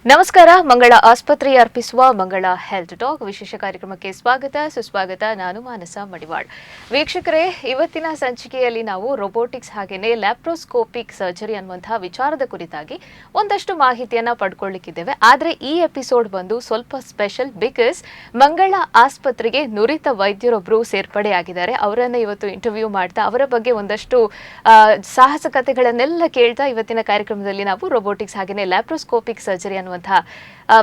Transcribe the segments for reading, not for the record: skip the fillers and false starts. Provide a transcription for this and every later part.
ನಮಸ್ಕಾರ. ಮಂಗಳ ಆಸ್ಪತ್ರೆಯ ಅರ್ಪಿಸುವ ಮಂಗಳ ಹೆಲ್ತ್ ಟಾಕ್ ವಿಶೇಷ ಕಾರ್ಯಕ್ರಮಕ್ಕೆ ಸ್ವಾಗತ ಸುಸ್ವಾಗತ. ನಾನು ಮಾನಸ ಮಡಿವಾಳ್. ವೀಕ್ಷಕರೇ, ಇವತ್ತಿನ ಸಂಚಿಕೆಯಲ್ಲಿ ನಾವು ರೋಬೋಟಿಕ್ಸ್ ಹಾಗೆಯೇ ಲ್ಯಾಪ್ರೋಸ್ಕೋಪಿಕ್ ಸರ್ಜರಿ ಅನ್ನುವಂತಹ ವಿಚಾರದ ಕುರಿತಾಗಿ ಒಂದಷ್ಟು ಮಾಹಿತಿಯನ್ನ ಪಡ್ಕೊಳ್ಳಿಕ್ಕಿದ್ದೇವೆ. ಆದರೆ ಈ ಎಪಿಸೋಡ್ ಬಂದು ಸ್ವಲ್ಪ ಸ್ಪೆಷಲ್ ಬಿಕಾಸ್ ಮಂಗಳ ಆಸ್ಪತ್ರೆಗೆ ನುರಿತ ವೈದ್ಯರೊಬ್ಬರು ಸೇರ್ಪಡೆಯಾಗಿದ್ದಾರೆ. ಅವರನ್ನ ಇವತ್ತು ಇಂಟರ್ವ್ಯೂ ಮಾಡ್ತಾ ಅವರ ಬಗ್ಗೆ ಒಂದಷ್ಟು ಸಾಹಸ ಕಥೆಗಳನ್ನೆಲ್ಲ ಕೇಳ್ತಾ ಇವತ್ತಿನ ಕಾರ್ಯಕ್ರಮದಲ್ಲಿ ನಾವು ರೋಬೋಟಿಕ್ಸ್ ಹಾಗೆಯೇ ಲ್ಯಾಪ್ರೋಸ್ಕೋಪಿಕ್ ಸರ್ಜರಿ ಅನ್ನುವಂತಹ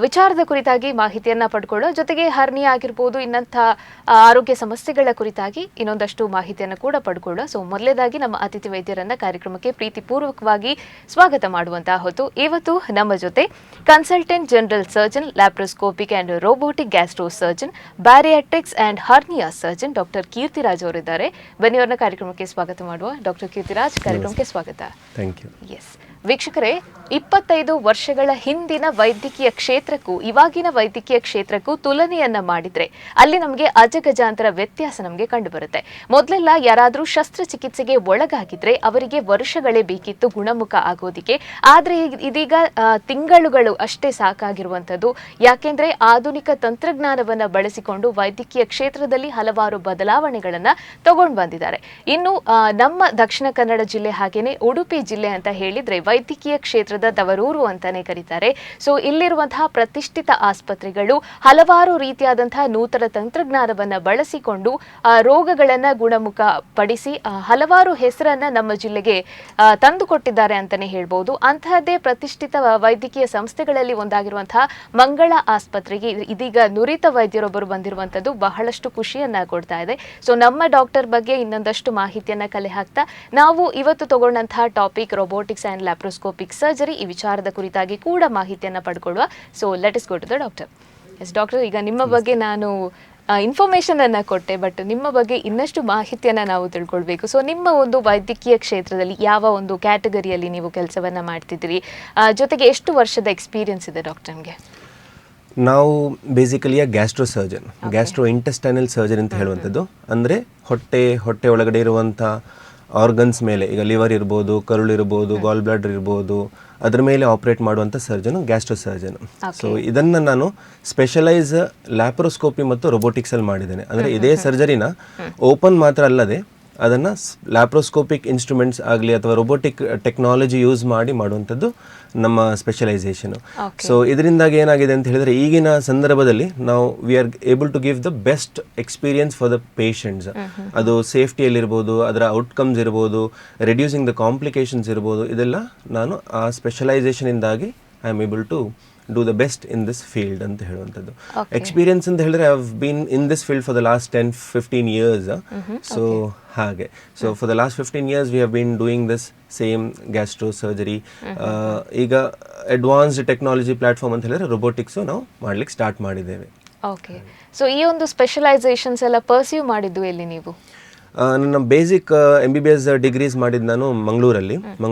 ವಿಚಾರದ ಕುರಿತಾಗಿ ಮಾಹಿತಿಯನ್ನ ಪಡ್ಕೊಳ್ಳೋ ಜೊತೆಗೆ ಹರ್ನಿಯಾ ಆಗಿರ್ಬೋದು, ಇನ್ನಂಥ ಆರೋಗ್ಯ ಸಮಸ್ಯೆಗಳ ಕುರಿತಾಗಿ ಇನ್ನೊಂದಷ್ಟು ಮಾಹಿತಿಯನ್ನು ಕೂಡ ಪಡ್ಕೊಳ್ಳೋ. ಸೊ ಮೊದಲೇದಾಗಿ ನಮ್ಮ ಅತಿಥಿ ವೈದ್ಯರನ್ನ ಕಾರ್ಯಕ್ರಮಕ್ಕೆ ಪ್ರೀತಿಪೂರ್ವಕವಾಗಿ ಸ್ವಾಗತ ಮಾಡುವಂತಹ ಹೊತ್ತು. ಇವತ್ತು ನಮ್ಮ ಜೊತೆ consultant general surgeon, laparoscopic and robotic gastro surgeon, bariatrics and hernia surgeon doctor Keerthiraj ಅವರಿದ್ದಾರೆ. ಬನ್ನಿ ಅವರನ್ನ ಕಾರ್ಯಕ್ರಮಕ್ಕೆ ಸ್ವಾಗತ ಮಾಡುವ. ಡಾಕ್ಟರ್ ಕೀರ್ತಿರಾಜ್, ಕಾರ್ಯಕ್ರಮಕ್ಕೆ ಸ್ವಾಗತ. Thank you. ಎಸ್ ವೀಕ್ಷಕರೇ, 25 ವರ್ಷಗಳ ಹಿಂದಿನ ವೈದ್ಯಕೀಯ ಕ್ಷೇತ್ರಕ್ಕೂ ಇವಾಗಿನ ವೈದ್ಯಕೀಯ ಕ್ಷೇತ್ರಕ್ಕೂ ತುಲನೆಯನ್ನ ಮಾಡಿದ್ರೆ ಅಲ್ಲಿ ನಮಗೆ ಅಜಗಜಾಂತರ ವ್ಯತ್ಯಾಸ ನಮಗೆ ಕಂಡುಬರುತ್ತೆ. ಮೊದಲೆಲ್ಲ ಯಾರಾದರೂ ಶಸ್ತ್ರಚಿಕಿತ್ಸೆಗೆ ಒಳಗಾಗಿದ್ರೆ ಅವರಿಗೆ ವರ್ಷಗಳೇ ಬೇಕಿತ್ತು ಗುಣಮುಖ ಆಗೋದಿಕ್ಕೆ. ಆದರೆ ಇದೀಗ ತಿಂಗಳುಗಳು ಅಷ್ಟೇ ಸಾಕಾಗಿರುವಂಥದ್ದು. ಯಾಕೆಂದ್ರೆ ಆಧುನಿಕ ತಂತ್ರಜ್ಞಾನವನ್ನ ಬಳಸಿಕೊಂಡು ವೈದ್ಯಕೀಯ ಕ್ಷೇತ್ರದಲ್ಲಿ ಹಲವಾರು ಬದಲಾವಣೆಗಳನ್ನ ತಗೊಂಡು ಬಂದಿದ್ದಾರೆ. ಇನ್ನು ನಮ್ಮ ದಕ್ಷಿಣ ಕನ್ನಡ ಜಿಲ್ಲೆ ಹಾಗೇನೆ ಉಡುಪಿ ಜಿಲ್ಲೆ ಅಂತ ಹೇಳಿದ್ರೆ ವೈದ್ಯಕೀಯ ಕ್ಷೇತ್ರದ ತವರೂರು ಅಂತಾನೆ ಕರೀತಾರೆ. ಸೊ ಇಲ್ಲಿರುವಂತಹ ಪ್ರತಿಷ್ಠಿತ ಆಸ್ಪತ್ರೆಗಳು ಹಲವಾರು ರೀತಿಯಾದಂತಹ ನೂತನ ತಂತ್ರಜ್ಞಾನವನ್ನ ಬಳಸಿಕೊಂಡು ರೋಗಗಳನ್ನ ಗುಣಮುಖ ಪಡಿಸಿ ಹಲವಾರು ಹೆಸರನ್ನ ನಮ್ಮ ಜಿಲ್ಲೆಗೆ ತಂದುಕೊಟ್ಟಿದ್ದಾರೆ ಅಂತಾನೆ ಹೇಳ್ಬೋದು. ಅಂತಹದ್ದೇ ಪ್ರತಿಷ್ಠಿತ ವೈದ್ಯಕೀಯ ಸಂಸ್ಥೆಗಳಲ್ಲಿ ಒಂದಾಗಿರುವಂತಹ ಮಂಗಳ ಆಸ್ಪತ್ರೆಗೆ ಇದೀಗ ನುರಿತ ವೈದ್ಯರೊಬ್ಬರು ಬಂದಿರುವಂತದ್ದು ಬಹಳಷ್ಟು ಖುಷಿಯನ್ನ ಕೊಡ್ತಾ ಇದೆ. ಸೊ ನಮ್ಮ ಡಾಕ್ಟರ್ ಬಗ್ಗೆ ಇನ್ನೊಂದಷ್ಟು ಮಾಹಿತಿಯನ್ನ ಕಲೆ ಹಾಕ್ತಾ ನಾವು ಇವತ್ತು ತಗೊಂಡಂತಹ topic robotics and laparoscopic surgery, ಈ ವಿಚಾರದ ಕುರಿತಾಗಿ ಕೂಡ ಮಾಹಿತಿಯನ್ನ ಪಡ್ಕೊಳ್ಳುವ. So let us go to the doctor. Yes doctor, ಈಗ ನಿಮ್ಮ ಬಗ್ಗೆ ನಾನು ಇನ್ಫಾರ್ಮೇಶನ್ ಅನ್ನ ಕೊಟ್ಟೆ, ಬಟ್ ನಿಮ್ಮ ಬಗ್ಗೆ ಇನ್ನಷ್ಟು ಮಾಹಿತಿಯನ್ನ ನಾವು ತಿಳ್ಕೊಳ್ಬೇಕು. ಸೊ ನಿಮ್ಮ ಒಂದು ವೈದ್ಯಕೀಯ ಕ್ಷೇತ್ರದಲ್ಲಿ ಯಾವ ಒಂದು ಕ್ಯಾಟಗರಿಯಲ್ಲಿ ನೀವು ಕೆಲಸವನ್ನ ಮಾಡ್ತಿದ್ದೀರಿ, ಜೊತೆಗೆ ಎಷ್ಟು ವರ್ಷದ ಎಕ್ಸ್ಪೀರಿಯನ್ಸ್ ಇದೆ ಡಾಕ್ಟರ್ ನಿಮಗೆ? ನಾವು basically gastro surgeon, gastro intestinal surgeon ಅಂತ ಹೇಳುವಂಥದ್ದು. ಅಂದರೆ ಹೊಟ್ಟೆ ಒಳಗಡೆ ಇರುವಂಥ ಆರ್ಗನ್ಸ್ ಮೇಲೆ, ಈಗ ಲಿವರ್ ಇರ್ಬೋದು, ಕರುಳು ಇರ್ಬೋದು, ಗಾಲ್ ಬ್ಲಾಡರ್ ಇರ್ಬೋದು, ಅದರ ಮೇಲೆ ಆಪರೇಟ್ ಮಾಡುವಂಥ ಸರ್ಜನು ಗ್ಯಾಸ್ಟ್ರೋ ಸರ್ಜನ್. ಸೊ ಇದನ್ನು ನಾನು ಸ್ಪೆಷಲೈಸ್ ಲ್ಯಾಪ್ರೋಸ್ಕೋಪಿ ಮತ್ತು ರೊಬೋಟಿಕ್ಸಲ್ಲಿ ಮಾಡಿದ್ದೇನೆ. ಅಂದರೆ ಇದೇ ಸರ್ಜರಿನ ಓಪನ್ ಮಾತ್ರ ಅಲ್ಲದೆ ಅದನ್ನು ಲ್ಯಾಪ್ರೋಸ್ಕೋಪಿಕ್ ಇನ್ಸ್ಟ್ರೂಮೆಂಟ್ಸ್ ಆಗಲಿ ಅಥವಾ ರೊಬೋಟಿಕ್ ಟೆಕ್ನಾಲಜಿ ಯೂಸ್ ಮಾಡಿ ಮಾಡುವಂಥದ್ದು ನಮ್ಮ ಸ್ಪೆಷಲೈಸೇಷನು. ಸೊ ಇದರಿಂದಾಗಿ ಏನಾಗಿದೆ ಅಂತ ಹೇಳಿದರೆ ಈಗಿನ ಸಂದರ್ಭದಲ್ಲಿ ನಾವು we are able to give the best experience for the patients. ಅದು ಸೇಫ್ಟಿಯಲ್ಲಿರ್ಬೋದು, ಅದರ ಔಟ್ಕಮ್ಸ್ ಇರ್ಬೋದು, ರೆಡ್ಯೂಸಿಂಗ್ ದ ಕಾಂಪ್ಲಿಕೇಶನ್ಸ್ ಇರ್ಬೋದು. ಇದೆಲ್ಲ ನಾನು ಆ ಸ್ಪೆಷಲೈಸೇಷನಿಂದಾಗಿ I am able to do the best in this field ಅಂತ ಹೇಳುವಂಥದ್ದು. ಎಕ್ಸ್ಪೀರಿಯನ್ಸ್ ಅಂತ ಹೇಳಿದ್ರೆ I have been in this field for the last 10-15 years. So ಹಾಗೆ, so for the last 15 years we have been doing this same gastro surgery. ಈಗ advanced technology platform ಅಂತ ಹೇಳಿದ್ರೆ ರೊಬೋಟಿಕ್ಸು ನಾವು ಮಾಡ್ಲಿಕ್ಕೆ ಸ್ಟಾರ್ಟ್ ಮಾಡಿದ್ದೇವೆ. ಓಕೆ, ಸೊ ಈ ಒಂದು ಸ್ಪೆಷಲೈಸೇಷನ್ಸ್ ಎಲ್ಲ ಪರ್ಸ್ಯೂ ಮಾಡಿದ್ದು ಎಲ್ಲಿ ನೀವು? ನನ್ನ ಬೇಸಿಕ್ MBBS ಡಿಗ್ರೀಸ್ ಮಾಡಿದ್ದು ನಾನು ಮಂಗಳೂರಲ್ಲಿ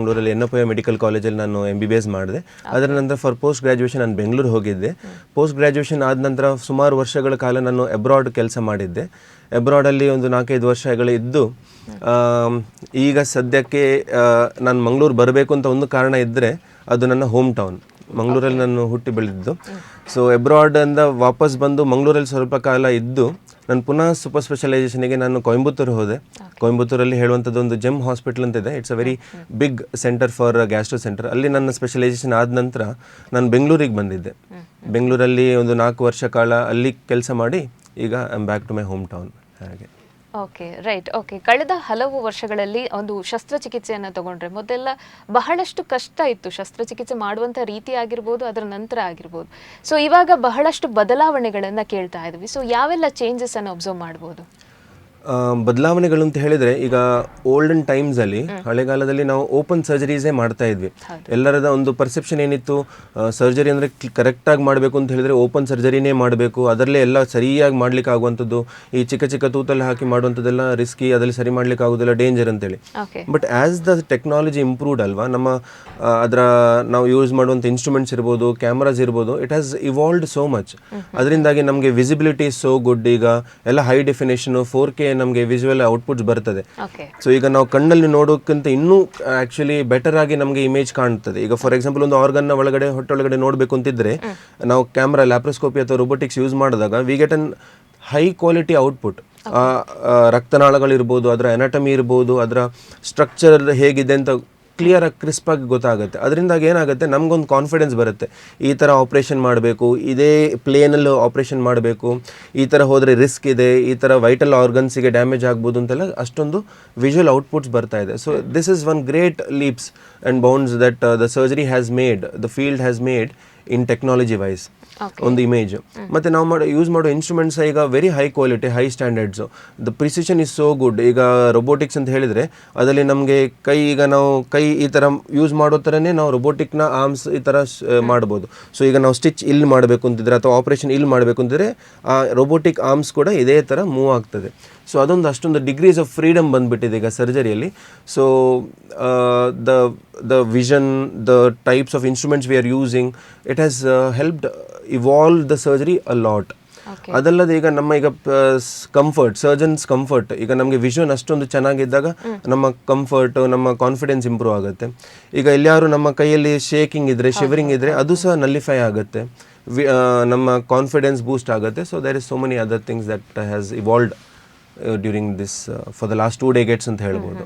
NFI ಮೆಡಿಕಲ್ ಕಾಲೇಜಲ್ಲಿ ನಾನು MBBS ಮಾಡಿದೆ. ಅದರ ನಂತರ ಫಾರ್ ಪೋಸ್ಟ್ ಗ್ರ್ಯಾಜುಯೇಷನ್ ನಾನು ಬೆಂಗಳೂರು ಹೋಗಿದ್ದೆ. ಪೋಸ್ಟ್ ಗ್ರ್ಯಾಜುಯೇಷನ್ ಆದ ನಂತರ ಸುಮಾರು ವರ್ಷಗಳ ಕಾಲ ನಾನು ಅಬ್ರಾಡ್ ಕೆಲಸ ಮಾಡಿದ್ದೆ. ಅಬ್ರಾಡಲ್ಲಿ ಒಂದು 4-5 ವರ್ಷಗಳು ಇದ್ದು ಈಗ ಸದ್ಯಕ್ಕೆ ನಾನು ಮಂಗಳೂರು ಬರಬೇಕು ಅಂತ ಒಂದು ಕಾರಣ ಇದ್ದರೆ ಅದು ನನ್ನ ಹೋಮ್ ಟೌನ್. ಮಂಗಳೂರಲ್ಲಿ ನಾನು ಹುಟ್ಟಿ ಬೆಳೆದಿದ್ದು. ಸೊ ಅಬ್ರಾಡಿಂದ ವಾಪಸ್ ಬಂದು ಮಂಗಳೂರಲ್ಲಿ ಸ್ವಲ್ಪ ಕಾಲ ಇದ್ದು ನಾನು ಪುನಃ ಸೂಪರ್ ಸ್ಪೆಷಲೈಸೇಷನ್ಗೆ ನಾನು ಕೊಯಂಬತ್ತೂರು ಹೋದೆ. ಕೊಯಂಬತ್ತೂರಲ್ಲಿ ಹೇಳುವಂಥದ್ದು ಒಂದು ಜೆಮ್ ಹಾಸ್ಪಿಟಲ್ ಅಂತ ಇದೆ. It's a very big center for gastro center. ಅಲ್ಲಿ ನನ್ನ ಸ್ಪೆಷಲೈಸೇಷನ್ ಆದ ನಂತರ ನಾನು ಬೆಂಗಳೂರಿಗೆ ಬಂದಿದ್ದೆ. ಬೆಂಗಳೂರಲ್ಲಿ ಒಂದು 4 ವರ್ಷ ಕಾಲ ಅಲ್ಲಿ ಕೆಲಸ ಮಾಡಿ ಈಗ I am back to my home town. ಹಾಗೆ. Okay, right. ಓಕೆ, ಕಳೆದ ಹಲವು ವರ್ಷಗಳಲ್ಲಿ ಒಂದು ಶಸ್ತ್ರಚಿಕಿತ್ಸೆಯನ್ನು ತಗೊಂಡ್ರೆ ಮೊದಲೆಲ್ಲ ಬಹಳಷ್ಟು ಕಷ್ಟ ಇತ್ತು. ಶಸ್ತ್ರಚಿಕಿತ್ಸೆ ಮಾಡುವಂಥ ರೀತಿ ಆಗಿರ್ಬೋದು, ಅದರ ನಂತರ ಆಗಿರ್ಬೋದು. ಸೊ ಇವಾಗ ಬಹಳಷ್ಟು ಬದಲಾವಣೆಗಳನ್ನು ಕೇಳ್ತಾ ಇದ್ವಿ. ಸೊ ಯಾವೆಲ್ಲ ಚೇಂಜಸ್ ಅನ್ನು ಅಬ್ಸರ್ವ್ ಮಾಡ್ಬೋದು? ಬದಲಾವಣೆಗಳು ಅಂತ ಹೇಳಿದರೆ, ಈಗ ಓಲ್ಡನ್ ಟೈಮ್ಸಲ್ಲಿ ಹಳೆಗಾಲದಲ್ಲಿ ನಾವು ಓಪನ್ ಸರ್ಜರೀಸೇ ಮಾಡ್ತಾ ಇದ್ವಿ. ಎಲ್ಲರದ ಒಂದು ಪರ್ಸೆಪ್ಷನ್ ಏನಿತ್ತು, ಸರ್ಜರಿ ಅಂದರೆ ಕರೆಕ್ಟಾಗಿ ಮಾಡಬೇಕು ಅಂತ ಹೇಳಿದರೆ ಓಪನ್ ಸರ್ಜರಿನೇ ಮಾಡಬೇಕು, ಅದರಲ್ಲೇ ಎಲ್ಲ ಸರಿಯಾಗಿ ಮಾಡ್ಲಿಕ್ಕೆ ಆಗುವಂಥದ್ದು. ಈ ಚಿಕ್ಕ ಚಿಕ್ಕ ತೂತಲ್ಲಿ ಹಾಕಿ ಮಾಡುವಂಥದ್ದೆಲ್ಲ ರಿಸ್ಕಿ, ಅದರಲ್ಲಿ ಸರಿ ಮಾಡ್ಲಿಕ್ಕೆ ಆಗೋದಿಲ್ಲ, ಡೇಂಜರ್ ಅಂತೇಳಿ. But as the technology improved ಅಲ್ವಾ, ನಮ್ಮ ಅದರ ನಾವು ಯೂಸ್ ಮಾಡುವಂಥ ಇನ್ಸ್ಟ್ರೂಮೆಂಟ್ಸ್ ಇರ್ಬೋದು, ಕ್ಯಾಮ್ರಾಸ್ ಇರ್ಬೋದು, it has evolved so much. ಅದರಿಂದಾಗಿ ನಮಗೆ ವಿಸಿಬಿಲಿಟಿ ಸೋ ಗುಡ್. ಈಗ ಎಲ್ಲ ಹೈ ಡೆಫಿನೇಷನು 4K ನಮಗೆ ವಿಜುವಲ್ ಔಟ್ಪುಟ್ಸ್ ಬರ್ತದೆ. ಓಕೆ. ಸೊ ಈಗ ನಾವು ಕಣ್ಣಲ್ಲಿ ನೋಡೋಕ್ಕಿಂತ ಇನ್ನೂ ಆ್ಯಕ್ಚುಲಿ ಬೆಟರ್ ಆಗಿ ನಮಗೆ ಇಮೇಜ್ ಕಾಣ್ತದೆ. ಈಗ ಫಾರ್ ಎಕ್ಸಾಂಪಲ್ ಒಂದು ಆರ್ಗನ್ನ ಒಳಗಡೆ ಹೊಟ್ಟೆೊಳಗಡೆ ನೋಡಬೇಕು ಅಂತಿದ್ರೆ ನಾವು ಕ್ಯಾಮ್ರಾ ಲ್ಯಾಪ್ರೋಸ್ಕೋಪಿ ಅಥವಾ ರೋಬೋಟಿಕ್ಸ್ ಯೂಸ್ ಮಾಡಿದಾಗ we get an high quality output. ರಕ್ತನಾಳಗಳಿರ್ಬೋದು, ಅದರ ಎನಾಟಮಿ ಇರ್ಬೋದು, ಅದರ ಸ್ಟ್ರಕ್ಚರ್ ಹೇಗಿದೆ ಅಂತ ಕ್ಲಿಯರ್ ಆಗಿ ಕ್ರಿಸ್ಪ್ ಆಗಿ ಗೊತ್ತಾಗುತ್ತೆ. ಅದರಿಂದಾಗಿ ಏನಾಗುತ್ತೆ, ನಮಗೊಂದು ಕಾನ್ಫಿಡೆನ್ಸ್ ಬರುತ್ತೆ, ಈ ಥರ ಆಪ್ರೇಷನ್ ಮಾಡಬೇಕು, ಇದೇ ಪ್ಲೇನಲ್ಲಿ ಆಪ್ರೇಷನ್ ಮಾಡಬೇಕು, ಈ ಥರ ಹೋದರೆ ರಿಸ್ಕ್ ಇದೆ, ಈ ಥರ ವೈಟಲ್ ಆರ್ಗನ್ಸಿಗೆ ಡ್ಯಾಮೇಜ್ ಆಗ್ಬೋದು ಅಂತೆಲ್ಲ ಅಷ್ಟೊಂದು ವಿಜುವಲ್ ಔಟ್ಪುಟ್ಸ್ ಬರ್ತಾ ಇದೆ. So this is one great leaps and bounds that the surgery has made, the field has made in technology wise. ಒಂದು ಇಮೇಜ್ ಮತ್ತು ನಾವು ಯೂಸ್ ಮಾಡೋ ಇನ್ಸ್ಟ್ರೂಮೆಂಟ್ಸ್ ಈಗ very high quality, high standards. The precision is so good. ಈಗ robotics ಅಂತ ಹೇಳಿದರೆ ಅದರಲ್ಲಿ ನಮಗೆ ಈಗ ನಾವು ಈ ಥರ ಯೂಸ್ ಮಾಡೋ ಥರನೇ ನಾವು ರೊಬೋಟಿಕ್ನ ಆರ್ಮ್ಸ್ ಈ ಥರ ಮಾಡ್ಬೋದು. ಸೊ ಈಗ ನಾವು ಸ್ಟಿಚ್ ಇಲ್ಲಿ ಮಾಡಬೇಕು ಅಂತಿದ್ರೆ ಅಥವಾ ಆಪ್ರೇಷನ್ ಇಲ್ಲಿ ಮಾಡಬೇಕು ಅಂತಿದ್ರೆ ಆ ರೊಬೋಟಿಕ್ ಆರ್ಮ್ಸ್ ಕೂಡ ಇದೇ ಥರ ಮೂವ್ ಆಗ್ತದೆ. ಸೊ ಅದೊಂದು ಅಷ್ಟೊಂದು ಡಿಗ್ರೀಸ್ ಆಫ್ ಫ್ರೀಡಮ್ ಬಂದುಬಿಟ್ಟಿದೆ ಈಗ ಸರ್ಜರಿಯಲ್ಲಿ. So the vision, the types of instruments we are using, it has helped evolve the surgery a lot. ಅದಲ್ಲದೆ ಈಗ ನಮ್ಮ ಈಗ ಕಂಫರ್ಟ್, ಸರ್ಜನ್ಸ್ ಕಂಫರ್ಟ್, ಈಗ ನಮಗೆ ವಿಷನ್ ಅಷ್ಟೊಂದು ಚೆನ್ನಾಗಿದ್ದಾಗ ನಮ್ಮ ಕಂಫರ್ಟ್, ನಮ್ಮ ಕಾನ್ಫಿಡೆನ್ಸ್ ಇಂಪ್ರೂವ್ ಆಗುತ್ತೆ. ಈಗ ಎಲ್ಲಿಯಾರು ನಮ್ಮ ಕೈಯಲ್ಲಿ ಶೇಕಿಂಗ್ ಇದ್ರೆ, ಶಿವರಿಂಗ್ ಇದ್ರೆ ಅದು ಸಹ ನಲ್ಲಿಫೈ ಆಗುತ್ತೆ, ನಮ್ಮ ಕಾನ್ಫಿಡೆನ್ಸ್ ಬೂಸ್ಟ್ ಆಗುತ್ತೆ. So there is so many other things that has evolved during this for the last 2 decades ಅಂತ ಹೇಳ್ಬೋದು.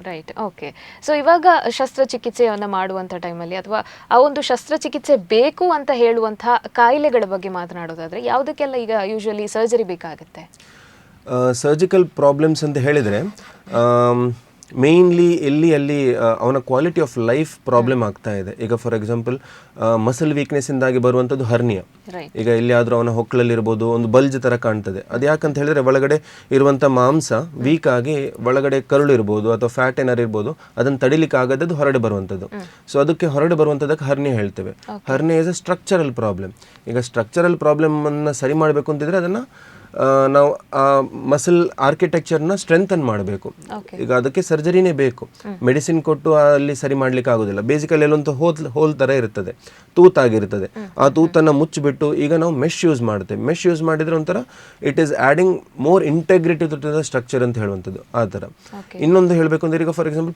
ರೈಟ್. ಓಕೆ. ಸೊ ಇವಾಗ ಶಸ್ತ್ರಚಿಕಿತ್ಸೆಯನ್ನು ಮಾಡುವಂಥ ಟೈಮಲ್ಲಿ ಅಥವಾ ಆ ಒಂದು ಶಸ್ತ್ರಚಿಕಿತ್ಸೆ ಬೇಕು ಅಂತ ಹೇಳುವಂಥ ಕಾಯಿಲೆಗಳ ಬಗ್ಗೆ ಮಾತನಾಡೋದಾದರೆ ಯಾವುದಕ್ಕೆಲ್ಲ ಈಗ ಯೂಶುವಲಿ ಸರ್ಜರಿ ಬೇಕಾಗುತ್ತೆ? ಸರ್ಜಿಕಲ್ ಪ್ರಾಬ್ಲಮ್ಸ್ ಅಂತ ಹೇಳಿದರೆ ಮೇಯ್ನ್ಲಿ ಅಲ್ಲಿ ಅವನ ಕ್ವಾಲಿಟಿ ಆಫ್ ಲೈಫ್ ಪ್ರಾಬ್ಲಮ್ ಆಗ್ತಾ ಇದೆ. ಈಗ ಫಾರ್ ಎಕ್ಸಾಂಪಲ್ ಮಸಲ್ ವೀಕ್ನೆಸ್ಸಿಂದಾಗಿ ಬರುವಂಥದ್ದು ಹರ್ನಿಯಾ. ಈಗ ಎಲ್ಲಿಯಾದರೂ ಅವನ ಹೊಕ್ಕಳಲ್ಲಿರ್ಬೋದು ಒಂದು ಬಲ್ಜ್ ಥರ ಕಾಣ್ತದೆ. ಅದು ಯಾಕಂತ ಹೇಳಿದ್ರೆ ಒಳಗಡೆ ಇರುವಂಥ ಮಾಂಸ ವೀಕ್ ಆಗಿ ಒಳಗಡೆ ಕರುಳು ಇರ್ಬೋದು ಅಥವಾ ಫ್ಯಾಟ್ ಏನಾರು ಇರ್ಬೋದು, ಅದನ್ನು ತಡಿಲಿಕ್ಕೆ ಆಗದ್ದು ಹೊರಡೆ ಬರುವಂಥದ್ದು. ಸೊ ಅದಕ್ಕೆ ಹೊರಡೆ ಬರುವಂಥದ್ದಕ್ಕೆ ಹರ್ನಿಯಾ ಹೇಳ್ತೇವೆ. Hernia is a structural problem. ಈಗ ಸ್ಟ್ರಕ್ಚರಲ್ ಪ್ರಾಬ್ಲಮನ್ನು ಸರಿ ಮಾಡಬೇಕು ಅಂತಿದ್ರೆ ಅದನ್ನು ನಾವು ಆ ಮಸಲ್ ಆರ್ಕಿಟೆಕ್ಚರ್ನ ಸ್ಟ್ರೆಂಥನ್ ಮಾಡಬೇಕು. ಈಗ ಅದಕ್ಕೆ ಸರ್ಜರಿನೇ ಬೇಕು. ಮೆಡಿಸಿನ್ ಕೊಟ್ಟು ಅಲ್ಲಿ ಸರಿ ಮಾಡ್ಲಿಕ್ಕೆ ಆಗೋದಿಲ್ಲ. ಬೇಸಿಕಲಿ ಅಲ್ಲೊಂದು ಹೋಲ್ ಥರ ಇರ್ತದೆ, ತೂತಾಗಿರ್ತದೆ. ಆ ತೂತನ್ನು ಮುಚ್ಚಿಬಿಟ್ಟು ಈಗ ನಾವು ಮೆಶ್ ಯೂಸ್ ಮಾಡ್ತೇವೆ. ಮೆಶ್ ಯೂಸ್ ಮಾಡಿದರೆ ಒಂಥರ it is adding more integrity to the structure ಅಂತ ಹೇಳುವಂಥದ್ದು ಆ ಥರ. ಇನ್ನೊಂದು ಹೇಳಬೇಕು ಅಂದರೆ ಈಗ ಫಾರ್ ಎಕ್ಸಾಂಪಲ್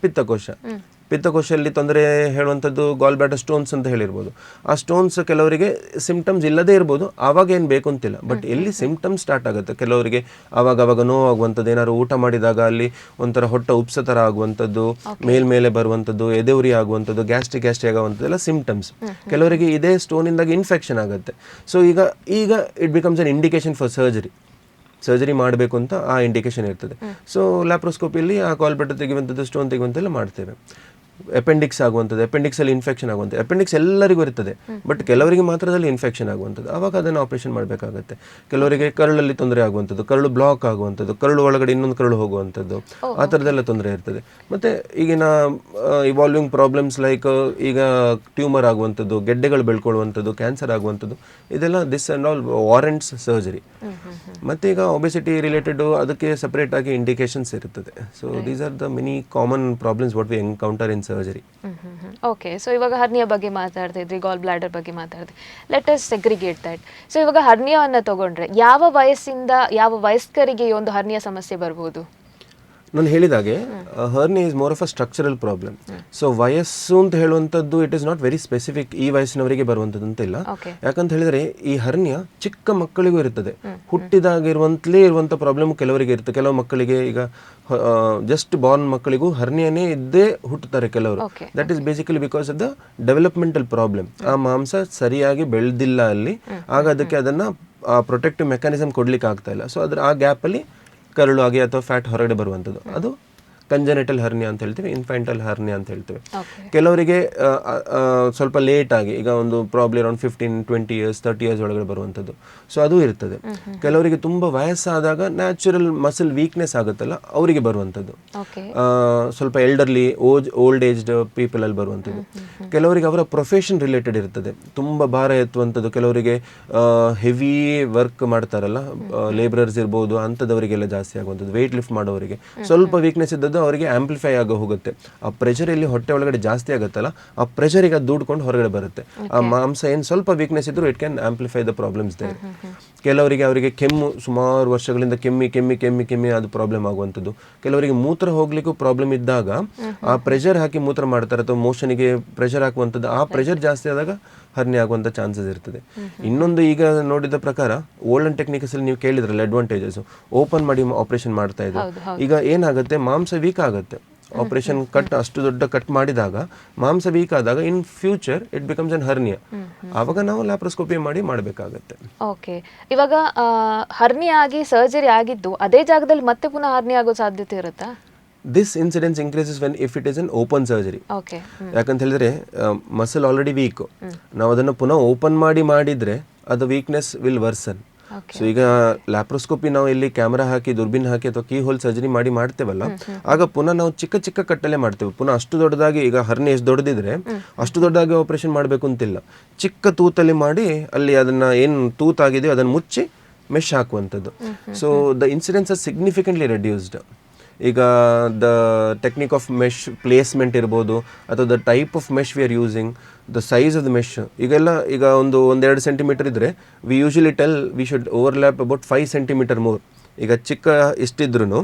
ಪಿತ್ತಕೋಶದಲ್ಲಿ ತೊಂದರೆ ಹೇಳುವಂಥದ್ದು ಗಾಲ್ ಬ್ಲಾಡರ್ ಸ್ಟೋನ್ಸ್ ಅಂತ ಹೇಳಿರ್ಬೋದು. ಆ ಸ್ಟೋನ್ಸ್ ಕೆಲವರಿಗೆ ಸಿಂಪ್ಟಮ್ಸ್ ಇಲ್ಲದೇ ಇರ್ಬೋದು, ಆವಾಗ ಏನು ಬೇಕು ಅಂತಿಲ್ಲ. ಬಟ್ ಎಲ್ಲಿ ಸಿಂಪ್ಟಮ್ಸ್ ಸ್ಟಾರ್ಟ್ ಆಗುತ್ತೆ ಕೆಲವರಿಗೆ ಆವಾಗ ನೋವಾಗುವಂಥದ್ದು, ಏನಾದ್ರು ಊಟ ಮಾಡಿದಾಗ ಅಲ್ಲಿ ಒಂಥರ ಹೊಟ್ಟೆ ಉಪ್ಸ ಥರ ಆಗುವಂಥದ್ದು, ಮೇಲ್ಮೇಲೆ ಬರುವಂಥದ್ದು, ಎದೆಉರಿ ಆಗುವಂಥದ್ದು, ಗ್ಯಾಸ್ಟ್ರಿಕ್ ಆಗುವಂಥದ್ದು ಎಲ್ಲ ಸಿಂಪ್ಟಮ್ಸ್. ಕೆಲವರಿಗೆ ಇದೇ ಸ್ಟೋನಿಂದಾಗಿ ಇನ್ಫೆಕ್ಷನ್ ಆಗುತ್ತೆ. ಸೊ ಈಗ it becomes an indication for surgery ಮಾಡಬೇಕು ಅಂತ ಆ ಇಂಡಿಕೇಶನ್ ಇರ್ತದೆ. ಸೊ ಲ್ಯಾಪ್ರೋಸ್ಕೋಪಿಯಲ್ಲಿ ಆ ಗಾಲ್ ಬ್ಲಾಡರ್ ತೆಗೆಯುವಂಥದ್ದು, ಸ್ಟೋನ್ ತೆಗೆಯುವಂತೆಲ್ಲ ಮಾಡ್ತೇವೆ. ಅಪೆಂಡಿಕ್ಸ್ ಆಗುವಂಥದ್ದು, ಅಪೆಂಡಿಕ್ಸಲ್ಲಿ ಇನ್ಫೆಕ್ಷನ್ ಆಗುವಂಥದ್ದು. ಅಪೆಂಡಿಕ್ಸ್ ಎಲ್ಲರಿಗೂ ಇರ್ತದೆ, ಬಟ್ ಕೆಲವರಿಗೆ ಮಾತ್ರದಲ್ಲಿ ಇನ್ಫೆಕ್ಷನ್ ಆಗುವಂಥದ್ದು, ಆವಾಗ ಅದನ್ನು ಆಪರೇಷನ್ ಮಾಡಬೇಕಾಗುತ್ತೆ. ಕೆಲವರಿಗೆ ಕರುಳಲ್ಲಿ ತೊಂದರೆ ಆಗುವಂಥದ್ದು, ಕರುಳು ಬ್ಲಾಕ್ ಆಗುವಂಥದ್ದು, ಕರುಳು ಒಳಗಡೆ ಇನ್ನೊಂದು ಕರುಳು ಹೋಗುವಂಥದ್ದು, ಆ ಥರದ್ದೆಲ್ಲ ತೊಂದರೆ ಇರ್ತದೆ. ಮತ್ತು ಈಗಿನ ಇವಾಲ್ವಿಂಗ್ ಪ್ರಾಬ್ಲಮ್ಸ್ ಲೈಕ್ ಈಗ ಟ್ಯೂಮರ್ ಆಗುವಂಥದ್ದು, ಗೆಡ್ಡೆಗಳು ಬೆಳ್ಕೊಳ್ಳುವಂಥದ್ದು, ಕ್ಯಾನ್ಸರ್ ಆಗುವಂಥದ್ದು, ಇದೆಲ್ಲ this and all warrants surgery. ಮತ್ತು ಈಗ ಒಬೆಸಿಟಿ ರಿಲೇಟೆಡ್ ಅದಕ್ಕೆ ಸಪ್ರೇಟ್ ಆಗಿ ಇಂಡಿಕೇಶನ್ಸ್ ಇರ್ತದೆ. So these are the many common problems what we encounter in surgery. Okay. So ಇವಾಗ ಹರ್ನಿಯಾ ಬಗ್ಗೆ ಮಾತಾಡ್ತಾ ಇದ್ರಿ, ಗಾಲ್ ಬ್ಲಾಡರ್ ಬಗ್ಗೆ ಮಾತಾಡಿದ್ರಿ. Let us segregate that. So ಇವಾಗ ಹರ್ನಿಯಾವನ್ನು ತಗೊಂಡ್ರೆ ಯಾವ ವಯಸ್ಸಿಂದ ಯಾವ ವಯಸ್ಕರಿಗೆ ಈ ಒಂದು ಹರ್ನಿಯಾ ಸಮಸ್ಯೆ ಬರ್ಬೋದು? ನಾನು ಹೇಳಿದಾಗೆ hernia is more of a structural problem. So ವಯಸ್ಸು ಅಂತ ಹೇಳುವಂಥದ್ದು it is not very specific, ಈ ವಯಸ್ಸಿನವರಿಗೆ ಬರುವಂಥದ್ದು ಅಂತ ಇಲ್ಲ. ಯಾಕಂತ ಹೇಳಿದ್ರೆ ಈ ಹರ್ನಿಯಾ ಚಿಕ್ಕ ಮಕ್ಕಳಿಗೂ ಇರ್ತದೆ. ಹುಟ್ಟಿದಾಗಿರುವಂತಲೇ ಇರುವಂಥ ಪ್ರಾಬ್ಲಮ್ ಕೆಲವರಿಗೆ ಇರುತ್ತೆ. ಕೆಲವು ಮಕ್ಕಳಿಗೆ ಈಗ ಜಸ್ಟ್ ಬಾರ್ನ್ ಮಕ್ಕಳಿಗೂ ಹರ್ನಿಯಾನೇ ಇದ್ದೇ ಹುಟ್ಟುತ್ತಾರೆ ಕೆಲವರು. That is basically because of the developmental problem. ಆ ಮಾಂಸ ಸರಿಯಾಗಿ ಬೆಳೆದಿಲ್ಲ ಅಲ್ಲಿ, ಆಗ ಅದಕ್ಕೆ ಅದನ್ನು ಪ್ರೊಟೆಕ್ಟಿವ್ ಮೆಕ್ಯಾನಿಸಮ್ ಕೊಡ್ಲಿಕ್ಕೆ ಆಗ್ತಾ ಇಲ್ಲ. ಸೊ ಆ ಗ್ಯಾಪಲ್ಲಿ ಕರುಳು ಆಗಿ ಅಥವಾ ಫ್ಯಾಟ್ ಹೊರಗಡೆ ಬರುವಂಥದ್ದು ಅದು ಕಂಜೆನಿಟಲ್ ಹರ್ನಿಯಾ ಅಂತ ಹೇಳ್ತೀವಿ, ಇನ್ಫ್ಯಾಂಟಲ್ ಹರ್ನಿಯಾ ಅಂತ ಹೇಳ್ತೀವಿ. ಕೆಲವರಿಗೆ ಸ್ವಲ್ಪ ಲೇಟ್ ಆಗಿ ಈಗ ಒಂದು ಪ್ರಾಬ್ಲಿ ಅರೌಂಡ್ 15-20 years 30 years ಒಳಗಡೆ ಬರುವಂಥದ್ದು. ಸೊ ಅದು ಇರ್ತದೆ. ಕೆಲವರಿಗೆ ತುಂಬ ವಯಸ್ಸಾದಾಗ ನ್ಯಾಚುರಲ್ ಮಸಲ್ ವೀಕ್ನೆಸ್ ಆಗುತ್ತಲ್ಲ ಅವರಿಗೆ ಬರುವಂಥದ್ದು. ಸ್ವಲ್ಪ ಎಲ್ಡರ್ಲಿ ಓಲ್ಡ್ ಏಜ್ಡ್ ಪೀಪಲ್ ಅಲ್ಲಿ ಬರುವಂಥದ್ದು. ಕೆಲವರಿಗೆ ಅವರ ಪ್ರೊಫೆಷನ್ ರಿಲೇಟೆಡ್ ಇರ್ತದೆ, ತುಂಬ ಭಾರ ಎತ್ತುವಂಥದ್ದು. ಕೆಲವರಿಗೆ ಹೆವಿ ವರ್ಕ್ ಮಾಡ್ತಾರಲ್ಲ, ಲೇಬರರ್ಸ್ ಇರ್ಬೋದು, ಅಂಥದವರಿಗೆಲ್ಲ ಜಾಸ್ತಿ ಆಗುವಂಥದ್ದು. ವೆಯ್ಟ್ ಲಿಫ್ಟ್ ಮಾಡೋವರಿಗೆ ಸ್ವಲ್ಪ ವೀಕ್ನೆಸ್ ಇದ್ದದ್ದು ಅವರಿಗೆ ಆಂಪ್ಲಿಫೈ ಆಗೋ ಹೋಗುತ್ತೆ. ಆ ಪ್ರೆಷರ್ ಇಲ್ಲಿ ಹೊಟ್ಟೆ ಒಳಗಡೆ ಜಾಸ್ತಿ ಆಗುತ್ತಲ್ಲ, ಆ ಪ್ರೆಷರಿಗೆ ಅದು ದೂಡ್ಕೊಂಡು ಹೊರಗಡೆ ಬರುತ್ತೆ. ಆ ಮಾಂಸ ಏನು ಸ್ವಲ್ಪ ವೀಕ್ನೆಸ್ ಇದ್ರು it can amplify the problems they. ಕೆಲವರಿಗೆ ಅವರಿಗೆ ಕೆಮ್ಮು ಸುಮಾರು ವರ್ಷಗಳಿಂದ ಕೆಮ್ಮಿ ಅದು ಪ್ರಾಬ್ಲಮ್ ಆಗುವಂಥದ್ದು. ಕೆಲವರಿಗೆ ಮೂತ್ರ ಹೋಗ್ಲಿಕ್ಕೂ ಪ್ರಾಬ್ಲಮ್ ಇದ್ದಾಗ ಆ ಪ್ರೆಷರ್ ಹಾಕಿ ಮೂತ್ರ ಮಾಡ್ತಾರೆ ಅಥವಾ ಮೋಷನ್ಗೆ ಪ್ರೆಷರ್ ಹಾಕುವಂಥದ್ದು, ಆ ಪ್ರೆಷರ್ ಜಾಸ್ತಿ ಆದಾಗ ಹರ್ನಿಯಾ ಆಗುವಂಥ ಚಾನ್ಸಸ್ ಇರ್ತದೆ. ಇನ್ನೊಂದು ಈಗ ನೋಡಿದ ಪ್ರಕಾರ ಓಲ್ಡನ್ ಟೆಕ್ನಿಕ್ಸ್ ಅಲ್ಲಿ ನೀವು ಕೇಳಿದ್ರಲ್ಲ ಅಡ್ವಾಂಟೇಜಸ್, ಓಪನ್ ಮಾಡಿ ಆಪರೇಷನ್ ಮಾಡ್ತಾ ಇದ್ರು. ಈಗ ಏನಾಗುತ್ತೆ, ಮಾಂಸ ವೀಕ್ ಆಗುತ್ತೆ. ಆಪರೇಷನ್ ಅಷ್ಟು ದೊಡ್ಡ ಕಟ್ ಮಾಡಿದಾಗ ಮಾಂಸ ವೀಕ್ ಆದಾಗ in future it becomes an hernia. ಆವಾಗ ನಾವು ಲ್ಯಾಪ್ರೋಸ್ಕೋಪಿ ಮಾಡಿ ಮಾಡಬೇಕಾಗತ್ತೆ. ಓಕೆ, ಇವಾಗ ಹರ್ನಿಯಾ ಆಗಿ ಸರ್ಜರಿ ಆಗಿದ್ದು ಅದೇ ಜಾಗದಲ್ಲಿ ಮತ್ತೆ ಪುನಃ ಹರ್ನಿಯಾ ಆಗೋ ಸಾಧ್ಯತೆ ಇರುತ್ತಾ? This incidence increases when if it is an open surgery. ಯಾಕಂತ ಹೇಳಿದ್ರೆ ಮಸಲ್ ಆಲ್ರೆಡಿ ವೀಕ್, ನಾವು ಅದನ್ನು ಪುನಃ ಓಪನ್ ಮಾಡಿದ್ರೆ ಅದು ವೀಕ್ನೆಸ್ ವಿಲ್ ವರ್ಸನ್. ಸೊ ಈಗ ಲ್ಯಾಪ್ರೋಸ್ಕೋಪಿ ನಾವು ಇಲ್ಲಿ ಕ್ಯಾಮ್ರಾ ಹಾಕಿ ದುರ್ಬಿನ್ ಹಾಕಿ ಅಥವಾ ಕೀ ಹೋಲ್ ಸರ್ಜರಿ ಮಾಡ್ತೇವಲ್ಲ, ಆಗ ಪುನಃ ನಾವು ಚಿಕ್ಕ ಕಟ್ಟಲೆ ಮಾಡ್ತೇವೆ. ಪುನಃ ಅಷ್ಟು ದೊಡ್ಡದಾಗಿ, ಈಗ ಹರ್ನಿ ಎಷ್ಟು ದೊಡ್ಡದಿದ್ರೆ ಅಷ್ಟು ದೊಡ್ಡದಾಗಿ ಆಪರೇಷನ್ ಮಾಡಬೇಕು ಅಂತಿಲ್ಲ. ಚಿಕ್ಕ ತೂತಲ್ಲಿ ಮಾಡಿ ಅಲ್ಲಿ ಅದನ್ನ ಏನು ತೂತಾಗಿದೆಯೋ ಅದನ್ನು ಮುಚ್ಚಿ ಮೆಶ್ ಹಾಕುವಂಥದ್ದು. So the incidence are significantly reduced. ಈಗ the technique of mesh placement ಇರ್ಬೋದು ಅಥವಾ the type of mesh we are using, the size of the mesh. ಈಗ ಒಂದೆರಡು ಸೆಂಟಿಮೀಟರ್ ಇದ್ರೆ we usually tell we should overlap about 5 centimetre more. ಈಗ ಚಿಕ್ಕ ಇಷ್ಟಿದ್ರು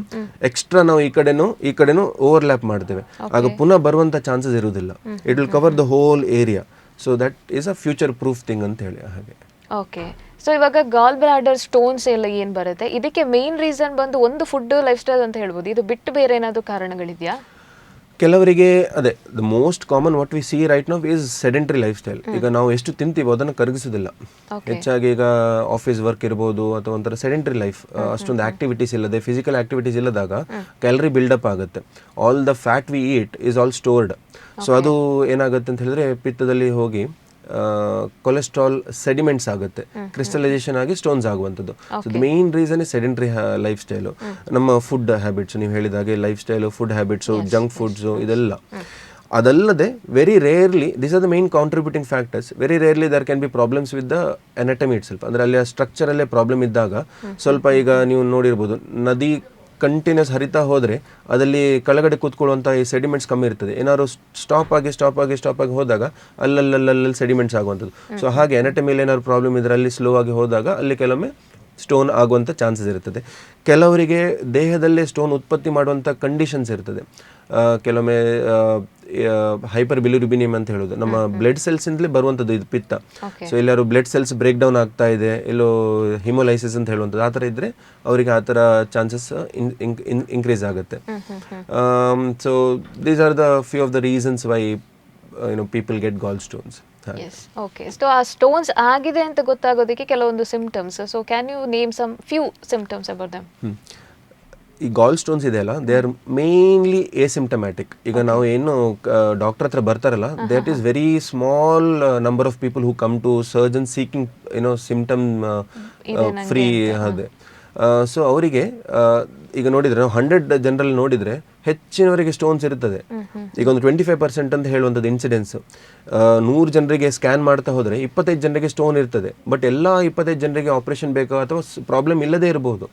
extra ನಾವು ಈ ಕಡೆನೂ ಓವರ್ಲ್ಯಾಪ್ ಮಾಡ್ತೇವೆ, ಆಗ ಪುನಃ ಬರುವಂಥ ಚಾನ್ಸಸ್ ಇರುವುದಿಲ್ಲ. It will cover the whole area. So that is a future proof thing ಅಂತ ಹೇಳಿ ಹಾಗೆ. ಓಕೆ, ಸೊ ಇವಾಗ ಗಾಲ್ ಬ್ಲಾಡರ್ ಸ್ಟೋನ್ಸ್ ಎಲ್ಲ ಏನು ಬರುತ್ತೆ, ಇದಕ್ಕೆ ಮೇನ್ ರೀಸನ್ ಬಂದು ಒಂದು ಫುಡ್ ಲೈಫ್ ಸ್ಟೈಲ್ ಅಂತ ಹೇಳ್ಬೋದು. ಇದು ಬಿಟ್ಟು ಬೇರೆ ಏನಾದರೂ ಕಾರಣಗಳಿದೆಯಾ? ಕೆಲವರಿಗೆ ಅದೇ the most common what we C right now is sedentary life style. ಈಗ ನಾವು ಎಷ್ಟು ತಿಂತೀವೋ ಅದನ್ನು ಕರಗಿಸೋದಿಲ್ಲ. ಹೆಚ್ಚಾಗಿ ಈಗ ಆಫೀಸ್ ವರ್ಕ್ ಇರ್ಬೋದು ಅಥವಾ ಒಂಥರ ಸೆಡೆಂಟರಿ ಲೈಫ್, ಅಷ್ಟೊಂದು ಆಕ್ಟಿವಿಟೀಸ್ ಇಲ್ಲದೆ, ಫಿಸಿಕಲ್ ಆಕ್ಟಿವಿಟೀಸ್ ಇಲ್ಲದಾಗ ಕ್ಯಾಲರಿ ಬಿಲ್ಡಪ್ ಆಗುತ್ತೆ. All the fat we eat is all stored. So ಅದು ಏನಾಗುತ್ತೆ ಅಂತ ಹೇಳಿದ್ರೆ ಪಿತ್ತದಲ್ಲಿ ಹೋಗಿ ಕೊಲೆಸ್ಟ್ರಾಲ್ ಸೆಡಿಮೆಂಟ್ಸ್ ಆಗುತ್ತೆ, ಕ್ರಿಸ್ಟಲೈಸೇಷನ್ ಆಗಿ ಸ್ಟೋನ್ಸ್ ಆಗುವಂಥದ್ದು. So the main reason is sedentary lifestyle. ನಮ್ಮ ಫುಡ್ ಹ್ಯಾಬಿಟ್ಸ್, ನೀವು ಹೇಳಿದಾಗೆ lifestyle, food habits, junk foods, ಇದೆಲ್ಲ. ಅದಲ್ಲದೆ very rarely this are the main contributing factors. Very rarely there can be problems with the anatomy it self. ಅಂದರೆ ಅಲ್ಲಿ ಆ ಸ್ಟ್ರಕ್ಚರಲ್ಲೇ problem ಇದ್ದಾಗ ಸ್ವಲ್ಪ, ಈಗ ನೀವು ನೋಡಿರ್ಬೋದು, ನದಿ ಕಂಟಿನ್ಯೂಸ್ ಹರಿತಾ ಹೋದರೆ ಅದಲ್ಲಿ ಕೆಳಗಡೆ ಕೂತ್ಕೊಳ್ಳುವಂಥ ಈ ಸೆಡಿಮೆಂಟ್ಸ್ ಕಮ್ಮಿ ಇರ್ತದೆ. ಏನಾದ್ರು ಸ್ಟಾಪ್ ಆಗಿ ಹೋದಾಗ ಅಲ್ಲಲ್ಲಿ ಸೆಡಿಮೆಂಟ್ಸ್ ಆಗುವಂಥದ್ದು. ಸೊ ಹಾಗೆ ಎನಟಮಿಲಿ ಏನಾದ್ರು ಪ್ರಾಬ್ಲಮ್ ಇದ್ರೆ ಅಲ್ಲಿ ಸ್ಲೋ ಆಗಿ ಹೋದಾಗ ಅಲ್ಲಿ ಕೆಲವೊಮ್ಮೆ ಸ್ಟೋನ್ ಆಗುವಂಥ ಚಾನ್ಸಸ್ ಇರ್ತದೆ. ಕೆಲವರಿಗೆ ದೇಹದಲ್ಲೇ ಸ್ಟೋನ್ ಉತ್ಪತ್ತಿ ಮಾಡುವಂಥ ಕಂಡೀಷನ್ಸ್ ಇರ್ತದೆ. ಕೆಲವೊಮ್ಮೆ ಹೈಪರ್ ಬಿಲಿರುಬಿನಿಯಂ ಅಂತ ಹೇಳೋದು, ನಮ್ಮ ಬ್ಲಡ್ ಸೆಲ್ಸಿಂದಲೇ ಬರುವಂಥದ್ದು ಇದು ಪಿತ್ತ. ಸೊ ಎಲ್ಲರೂ ಬ್ಲಡ್ ಸೆಲ್ಸ್ ಬ್ರೇಕ್ ಡೌನ್ ಆಗ್ತಾ ಇದೆ, ಎಲ್ಲೋ ಹಿಮೋಲೈಸಿಸ್ ಅಂತ ಹೇಳುವಂಥದ್ದು, ಆ ಥರ ಇದ್ದರೆ ಅವರಿಗೆ ಆ ಥರ ಚಾನ್ಸಸ್ ಇನ್ಕ್ರೀಸ್ ಆಗುತ್ತೆ. So these are the few of the reasons why people get gall stones. Okay, so ಆ ಸ್ಟೋನ್ಸ್ ಆಗಿದೆ ಅಂತ ಗೊತ್ತಾಗೋದಕ್ಕೆ ಕೆಲವೊಂದು symptoms. So can you name some few symptoms about them? ಈ ಗಾಲ್ ಸ್ಟೋನ್ಸ್ ಇದೆಯಲ್ಲ, ದೇ ಆರ್ ಮೇನ್ಲಿ ಎಸಿಂಪ್ಟಮ್ಯಾಟಿಕ್. ಈಗ ನಾವು ಏನು ಡಾಕ್ಟರ್ ಹತ್ರ ಬರ್ತಾರಲ್ಲ, that is very small number of people who come to surgeon seeking symptom free. ಅದೇ so ಅವರಿಗೆ ಈಗ ನೋಡಿದರೆ ನಾವು 100 ಜನರಲ್ಲಿ ನೋಡಿದರೆ ಹೆಚ್ಚಿನವರಿಗೆ ಸ್ಟೋನ್ಸ್ ಇರ್ತದೆ. ಈಗ ಒಂದು 25% ಅಂತ ಹೇಳುವಂಥದ್ದು ಇನ್ಸಿಡೆನ್ಸ್. 100 ಜನರಿಗೆ ಸ್ಕ್ಯಾನ್ ಮಾಡ್ತಾ ಹೋದರೆ 25 ಜನರಿಗೆ ಸ್ಟೋನ್ ಇರ್ತದೆ. ಬಟ್ ಎಲ್ಲ 25 ಜನರಿಗೆ ಆಪರೇಷನ್ ಬೇಕಾ ಅಥವಾ ಪ್ರಾಬ್ಲಮ್ ಇಲ್ಲದೇ ಇರಬಹುದು.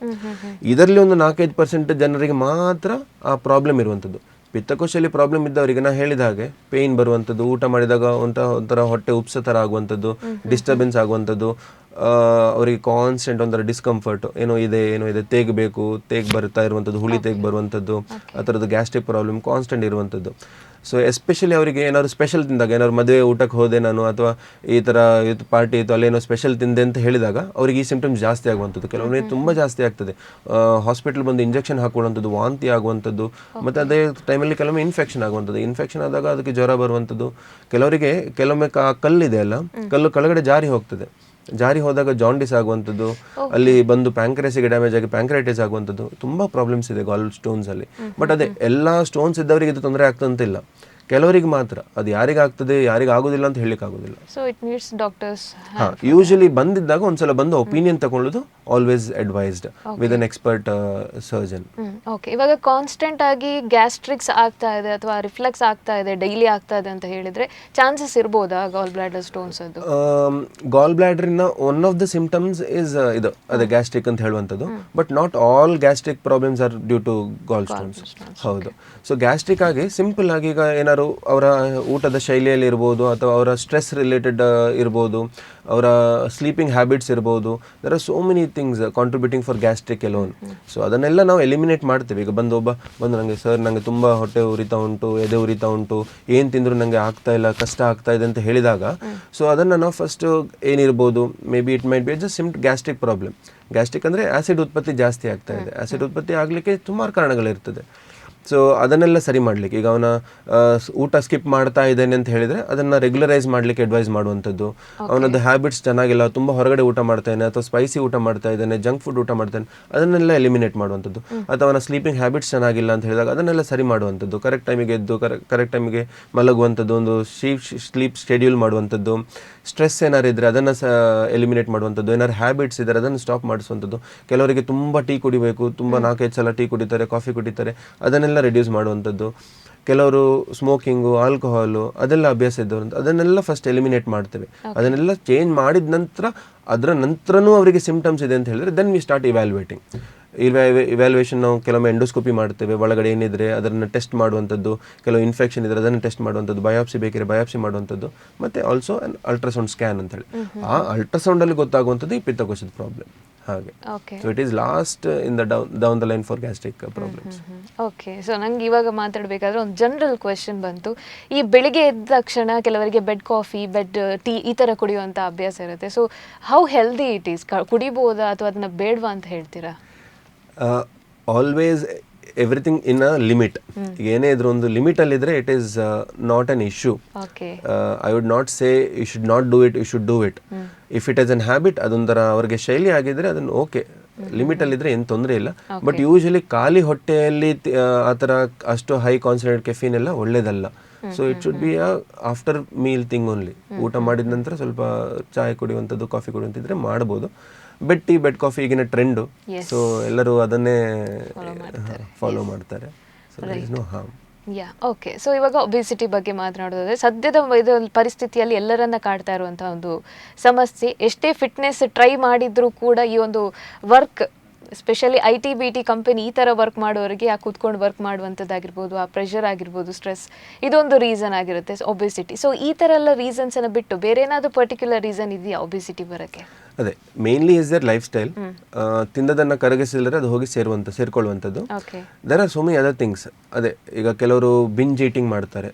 ಇದರಲ್ಲಿ ಒಂದು 4-5% ಜನರಿಗೆ ಮಾತ್ರ ಆ ಪ್ರಾಬ್ಲಮ್ ಇರುವಂಥದ್ದು. ಪಿತ್ತಕೋಶದಲ್ಲಿ ಪ್ರಾಬ್ಲಮ್ ಇದ್ದವರಿಗೆ ನಾ ಹೇಳಿದ ಹಾಗೆ ಪೇಯ್ನ್ ಬರುವಂಥದ್ದು, ಊಟ ಮಾಡಿದಾಗ ಒಂಥರ ಹೊಟ್ಟೆ ಉಪ್ಸ ಥರ ಆಗುವಂಥದ್ದು, ಡಿಸ್ಟರ್ಬೆನ್ಸ್ ಆಗುವಂಥದ್ದು, ಅವರಿಗೆ ಕಾನ್ಸ್ಟೆಂಟ್ ಒಂಥರ ಡಿಸ್ಕಂಫರ್ಟ್, ಏನೋ ಇದೆ ತೇಗ್ ಬರ್ತಾ ಇರುವಂಥದ್ದು, ಹುಳಿ ತೇಗ್ ಬರುವಂಥದ್ದು, ಆ ಥರದ್ದು ಗ್ಯಾಸ್ಟ್ರಿಕ್ ಪ್ರಾಬ್ಲಮ್ ಕಾನ್ಸ್ಟೆಂಟ್ ಇರುವಂಥದ್ದು. ಸೊ ಎಸ್ಪೆಷಲಿ ಅವರಿಗೆ ಏನಾದ್ರು ಸ್ಪೆಷಲ್ ತಿಂದಾಗ, ಏನಾದ್ರು ಮದುವೆ ಊಟಕ್ಕೆ ಹೋದೆ ನಾನು ಅಥವಾ ಈ ಥರ ಇದು ಪಾರ್ಟಿ ಇತ್ತು ಅಲ್ಲೇನೋ ಸ್ಪೆಷಲ್ ತಿಂದೆ ಅಂತ ಹೇಳಿದಾಗ ಅವ್ರಿಗೆ ಈ ಸಿಂಪ್ಟಮ್ಸ್ ಜಾಸ್ತಿ ಆಗುವಂಥದ್ದು. ಕೆಲವೊಮ್ಮೆ ತುಂಬ ಜಾಸ್ತಿ ಆಗ್ತದೆ. ಹಾಸ್ಪಿಟಲ್ ಬಂದು ಇಂಜೆಕ್ಷನ್ ಹಾಕೊಳ್ಳುವಂಥದ್ದು, ವಾಂತಿ ಆಗುವಂಥದ್ದು, ಮತ್ತು ಅದೇ ಟೈಮಲ್ಲಿ ಕೆಲವೊಮ್ಮೆ ಇನ್ಫೆಕ್ಷನ್ ಆಗುವಂಥದ್ದು. ಇನ್ಫೆಕ್ಷನ್ ಆದಾಗ ಅದಕ್ಕೆ ಜ್ವರ ಬರುವಂಥದ್ದು. ಕೆಲವೊಮ್ಮೆ ಕಲ್ಲಿದೆ ಅಲ್ಲ, ಕಲ್ಲು ಕೆಳಗಡೆ ಜಾರಿ ಹೋದಾಗ ಜಾಂಡಿಸ್ ಆಗುವಂಥದ್ದು, ಅಲ್ಲಿ ಬಂದು ಪ್ಯಾಂಕ್ರೇಸಿಗೆ ಡ್ಯಾಮೇಜ್ ಆಗಿ ಪ್ಯಾಂಕ್ರೈಟಿಸ್ ಆಗುವಂಥದ್ದು, ತುಂಬ ಪ್ರಾಬ್ಲಮ್ಸ್ ಇದೆ ಗಾಲ್ ಸ್ಟೋನ್ಸ್ ಅಲ್ಲಿ. ಬಟ್ ಅದೇ ಎಲ್ಲ ಸ್ಟೋನ್ಸ್ ಇದ್ದವರಿಗೆ ಇದು ತೊಂದರೆ ಆಗ್ತಂತಿಲ್ಲ. ಕೆಲವರಿಗೆ ಮಾತ್ರ, ಅದು ಯಾರಿಗಾಗ್ತದೆ ಯಾರಿಗಾಗೋದಿಲ್ಲ ಅಂತ ಹೇಳಲಿಕ್ಕಾಗೋದಿಲ್ಲ. So it needs doctors. ಹಾಂ, ಯೂಶಲಿ ಬಂದಿದ್ದಾಗ ಒಂದ್ಸಲ ಬಂದು ಒಪಿನಿಯನ್ ತಗೊಳ್ಳೋದು always advised with an expert surgeon. Okay, ಇವಾಗ ಕಾನ್ಸ್ಟೆಂಟ್ ಆಗಿ ಗ್ಯಾಸ್ಟ್ರಿಕ್ಸ್ ಆಗ್ತಾ ಇದೆ ಅಥವಾ ರಿಫ್ಲೆಕ್ಸ್ ಆಗ್ತಾ ಇದೆ, ಡೈಲಿ ಆಗ್ತಾ ಇದೆ ಅಂತ ಹೇಳಿದ್ರೆ ಚಾನ್ಸಸ್ ಇರ್ಬೋದಾ ಗಾಲ್ ಬ್ಲಾಡರ್ ಸ್ಟೋನ್ಸ್ ಅದು? ಗಾಲ್ ಬ್ಲಾಡರಿನ one of the symptoms is ಇದು ಅದೇ ಗ್ಯಾಸ್ಟ್ರಿಕ್ ಅಂತ ಹೇಳುವಂಥದ್ದು. But not all gastric problems are due to gall stones. ಹೌದು. ಸೊ ಗ್ಯಾಸ್ಟ್ರಿಕ್ ಆಗಿ ಸಿಂಪಲ್ ಆಗಿ ಈಗ ಏನಾದ್ರು ಅವರ ಊಟದ ಶೈಲಿಯಲ್ಲಿ ಇರ್ಬೋದು, ಅಥವಾ ಅವರ ಸ್ಟ್ರೆಸ್ ರಿಲೇಟೆಡ್ ಇರ್ಬೋದು, ಅವರ ಸ್ಲೀಪಿಂಗ್ ಹ್ಯಾಬಿಟ್ಸ್ ಇರ್ಬೋದು. There are so many things contributing for gastric alone. So ಅದನ್ನೆಲ್ಲ ನಾವು ಎಲಿಮಿನೇಟ್ ಮಾಡ್ತೇವೆ. ಈಗ ಬಂದು ನನಗೆ ಸರ್ ನನಗೆ ತುಂಬ ಹೊಟ್ಟೆ ಉರಿತಾ ಉಂಟು, ಎದೆ ಉರಿತಾ ಉಂಟು, ಏನು ತಿಂದರೂ ನನಗೆ ಆಗ್ತಾ ಇಲ್ಲ, ಕಷ್ಟ ಆಗ್ತಾ ಇದೆ ಅಂತ ಹೇಳಿದಾಗ, ಸೊ ಅದನ್ನು ನಾವು ಫಸ್ಟ್ ಏನಿರ್ಬೋದು, may be it might be just gastric problem. Gastric ಅಂದರೆ ಆ್ಯಸಿಡ್ ಉತ್ಪತ್ತಿ ಜಾಸ್ತಿ ಆಗ್ತಾ ಇದೆ. ಆ್ಯಸಿಡ್ ಉತ್ಪತ್ತಿ ಆಗಲಿಕ್ಕೆ ಸುಮಾರು ಕಾರಣಗಳಿರ್ತದೆ. ಸೊ ಅದನ್ನೆಲ್ಲ ಸರಿ ಮಾಡಲಿಕ್ಕೆ, ಈಗ ಅವನ ಊಟ ಸ್ಕಿಪ್ ಮಾಡ್ತಾ ಇದ್ದೇನೆ ಅಂತ ಹೇಳಿದರೆ ಅದನ್ನು ರೆಗ್ಯುಲರೈಸ್ ಮಾಡಲಿಕ್ಕೆ ಅಡ್ವೈಸ್ ಮಾಡುವಂಥದ್ದು. ಅವನದ್ದು ಹ್ಯಾಬಿಟ್ಸ್ ಚೆನ್ನಾಗಿಲ್ಲ, ತುಂಬ ಹೊರಗಡೆ ಊಟ ಮಾಡ್ತಾನೆ, ಅಥವಾ ಸ್ಪೈಸಿ ಊಟ ಮಾಡ್ತಾ ಇದ್ದಾನೆ, ಜಂಕ್ ಫುಡ್ ಊಟ ಮಾಡ್ತಾನೆ, ಅದನ್ನೆಲ್ಲ ಎಲಿಮಿನೇಟ್ ಮಾಡುವಂಥದ್ದು. ಅಥವಾ ಅವನ ಸ್ಲೀಪಿಂಗ್ ಹ್ಯಾಬಿಟ್ಸ್ ಚೆನ್ನಾಗಿಲ್ಲ ಅಂತ ಹೇಳಿದಾಗ ಅದನ್ನೆಲ್ಲ ಸರಿ ಮಾಡುವಂಥದ್ದು. ಕರೆಕ್ಟ್ ಟೈಮಿಗೆ ಎದ್ದು ಕರೆಕ್ಟ್ ಟೈಮಿಗೆ ಮಲಗುವಂಥದ್ದು, ಒಂದು ಸ್ಲೀಪ್ ಶೆಡ್ಯೂಲ್ ಮಾಡುವಂಥದ್ದು. ಸ್ಟ್ರೆಸ್ ಏನಾರು ಇದ್ದರೆ ಅದನ್ನು ಎಲಿಮಿನೇಟ್ ಮಾಡುವಂಥದ್ದು. ಏನಾರು ಹ್ಯಾಬಿಟ್ಸ್ ಇದ್ದರೆ ಅದನ್ನು ಸ್ಟಾಪ್ ಮಾಡಿಸುವಂಥದ್ದು. ಕೆಲವರಿಗೆ ತುಂಬ ಟೀ ಕುಡಿಬೇಕು, ತುಂಬ 4-5 ಸಲ ಟೀ ಕುಡಿತಾರೆ, ಕಾಫಿ ಕುಡಿತಾರೆ, ಅದನ್ನೆಲ್ಲ ರೆಡ್ಯೂಸ್ ಮಾಡುವಂಥದ್ದು. ಕೆಲವರು ಸ್ಮೋಕಿಂಗು, ಆಲ್ಕೋಹಾಲು ಅದೆಲ್ಲ ಅಭ್ಯಾಸ ಇದ್ದವರು, ಅದನ್ನೆಲ್ಲ ಫಸ್ಟ್ ಎಲಿಮಿನೇಟ್ ಮಾಡ್ತೇವೆ. ಅದನ್ನೆಲ್ಲ ಚೇಂಜ್ ಮಾಡಿದ ನಂತರ ಅದರ ನಂತರನೂ ಅವರಿಗೆ ಸಿಂಪ್ಟಮ್ಸ್ ಇದೆ ಅಂತ ಹೇಳಿದ್ರೆ then we start evaluating. Evaluation ನಾವು ಕೆಲವೊಮ್ಮೆ ಎಂಡೋಸ್ಕೋಪಿ ಮಾಡ್ತೇವೆ, ಒಳಗಡೆ ಏನಿದ್ರೆ ಅದನ್ನು ಟೆಸ್ಟ್ ಮಾಡುವಂಥದ್ದು, ಕೆಲವು ಇನ್ಫೆಕ್ಷನ್ ಇದ್ದರೆ ಅದನ್ನು ಟೆಸ್ಟ್ ಮಾಡುವಂಥದ್ದು, ಬಯಾಪ್ಸಿ ಬೇಕಿದ್ರೆ ಬಯಾಪ್ಸಿ ಮಾಡುವಂಥದ್ದು, ಮತ್ತು ಆಲ್ಸೋ ಅಲ್ಟ್ರಾಸೌಂಡ್ ಸ್ಕ್ಯಾನ್ ಅಂತೇಳಿ. ಆ ಅಲ್ಟ್ರಾಸೌಂಡಲ್ಲಿ ಗೊತ್ತಾಗುವಂಥದ್ದು ಈ ಪಿತ್ತಕೋಶದ ಪ್ರಾಬ್ಲಮ್. ಹಾಗೆ. So it is lost in the down the line for gastric problems. Okay, so ನಂಗೆ ಇವಾಗ ಮಾತಾಡಬೇಕಾದ್ರೆ ಒಂದು ಜನರಲ್ ಕ್ವೆಶನ್ ಬಂತು. ಈ ಬೆಳಿಗ್ಗೆ ಎದ್ದ ತಕ್ಷಣ ಕೆಲವರಿಗೆ ಬೆಡ್ ಕಾಫಿ, ಬೆಡ್ ಟೀ ಈ ಥರ ಕುಡಿಯುವಂಥ ಅಭ್ಯಾಸ ಇರುತ್ತೆ. So how healthy it is? ಕುಡಿಬೋದಾ ಅಥವಾ ಅದನ್ನ ಬೇಡವಾ ಅಂತ ಹೇಳ್ತೀರಾ? Always everything in a limit. ಏನೇ ಇದ್ರೂ ಒಂದು ಲಿಮಿಟಲ್ಲಿದ್ದರೆ it is not an issue. I would not say you should not do it, you should do it. If it is an habit, ಅದೊಂಥರ ಅವ್ರಿಗೆ ಶೈಲಿ ಆಗಿದ್ರೆ ಅದನ್ನು ಓಕೆ, ಲಿಮಿಟಲ್ಲಿದ್ದರೆ ಏನು ತೊಂದರೆ ಇಲ್ಲ. ಬಟ್ ಯೂಶಲಿ ಖಾಲಿ ಹೊಟ್ಟೆಯಲ್ಲಿ ಆ ಥರ ಅಷ್ಟು ಹೈ ಕಾನ್ಸಂಟ್ರೇಟ್ ಕೆಫೀನ್ ಎಲ್ಲ ಒಳ್ಳೇದಲ್ಲ. So it should be after meal thing only. ಊಟ ಮಾಡಿದ ನಂತರ ಸ್ವಲ್ಪ ಚಾಯ್ ಕುಡಿಯುವಂಥದ್ದು, ಕಾಫಿ ಕುಡಿಯುವಂತಿದ್ರೆ ಮಾಡ್ಬೋದು. ಬೆಡ್ ಟೀ, ಬೆಡ್ ಕಾಫಿ ಈಗಿನ ಟ್ರೆಂಡು. ಸೊ ಎಲ್ಲರೂ ಅದನ್ನೇ ಫಾಲೋ ಮಾಡ್ತಾರೆ. So there is no harm. Okay, so ಇವಾಗ ಒಬಿಸಿಟಿ ಬಗ್ಗೆ ಮಾತನಾಡೋದಾದ್ರೆ ಸದ್ಯದ ಪರಿಸ್ಥಿತಿಯಲ್ಲಿ ಎಲ್ಲರನ್ನ ಕಾಡ್ತಾ ಇರುವಂಥ ಒಂದು ಸಮಸ್ಯೆ. ಎಷ್ಟೇ ಫಿಟ್ನೆಸ್ ಟ್ರೈ ಮಾಡಿದ್ರೂ ಕೂಡ ಈ ಒಂದು ವರ್ಕ್, ಸ್ಪೆಷಲಿ IT-BT ಕಂಪನಿ ಈ ಥರ ವರ್ಕ್ ಮಾಡೋರಿಗೆ ಆ ಕೂತ್ಕೊಂಡು ವರ್ಕ್ ಮಾಡುವಂಥದ್ದಾಗಿರ್ಬೋದು, ಆ ಪ್ರೆಷರ್ ಆಗಿರ್ಬೋದು, ಸ್ಟ್ರೆಸ್, ಇದೊಂದು ರೀಸನ್ ಆಗಿರುತ್ತೆ ಒಬಿಸಿಟಿ. ಸೊ ಈ ಥರ ಎಲ್ಲ ರೀಸನ್ಸನ್ನು ಬಿಟ್ಟು ಬೇರೆ ಏನಾದರೂ ಪರ್ಟಿಕ್ಯುಲರ್ ರೀಸನ್ ಇದೆಯಾ ಒಬಿಸಿಟಿ ಬರೋಕ್ಕೆ? ಅದೇ mainly is their life style. ತಿಂದದನ್ನು ಕರಗಿಸಿದ್ರೆ ಅದು ಹೋಗಿ ಸೇರ್ಕೊಳ್ಳುವಂಥದ್ದು. There are so many other things. ಅದೇ ಈಗ ಕೆಲವರು ಬಿಂಜ್ ಈಟಿಂಗ್ ಮಾಡ್ತಾರೆ.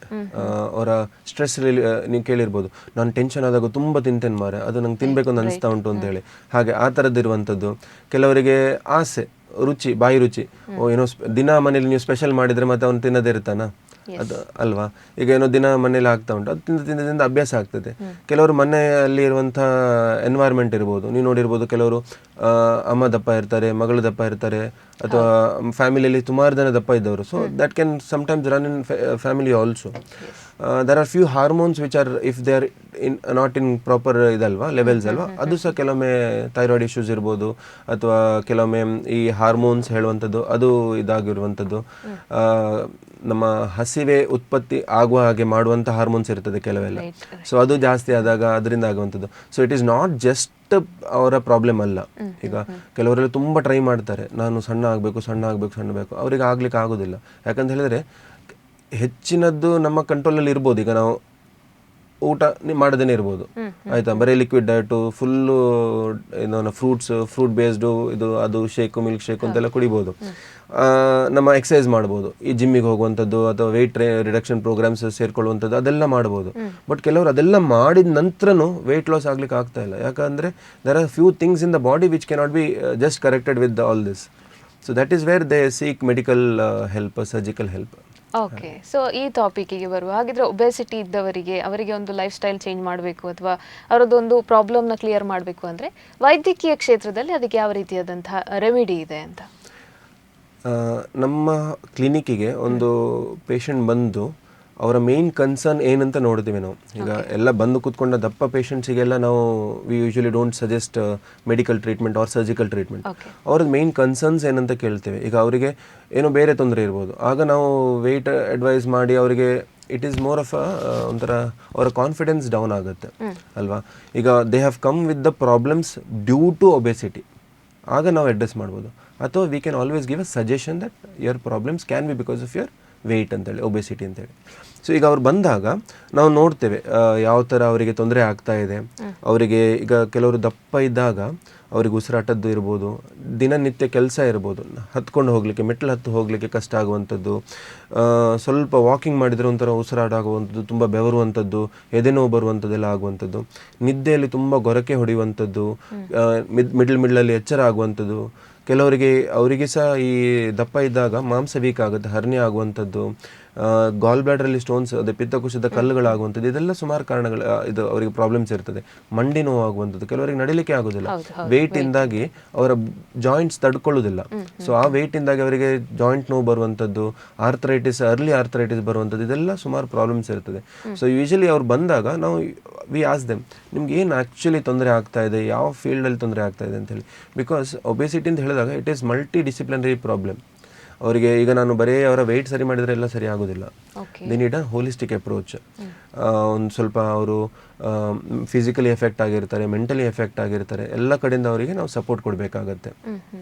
ಅವರ ಸ್ಟ್ರೆಸ್ ನೀವು ಕೇಳಿರ್ಬೋದು, ನಾನು ಟೆನ್ಷನ್ ಆದಾಗ ತುಂಬ ತಿಂತೇನೆ ಮಾರೆ, ಅದು ನಂಗೆ ತಿನ್ಬೇಕು ಅಂತ ಅನಿಸ್ತಾ ಉಂಟು ಅಂತೇಳಿ. ಹಾಗೆ ಆ ಥರದ್ದು ಇರುವಂಥದ್ದು. ಕೆಲವರಿಗೆ ಆಸೆ, ರುಚಿ, ಬಾಯಿ ರುಚಿ. ಏನೋ ದಿನ ಮನೇಲಿ ನೀವು ಸ್ಪೆಷಲ್ ಮಾಡಿದರೆ ಮತ್ತೆ ಅವ್ನು ತಿನ್ನದೇ ಇರ್ತಾನ, ಅದು ಅಲ್ವಾ? ಈಗ ಏನೋ ದಿನ ಮನೇಲಿ ಆಗ್ತಾ ಉಂಟು, ಅದು ತಿಂದಿಂದ ಅಭ್ಯಾಸ ಆಗ್ತದೆ. ಕೆಲವರು ಮನೆಯಲ್ಲಿ ಇರುವಂಥ ಎನ್ವೈರ್ಮೆಂಟ್ ಇರ್ಬೋದು, ನೀವು ನೋಡಿರ್ಬೋದು, ಕೆಲವರು ಅಮ್ಮ ದಪ್ಪ ಇರ್ತಾರೆ, ಮಗಳು ದಪ್ಪ ಇರ್ತಾರೆ, ಅಥವಾ ಫ್ಯಾಮಿಲಿಯಲ್ಲಿ ಸುಮಾರು ಜನ ದಪ್ಪ ಇದ್ದವರು. So that can sometimes run in family also. There are few hormones which are if they are not in proper ಇದಲ್ವಾ, ಲೆವೆಲ್ಸ್ ಅಲ್ವಾ, ಅದು ಸಹ ಕೆಲವೊಮ್ಮೆ ಥೈರಾಯ್ಡ್ ಇಶ್ಯೂಸ್ ಇರ್ಬೋದು, ಅಥವಾ ಕೆಲವೊಮ್ಮೆ ಈ ಹಾರ್ಮೋನ್ಸ್ ಹೇಳುವಂಥದ್ದು ಅದು ಇದಾಗಿರುವಂಥದ್ದು. ನಮ್ಮ ಹಸಿವೆ ಉತ್ಪತ್ತಿ ಆಗುವ ಹಾಗೆ ಮಾಡುವಂಥ ಹಾರ್ಮೋನ್ಸ್ ಇರ್ತದೆ ಕೆಲವೆಲ್ಲ. ಸೊ ಅದು ಜಾಸ್ತಿ ಆದಾಗ ಅದರಿಂದ ಆಗುವಂಥದ್ದು. So it is not just ಅವರ ಪ್ರಾಬ್ಲಮ್ ಅಲ್ಲ. ಈಗ ಕೆಲವರೆಲ್ಲ ತುಂಬ ಟ್ರೈ ಮಾಡ್ತಾರೆ, ನಾನು ಸಣ್ಣ ಆಗಬೇಕು, ಅವ್ರಿಗೆ ಆಗ್ಲಿಕ್ಕೆ ಆಗೋದಿಲ್ಲ. ಯಾಕಂತ ಹೇಳಿದ್ರೆ ಹೆಚ್ಚಿನದ್ದು ನಮ್ಮ ಕಂಟ್ರೋಲಲ್ಲಿ ಇರ್ಬೋದು. ಈಗ ನಾವು ಊಟ ಮಾಡದೇನೆ ಇರ್ಬೋದು, ಆಯ್ತಾ, ಬರೀ ಲಿಕ್ವಿಡ್ ಡಯಟು, ಫುಲ್ಲು ಏನೋ ಫ್ರೂಟ್ ಬೇಸ್ಡು ಅದು ಶೇಕು, ಮಿಲ್ಕ್ ಶೇಕ್ ಅಂತೆಲ್ಲ ಕುಡಿಬೋದು. ನಮ್ಮ ಎಕ್ಸಸೈಸ್ ಮಾಡ್ಬೋದು, ಈ ಜಿಮ್ಮಿಗೆ ಹೋಗುವಂಥದ್ದು ಅಥವಾ ವೆಯ್ಟ್ ರಿಡಕ್ಷನ್ ಪ್ರೋಗ್ರಾಮ್ಸ್ ಸೇರ್ಕೊಳ್ಳುವಂಥದ್ದು ಅದೆಲ್ಲ ಮಾಡ್ಬೋದು. ಬಟ್ ಕೆಲವರು ಅದೆಲ್ಲ ಮಾಡಿದ ನಂತರನೂ ವೆಯ್ಟ್ ಲಾಸ್ ಆಗ್ಲಿಕ್ಕೆ ಆಗ್ತಾ ಇಲ್ಲ. ಯಾಕಂದರೆ there are few things in the body which cannot be just corrected with all this. So that is where they seek medical help, surgical help. Okay, so ಈ ಟಾಪಿಕ್ಕಿಗೆ ಬರುವ ಹಾಗಿದ್ರೆ ಒಬೆಸಿಟಿ ಇದ್ದವರಿಗೆ, ಅವರಿಗೆ ಒಂದು ಲೈಫ್ ಸ್ಟೈಲ್ ಚೇಂಜ್ ಮಾಡಬೇಕು ಅಥವಾ ಅವರದ್ದೊಂದು ಪ್ರಾಬ್ಲಮ್ನ clear ಮಾಡಬೇಕು ಅಂದರೆ ವೈದ್ಯಕೀಯ ಕ್ಷೇತ್ರದಲ್ಲಿ ಅದಕ್ಕೆ ಯಾವ ರೀತಿಯಾದಂತಹ ರೆಮಿಡಿ ಇದೆ ಅಂತ? ನಮ್ಮ ಕ್ಲಿನಿಕ್ಕಿಗೆ ಒಂದು ಪೇಷಂಟ್ ಬಂದು ಅವರ ಮೇನ್ ಕನ್ಸರ್ನ್ ಏನಂತ ನೋಡ್ತೀವಿ ನಾವು. ಈಗ ಎಲ್ಲ ಬಂದು ಕೂತ್ಕೊಂಡ ದಪ್ಪ ಪೇಷಂಟ್ಸಿಗೆಲ್ಲ ನಾವು we usually don't suggest medical treatment or surgical treatment. ಅವ್ರದ್ದು ಮೇನ್ ಕನ್ಸರ್ನ್ಸ್ ಏನಂತ ಕೇಳ್ತೇವೆ. ಈಗ ಅವರಿಗೆ ಏನೋ ಬೇರೆ ತೊಂದರೆ ಇರ್ಬೋದು, ಆಗ ನಾವು ವೆಯ್ಟ್ ಅಡ್ವೈಸ್ ಮಾಡಿ ಅವರಿಗೆ ಇಟ್ ಈಸ್ ಮೋರ್ ಆಫ್ ಒಂಥರ ಅವರ ಕಾನ್ಫಿಡೆನ್ಸ್ ಡೌನ್ ಆಗುತ್ತೆ ಅಲ್ವಾ. ಈಗ they have come with the problems due to obesity, ಆಗ ನಾವು ಅಡ್ರೆಸ್ ಮಾಡ್ಬೋದು. ಅಥವಾ we can always give a suggestion that your problems can be because of your weight ಅಂತೇಳಿ, ಒಬೆಸಿಟಿ ಅಂತೇಳಿ. ಸೊ ಈಗ ಅವ್ರು ಬಂದಾಗ ನಾವು ನೋಡ್ತೇವೆ ಯಾವ ಥರ ಅವರಿಗೆ ತೊಂದರೆ ಆಗ್ತಾ ಇದೆ. ಅವರಿಗೆ ಈಗ ಕೆಲವರು ದಪ್ಪ ಇದ್ದಾಗ ಅವ್ರಿಗೆ ಉಸಿರಾಟದ್ದು ಇರ್ಬೋದು, ದಿನನಿತ್ಯ ಕೆಲಸ ಇರ್ಬೋದು, ಹತ್ಕೊಂಡು ಹೋಗಲಿಕ್ಕೆ ಮೆಟ್ಲು ಹತ್ತು ಹೋಗಲಿಕ್ಕೆ ಕಷ್ಟ ಆಗುವಂಥದ್ದು, ಸ್ವಲ್ಪ ವಾಕಿಂಗ್ ಮಾಡಿದರೆ ಒಂಥರ ಉಸಿರಾಡುವಂಥದ್ದು, ತುಂಬ ಬೆವರುವಂಥದ್ದು, ಎದೆನೋವು ಬರುವಂಥದ್ದೆಲ್ಲ ಆಗುವಂಥದ್ದು, ನಿದ್ದೆಯಲ್ಲಿ ತುಂಬ ಗೊರಕೆ ಹೊಡೆಯುವಂಥದ್ದು, ಮಿಡ್ಲಲ್ಲಿ ಎಚ್ಚರ ಆಗುವಂಥದ್ದು. ಅವರಿಗೆ ಸಹ ಈ ದಪ್ಪ ಇದ್ದಾಗ ಮಾಂಸ ವೀಕ್ ಆಗುತ್ತೆ, ಹರ್ನಿಯ ಆಗುವಂಥದ್ದು, ಗಾಲ್ ಬ್ಲಾಡರಲ್ಲಿ ಸ್ಟೋನ್ಸ್, ಅದೇ ಪಿತ್ತಕೋಶದ ಕಲ್ಲುಗಳಾಗುವಂಥದ್ದು, ಇದೆಲ್ಲ ಸುಮಾರು ಕಾರಣಗಳು. ಇದು ಅವರಿಗೆ ಪ್ರಾಬ್ಲಮ್ಸ್ ಇರ್ತದೆ. ಮಂಡಿ ನೋವು ಆಗುವಂಥದ್ದು, ಕೆಲವರಿಗೆ ನಡಿಲಿಕ್ಕೆ ಆಗೋದಿಲ್ಲ, ವೆಯ್ಟ್ ಇಂದಾಗಿ ಅವರ ಜಾಯಿಂಟ್ಸ್ ತಡ್ಕೊಳ್ಳೋದಿಲ್ಲ. ಸೊ ಆ ವೆಯ್ಟ್ ಇಂದಾಗಿ ಅವರಿಗೆ ಜಾಯಿಂಟ್ ನೋವು ಬರುವಂಥದ್ದು, ಆರ್ಥರೈಟಿಸ್, ಅರ್ಲಿ ಆರ್ಥರೈಟಿಸ್ ಬರುವಂಥದ್ದು, ಇದೆಲ್ಲ ಸುಮಾರು ಪ್ರಾಬ್ಲಮ್ಸ್ ಇರ್ತದೆ. ಸೊ ಯೂಶಲಿ ಅವ್ರು ಬಂದಾಗ ನಾವು ವಿ ಆಸ್ ದೆಮ್, ನಿಮ್ಗೆ ಏನು ಆ್ಯಕ್ಚುಲಿ ತೊಂದರೆ ಆಗ್ತಾ ಇದೆ, ಯಾವ ಫೀಲ್ಡಲ್ಲಿ ತೊಂದರೆ ಆಗ್ತಾ ಇದೆ ಅಂತೇಳಿ. ಬಿಕಾಸ್ ಒಬೆಸಿಟಿ ಅಂತ ಹೇಳಿದಾಗ it is multi disciplinary problem. ಅವರಿಗೆ ಈಗ ನಾನು ಬರೀ ಅವರ ವೆಯ್ಟ್ ಸರಿ ಮಾಡಿದರೆ ಎಲ್ಲ ಸರಿ ಆಗೋದಿಲ್ಲ. They need a holistic approach. ಒಂದು ಸ್ವಲ್ಪ ಅವರು ಫಿಸಿಕಲಿ ಎಫೆಕ್ಟ್ ಆಗಿರ್ತಾರೆ, ಮೆಂಟಲಿ ಎಫೆಕ್ಟ್ ಆಗಿರ್ತಾರೆ, ಎಲ್ಲ ಕಡೆಯಿಂದ ಅವರಿಗೆ ನಾವು ಸಪೋರ್ಟ್ ಕೊಡಬೇಕಾಗತ್ತೆ.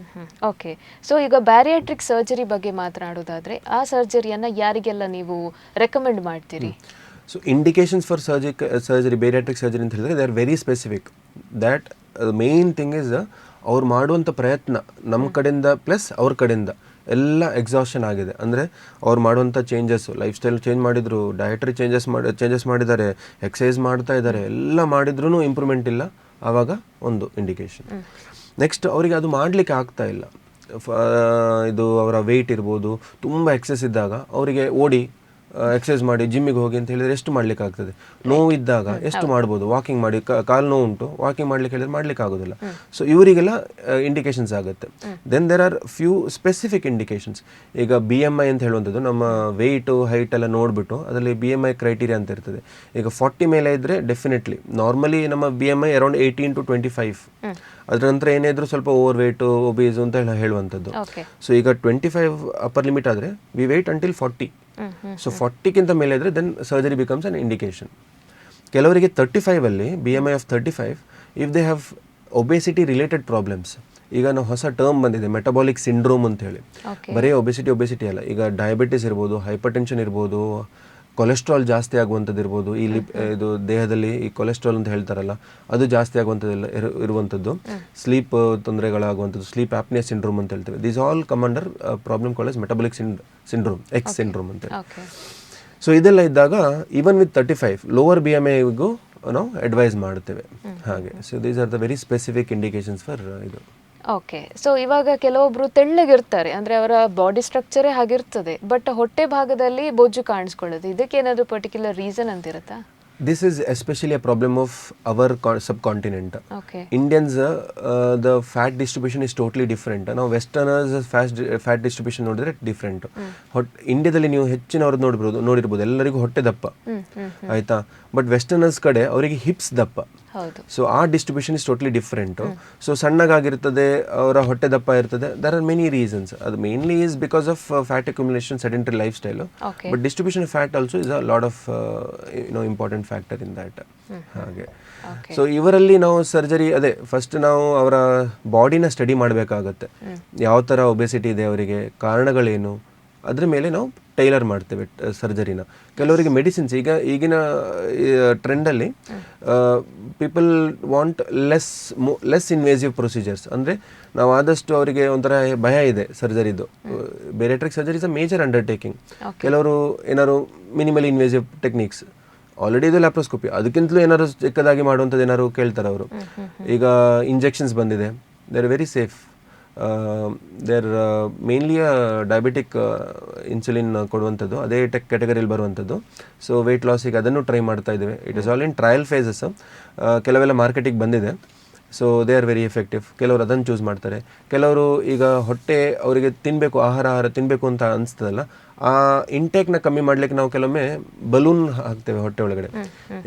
ಓಕೆ. ಸೊ ಈಗ ಬ್ಯಾರಿಯಾಟ್ರಿಕ್ ಸರ್ಜರಿ ಬಗ್ಗೆ ಮಾತನಾಡೋದಾದ್ರೆ, ಆ ಸರ್ಜರಿಯನ್ನು ಯಾರಿಗೆಲ್ಲ ನೀವು ರೆಕಮೆಂಡ್ ಮಾಡ್ತೀರಿ? So indications for surgery, bariatric surgery ಅಂತ ಹೇಳಿದ್ರೆ they are very specific. That main thing is ಅವ್ರು ಮಾಡುವಂಥ ಪ್ರಯತ್ನ ನಮ್ಮ ಕಡೆಯಿಂದ ಪ್ಲಸ್ ಅವ್ರ ಕಡೆಯಿಂದ ಎಲ್ಲ ಎಕ್ಸಾಷನ್ ಆಗಿದೆ. ಅಂದರೆ ಅವ್ರು ಮಾಡುವಂಥ ಚೇಂಜಸ್ಸು, ಲೈಫ್ ಸ್ಟೈಲ್ ಚೇಂಜ್ ಮಾಡಿದರು, ಡಯಟ್ರಿ ಚೇಂಜಸ್ ಮಾಡಿದ್ದಾರೆ, ಎಕ್ಸಸೈಸ್ ಮಾಡ್ತಾ ಇದ್ದಾರೆ, ಎಲ್ಲ ಮಾಡಿದ್ರೂ ಇಂಪ್ರೂವ್ಮೆಂಟ್ ಇಲ್ಲ, ಆವಾಗ ಒಂದು ಇಂಡಿಕೇಶನ್. ನೆಕ್ಸ್ಟ್ ಅವರಿಗೆ ಅದು ಮಾಡಲಿಕ್ಕೆ ಆಗ್ತಾ ಇಲ್ಲ. ಇದು ಅವರ ವೆಯ್ಟ್ ಇರ್ಬೋದು, ತುಂಬ ಎಕ್ಸಸ್ ಇದ್ದಾಗ ಅವರಿಗೆ ಓಡಿ ಎಕ್ಸಸೈಸ್ ಮಾಡಿ ಜಿಮ್ಮಿಗೆ ಹೋಗಿ ಅಂತ ಹೇಳಿದರೆ ಎಷ್ಟು ಮಾಡ್ಲಿಕ್ಕೆ ಆಗ್ತದೆ. ನೋವು ಇದ್ದಾಗ ಎಷ್ಟು ಮಾಡ್ಬೋದು, ವಾಕಿಂಗ್ ಮಾಡಿ, ಕಾಲು ನೋವು ಉಂಟು, ವಾಕಿಂಗ್ ಮಾಡ್ಲಿಕ್ಕೆ ಹೇಳಿದ್ರೆ ಮಾಡ್ಲಿಕ್ಕೆ ಆಗೋದಿಲ್ಲ. ಸೊ ಇವರಿಗೆಲ್ಲ ಇಂಡಿಕೇಶನ್ಸ್ ಆಗುತ್ತೆ. Then there are few specific indications. ಈಗ BMI ಅಂತ ಹೇಳುವಂಥದ್ದು, ನಮ್ಮ ವೆಯ್ಟು ಹೈಟ್ ಎಲ್ಲ ನೋಡಿಬಿಟ್ಟು ಅದರಲ್ಲಿ BMI ಕ್ರೈಟೀರಿಯಾ ಅಂತ ಇರ್ತದೆ. ಈಗ 40 ಮೇಲೆ ಇದ್ದರೆ ಡೆಫಿನೆಟ್ಲಿ, ನಾರ್ಮಲಿ ನಮ್ಮ BMI ಅರೌಂಡ್ 18 to 25. ಅದರ ನಂತರ ಏನೇ ಇದ್ರೂ ಸ್ವಲ್ಪ ಓವರ್ ವೆಯ್ಟು, ಒಬೀಸ್ ಅಂತ ಹೇಳುವಂಥದ್ದು. ಸೊ ಈಗ 25 ಅಪ್ಪರ್ ಲಿಮಿಟ್ ಆದರೆ ವಿ ವೆಯ್ಟ್ ಅಂಟಿಲ್ 40. ಸೊ 40ಕ್ಕಿಂತ ಮೇಲೆ ಇದ್ದರೆ then surgery becomes an indication. ಕೆಲವರಿಗೆ 35ಅಲ್ಲಿ BMI of 35 if they have obesity related problems. ಈಗ ನಾವು ಹೊಸ ಟರ್ಮ್ ಬಂದಿದೆ, ಮೆಟಬಾಲಿಕ್ ಸಿಂಡ್ರೋಮ್ ಅಂತ ಹೇಳಿ. ಬರೀ ಒಬೆಸಿಟಿ ಅಲ್ಲ, ಈಗ ಡಯಾಬಿಟಿಸ್ ಇರ್ಬೋದು, ಹೈಪರ್ ಟೆನ್ಷನ್ ಇರ್ಬೋದು, ಕೊಲೆಸ್ಟ್ರಾಲ್ ಜಾಸ್ತಿ ಆಗುವಂಥದ್ದು ಇರ್ಬೋದು, ಇದು ದೇಹದಲ್ಲಿ ಈ ಕೊಲೆಸ್ಟ್ರಾಲ್ ಅಂತ ಹೇಳ್ತಾರಲ್ಲ ಅದು ಜಾಸ್ತಿ ಆಗುವಂಥದ್ದೆಲ್ಲ ಇರುವಂಥದ್ದು, ಸ್ಲೀಪ್ ತೊಂದರೆಗಳಾಗುವಂಥದ್ದು, ಸ್ಲೀಪ್ ಆಪ್ನಿಯಾ ಸಿಂಡ್ರೋಮ್ ಅಂತ ಹೇಳ್ತೇವೆ. These all come under problem called as metabolic syndrome, X syndrome ಅಂತ. ಸೊ ಇದೆಲ್ಲ ಇದ್ದಾಗ ಈವನ್ ವಿತ್ 35 ಲೋವರ್ BMIಗೂ ನಾವು ಅಡ್ವೈಸ್ ಮಾಡ್ತೇವೆ ಹಾಗೆ. So these are the very specific indications for ಇದು. ಓಕೆ. ಸೊ ಇವಾಗ ಕೆಲವೊಬ್ರು ತೆಳ್ಳಗಿರ್ತಾರೆ, ಅಂದ್ರೆ ಅವರ ಬಾಡಿ ಸ್ಟ್ರಕ್ಚರೇ ಹಾಗಿರ್ತದೆ, ಬಟ್ ಹೊಟ್ಟೆ ಭಾಗದಲ್ಲಿ ಬೊಜ್ಜು ಕಾಣಿಸ್ಕೊಳ್ಳೋದು, ಇದಕ್ಕೇನಾದ್ರು ಪರ್ಟಿಕ್ಯುಲರ್ ರೀಸನ್ ಅಂತಿರುತ್ತಾ? This is especially a problem of our subcontinent. Okay. Indians, the fat distribution is totally different. Now Westerners fat distribution ನೋಡಿದ್ರೆ ಡಿಫ್ರೆಂಟ್. ಇಂಡಿಯಾದಲ್ಲಿ ನೀವು ಹೆಚ್ಚಿನವ್ರದ್ದು ನೋಡಿರ್ಬೋದು, ಎಲ್ಲರಿಗೂ ಹೊಟ್ಟೆ ದಪ್ಪ, ಆಯ್ತಾ. ಬಟ್ ವೆಸ್ಟರ್ನರ್ಸ್ ಕಡೆ ಅವರಿಗೆ ಹಿಪ್ಸ್ ದಪ್ಪ. ಸೊ ಆ distribution is totally different. So ಸಣ್ಣಗಾಗಿರ್ತದೆ, ಅವರ ಹೊಟ್ಟೆ ದಪ್ಪ ಇರ್ತದೆ. There are many reasons. ಅದು mainly is because of fat accumulation, sedentary life style. But distribution of fat also is a lot of important factor in that. ಹಾಗೆ. So ಇವರಲ್ಲಿ ನಾವು surgery, ಅದೇ ಫಸ್ಟ್ ನಾವು ಅವರ ಬಾಡಿನ ಸ್ಟಡಿ ಮಾಡಬೇಕಾಗತ್ತೆ. ಯಾವ ಥರ ಒಬೆಸಿಟಿ ಇದೆ ಅವರಿಗೆ, ಕಾರಣಗಳೇನು, ಅದ್ರ ಮೇಲೆ ನಾವು ಟೈಲರ್ ಮಾಡ್ತೇವೆ ಸರ್ಜರಿನ. ಕೆಲವರಿಗೆ ಮೆಡಿಸಿನ್ಸ್, ಈಗಿನ ಟ್ರೆಂಡಲ್ಲಿ people want less invasive procedures. ಅಂದರೆ ನಾವು ಆದಷ್ಟು ಅವರಿಗೆ ಒಂಥರ ಭಯ ಇದೆ ಸರ್ಜರಿದು. Bariatric surgery is a major undertaking. ಕೆಲವರು ಏನಾದ್ರು ಮಿನಿಮಲ್ ಇನ್ವೇಸಿವ್ ಟೆಕ್ನಿಕ್ಸ್, ಆಲ್ರೆಡಿ ಇದು ಲ್ಯಾಪ್ರೋಸ್ಕೋಪಿ, ಅದಕ್ಕಿಂತಲೂ ಏನಾದ್ರು ಚಿಕ್ಕದಾಗಿ ಮಾಡುವಂಥದ್ದು ಏನಾದ್ರು ಕೇಳ್ತಾರೆ ಅವರು. ಈಗ ಇಂಜೆಕ್ಷನ್ಸ್ ಬಂದಿದೆ, they are very safe. They are mainly diabetic insulin ಕೊಡುವಂಥದ್ದು, ಅದೇ ಕ್ಯಾಟಗರಿಯಲ್ಲಿ ಬರುವಂಥದ್ದು. ಸೊ ವೆಯ್ಟ್ ಲಾಸಿಗೆ ಅದನ್ನು ಟ್ರೈ ಮಾಡ್ತಾ ಇದ್ದೇವೆ. It is all in trial phases. ಕೆಲವೆಲ್ಲ ಮಾರ್ಕೆಟಿಗೆ ಬಂದಿದೆ. So they are very effective. ಕೆಲವರು ಅದನ್ನು ಚೂಸ್ ಮಾಡ್ತಾರೆ. ಕೆಲವರು ಈಗ ಹೊಟ್ಟೆ ಅವರಿಗೆ ತಿನ್ನಬೇಕು, ಆಹಾರ ತಿನ್ನಬೇಕು ಅಂತ ಅನಿಸ್ತದಲ್ಲ, ಆ ಇಂಟೇಕ್ನ ಕಮ್ಮಿ ಮಾಡ್ಲಿಕ್ಕೆ ನಾವು ಕೆಲವೊಮ್ಮೆ ಬಲೂನ್ ಹಾಕ್ತೇವೆ ಹೊಟ್ಟೆ ಒಳಗಡೆ.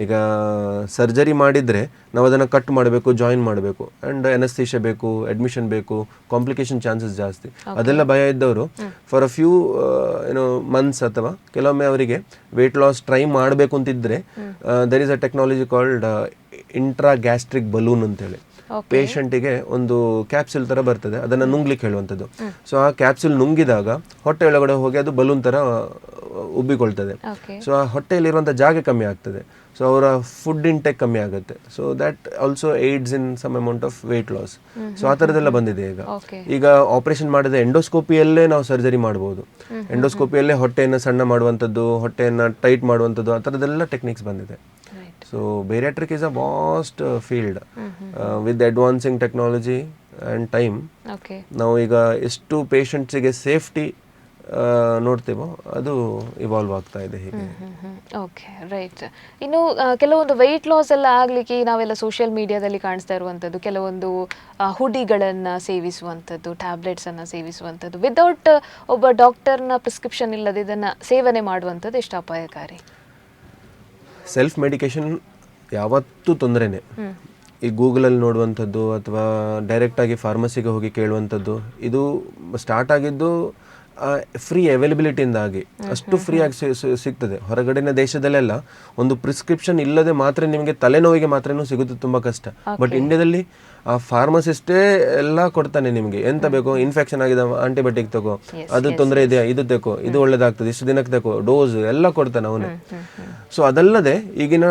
ಈಗ ಸರ್ಜರಿ ಮಾಡಿದರೆ ನಾವು ಅದನ್ನು ಕಟ್ ಮಾಡಬೇಕು, ಜಾಯಿನ್ ಮಾಡಬೇಕು, ಆ್ಯಂಡ್ ಎನಸ್ಥೀಷಿಯಾ ಬೇಕು, ಅಡ್ಮಿಷನ್ ಬೇಕು, ಕಾಂಪ್ಲಿಕೇಶನ್ ಚಾನ್ಸಸ್ ಜಾಸ್ತಿ. ಅದೆಲ್ಲ ಭಯ ಇದ್ದವರು ಫಾರ್ ಅ ಫ್ಯೂ ಮಂತ್ಸ್ ಅಥವಾ ಕೆಲವೊಮ್ಮೆ ಅವರಿಗೆ ವೆಯ್ಟ್ ಲಾಸ್ ಟ್ರೈ ಮಾಡಬೇಕು ಅಂತಿದ್ರೆ there is a technology called intra gastric balloon ಅಂತೇಳಿ. ಪೇಷಂಟಿಗೆ ಒಂದು ಕ್ಯಾಪ್ಸೂಲ್ ತರ ಬರ್ತದೆ, ಅದನ್ನ ನುಂಗ್ಲಿಕ್ಕೆ ಹೇಳುವಂಥದ್ದು. ಸೊ ಆ ಕ್ಯಾಪ್ಸೂಲ್ ನುಂಗಿದಾಗ ಹೊಟ್ಟೆ ಒಳಗಡೆ ಹೋಗಿ ಅದು ಬಲೂನ್ ತರ ಉಬ್ಬಿಕೊಳ್ತದೆ. ಸೊ ಆ ಹೊಟ್ಟೆಯಲ್ಲಿರುವಂಥ ಜಾಗ ಕಮ್ಮಿ ಆಗ್ತದೆ, ಸೊ ಅವರ ಫುಡ್ ಇಂಟೇಕ್ ಕಮ್ಮಿ ಆಗುತ್ತೆ. So that also aids in some amount of weight loss. So ಆ ಥರದ್ದೆಲ್ಲ ಬಂದಿದೆ ಈಗ. ಈಗ ಆಪರೇಷನ್ ಮಾಡಿದ ಎಂಡೋಸ್ಕೋಪಿಯಲ್ಲೇ ನಾವು ಸರ್ಜರಿ ಮಾಡ್ಬೋದು. ಎಂಡೋಸ್ಕೋಪಿಯಲ್ಲೇ ಹೊಟ್ಟೆಯನ್ನು ಸಣ್ಣ ಮಾಡುವಂಥದ್ದು, ಹೊಟ್ಟೆಯನ್ನು ಟೈಟ್ ಮಾಡುವಂಥದ್ದು, ಆ ಥರದ್ದೆಲ್ಲ ಟೆಕ್ನಿಕ್ಸ್ ಬಂದಿದೆ. So bariatric is a vast field with advancing technology and time. ನಾವು ಈಗ ಎಷ್ಟು ಪೇಷಂಟ್ಸಿಗೆ ಸೇಫ್ಟಿ ನೋಡ್ತೇವೋ ಅದು ಇವಾಲ್ವ್ ಆಗ್ತಾ ಇದೆ ಹೀಗೆ. Okay, right. ಇನ್ನು ಕೆಲವೊಂದು ವೆಯ್ಟ್ ಲಾಸ್ ಎಲ್ಲ ಆಗಲಿಕ್ಕೆ ನಾವೆಲ್ಲ ಸೋಷಿಯಲ್ ಮೀಡಿಯಾದಲ್ಲಿ ಕಾಣಿಸ್ತಾ ಇರುವಂಥದ್ದು ಕೆಲವೊಂದು ಹುಡಿಗಳನ್ನು ಸೇವಿಸುವಂಥದ್ದು, ಟ್ಯಾಬ್ಲೆಟ್ಸನ್ನು ಸೇವಿಸುವಂಥದ್ದು, ವಿದೌಟ್ ಒಬ್ಬ ಡಾಕ್ಟರ್ನ ಪ್ರಿಸ್ಕ್ರಿಪ್ಷನ್ ಇಲ್ಲದೆ ಇದನ್ನು ಸೇವನೆ ಮಾಡುವಂಥದ್ದು ಎಷ್ಟು ಅಪಾಯಕಾರಿ? ಸೆಲ್ಫ್ ಮೆಡಿಕೇಶನ್ ಯಾವತ್ತೂ ತೊಂದರೆನೇ. ಈ ಗೂಗಲಲ್ಲಿ ನೋಡುವಂಥದ್ದು ಅಥವಾ ಡೈರೆಕ್ಟಾಗಿ ಫಾರ್ಮಸಿಗೆ ಹೋಗಿ ಕೇಳುವಂಥದ್ದು, ಇದು ಸ್ಟಾರ್ಟ್ ಆಗಿದ್ದು ಫ್ರೀ ಅವೈಲಬಿಲಿಟಿಯಿಂದಾಗಿ. ಅಷ್ಟು ಫ್ರೀಯಾಗಿ ಸಿಗ್ತದೆ. ಹೊರಗಡಿನ ದೇಶದಲ್ಲೆಲ್ಲ ಒಂದು ಪ್ರಿಸ್ಕ್ರಿಪ್ಷನ್ ಇಲ್ಲದೆ ಮಾತ್ರ ನಿಮಗೆ ತಲೆನೋವಿಗೆ ಮಾತ್ರ ಸಿಗುತ್ತೆ, ತುಂಬ ಕಷ್ಟ. ಬಟ್ ಇಂಡಿಯಾದಲ್ಲಿ ಆ ಫಾರ್ಮಸಿಸ್ಟೇ ಎಲ್ಲ ಕೊಡ್ತಾನೆ ನಿಮಗೆ. ಎಂತ ಬೇಕೋ, ಇನ್ಫೆಕ್ಷನ್ ಆಗಿದೆ ಆಂಟಿಬಯೋಟಿಕ್ ತಗೋ, ಅದು ತೊಂದರೆ ಇದೆಯಾ ಇದು ತಗೋ, ಇದು ಒಳ್ಳೇದಾಗ್ತದೆ, ಇಷ್ಟು ದಿನಕ್ಕೆ ತಗೋ, ಡೋಸ್ ಎಲ್ಲ ಕೊಡ್ತಾನೆ ಅವನೇ. ಸೊ ಅದಲ್ಲದೆ ಈಗಿನ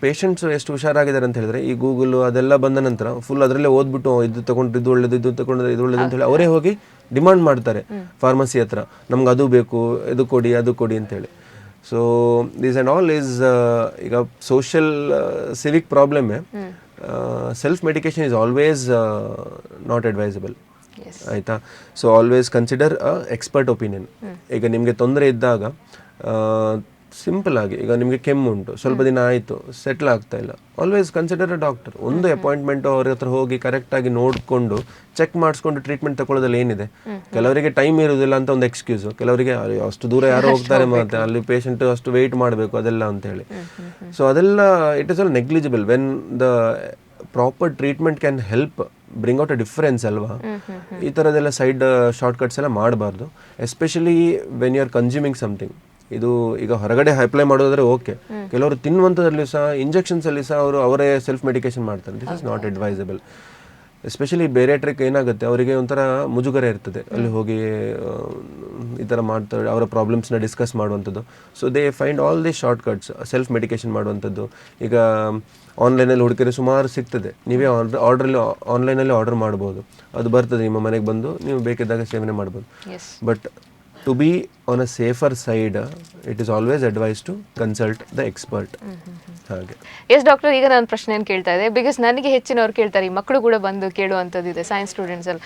ಪೇಷಂಟ್ಸ್ ಎಷ್ಟು ಹುಷಾರಾಗಿದ್ದಾರೆ ಅಂತ ಹೇಳಿದ್ರೆ, ಈ ಗೂಗಲ್ ಅದೆಲ್ಲ ಬಂದ ನಂತರ ಫುಲ್ ಅದರಲ್ಲೇ ಓದ್ಬಿಟ್ಟು ಇದು ತಗೊಂಡ್ರೆ ಇದು ಒಳ್ಳೇದು, ಇದು ತಗೊಂಡ್ರೆ ಇದು ಒಳ್ಳೇದು ಅಂತ ಹೇಳಿ ಅವರೇ ಹೋಗಿ ಡಿಮಾಂಡ್ ಮಾಡ್ತಾರೆ ಫಾರ್ಮಸಿ ಹತ್ರ, ನಮ್ಗೆ ಅದು ಬೇಕು, ಇದು ಕೊಡಿ, ಅದು ಕೊಡಿ ಅಂತೇಳಿ. So this and all is ಈಗ ಸೋಷಿಯಲ್ ಸಿವಿಕ್ ಪ್ರಾಬ್ಲಮ್ಮೇ. Self medication is always not advisable, ಆಯಿತಾ. So always consider expert opinion. ಈಗ ನಿಮಗೆ ತೊಂದರೆ ಇದ್ದಾಗ ಸಿಂಪಲ್ ಆಗಿ, ಈಗ ನಿಮಗೆ ಕೆಮ್ಮು ಉಂಟು, ಸ್ವಲ್ಪ ದಿನ ಆಯಿತು, ಸೆಟ್ಲ್ ಆಗ್ತಾ ಇಲ್ಲ, ಆಲ್ವೇಸ್ ಕನ್ಸಿಡರ್ ಅ ಡಾಕ್ಟರ್. ಒಂದು ಅಪಾಯಿಂಟ್ಮೆಂಟು ಅವ್ರ ಹತ್ರ ಹೋಗಿ ಕರೆಕ್ಟಾಗಿ ನೋಡಿಕೊಂಡು ಚೆಕ್ ಮಾಡಿಸ್ಕೊಂಡು ಟ್ರೀಟ್ಮೆಂಟ್ ತಗೊಳ್ಳೋದ್ರಲ್ಲಿ ಏನಿದೆ. ಕೆಲವರಿಗೆ ಟೈಮ್ ಇರೋದಿಲ್ಲ ಅಂತ ಒಂದು ಎಕ್ಸ್ಕ್ಯೂಸು, ಕೆಲವರಿಗೆ ಅಷ್ಟು ದೂರ ಯಾರೋ ಹೋಗ್ತಾರೆ, ಮತ್ತೆ ಅಲ್ಲಿ ಪೇಷಂಟ್ ಅಷ್ಟು ವೆಯ್ಟ್ ಮಾಡಬೇಕು ಅದೆಲ್ಲ ಅಂತೇಳಿ. ಸೊ ಅದೆಲ್ಲ it is all negligible when the proper treatment can help bring out a difference ಅಲ್ವಾ. ಈ ಥರದ್ದೆಲ್ಲ ಸೈಡ್ ಶಾರ್ಟ್ಕಟ್ಸ್ ಎಲ್ಲ ಮಾಡಬಾರ್ದು, especially when you are consuming something. ಇದು ಈಗ ಹೊರಗಡೆ ಅಪ್ಲೈ ಮಾಡೋದಾದ್ರೆ ಓಕೆ, ಕೆಲವರು ತಿನ್ನುವಂಥದ್ರಲ್ಲಿ ಸಹ ಇಂಜೆಕ್ಷನ್ಸ್ ಅಲ್ಲಿ ಸಹ ಅವರು ಅವರೇ ಸೆಲ್ಫ್ ಮೆಡಿಕೇಶನ್ ಮಾಡ್ತಾರೆ. This is not advisable. Especially bariatric ಏನಾಗುತ್ತೆ, ಅವರಿಗೆ ಒಂಥರ ಮುಜುಗರ ಇರ್ತದೆ ಅಲ್ಲಿ ಹೋಗಿ ಈ ಥರ ಮಾಡ್ತಾರೆ, ಅವರ ಪ್ರಾಬ್ಲಮ್ಸ್ನ ಡಿಸ್ಕಸ್ ಮಾಡುವಂಥದ್ದು. So they find all the short cuts, self medication ಮಾಡುವಂಥದ್ದು. ಈಗ ಆನ್ಲೈನಲ್ಲಿ ಹುಡುಕಿದ್ರೆ ಸುಮಾರು ಸಿಗ್ತದೆ, ನೀವೇ ಆನ್ಲೈನಲ್ಲಿ ಆರ್ಡರ್ ಮಾಡ್ಬೋದು, ಅದು ಬರ್ತದೆ ನಿಮ್ಮ ಮನೆಗೆ ಬಂದು, ನೀವು ಬೇಕಿದ್ದಾಗ ಸೇವನೆ ಮಾಡ್ಬೋದು. But to be on a safer side, it is always advised to consult the expert. ಹಾಗೆ. ಎಸ್ ಡಾಕ್ಟರ್, ಈಗ ನಾನು ಪ್ರಶ್ನೆಯನ್ನು ಕೇಳ್ತಾ ಇದ್ದೆ, ಬಿಕಾಸ್ ನನಗೆ ಹೆಚ್ಚಿನವ್ರು ಕೇಳ್ತಾರೆ, ಈ ಮಕ್ಕಳು ಕೂಡ ಬಂದು ಕೇಳುವಂಥದ್ದು ಇದೆ, ಸೈನ್ಸ್ ಸ್ಟೂಡೆಂಟ್ಸ್ ಅಲ್ಲಿ.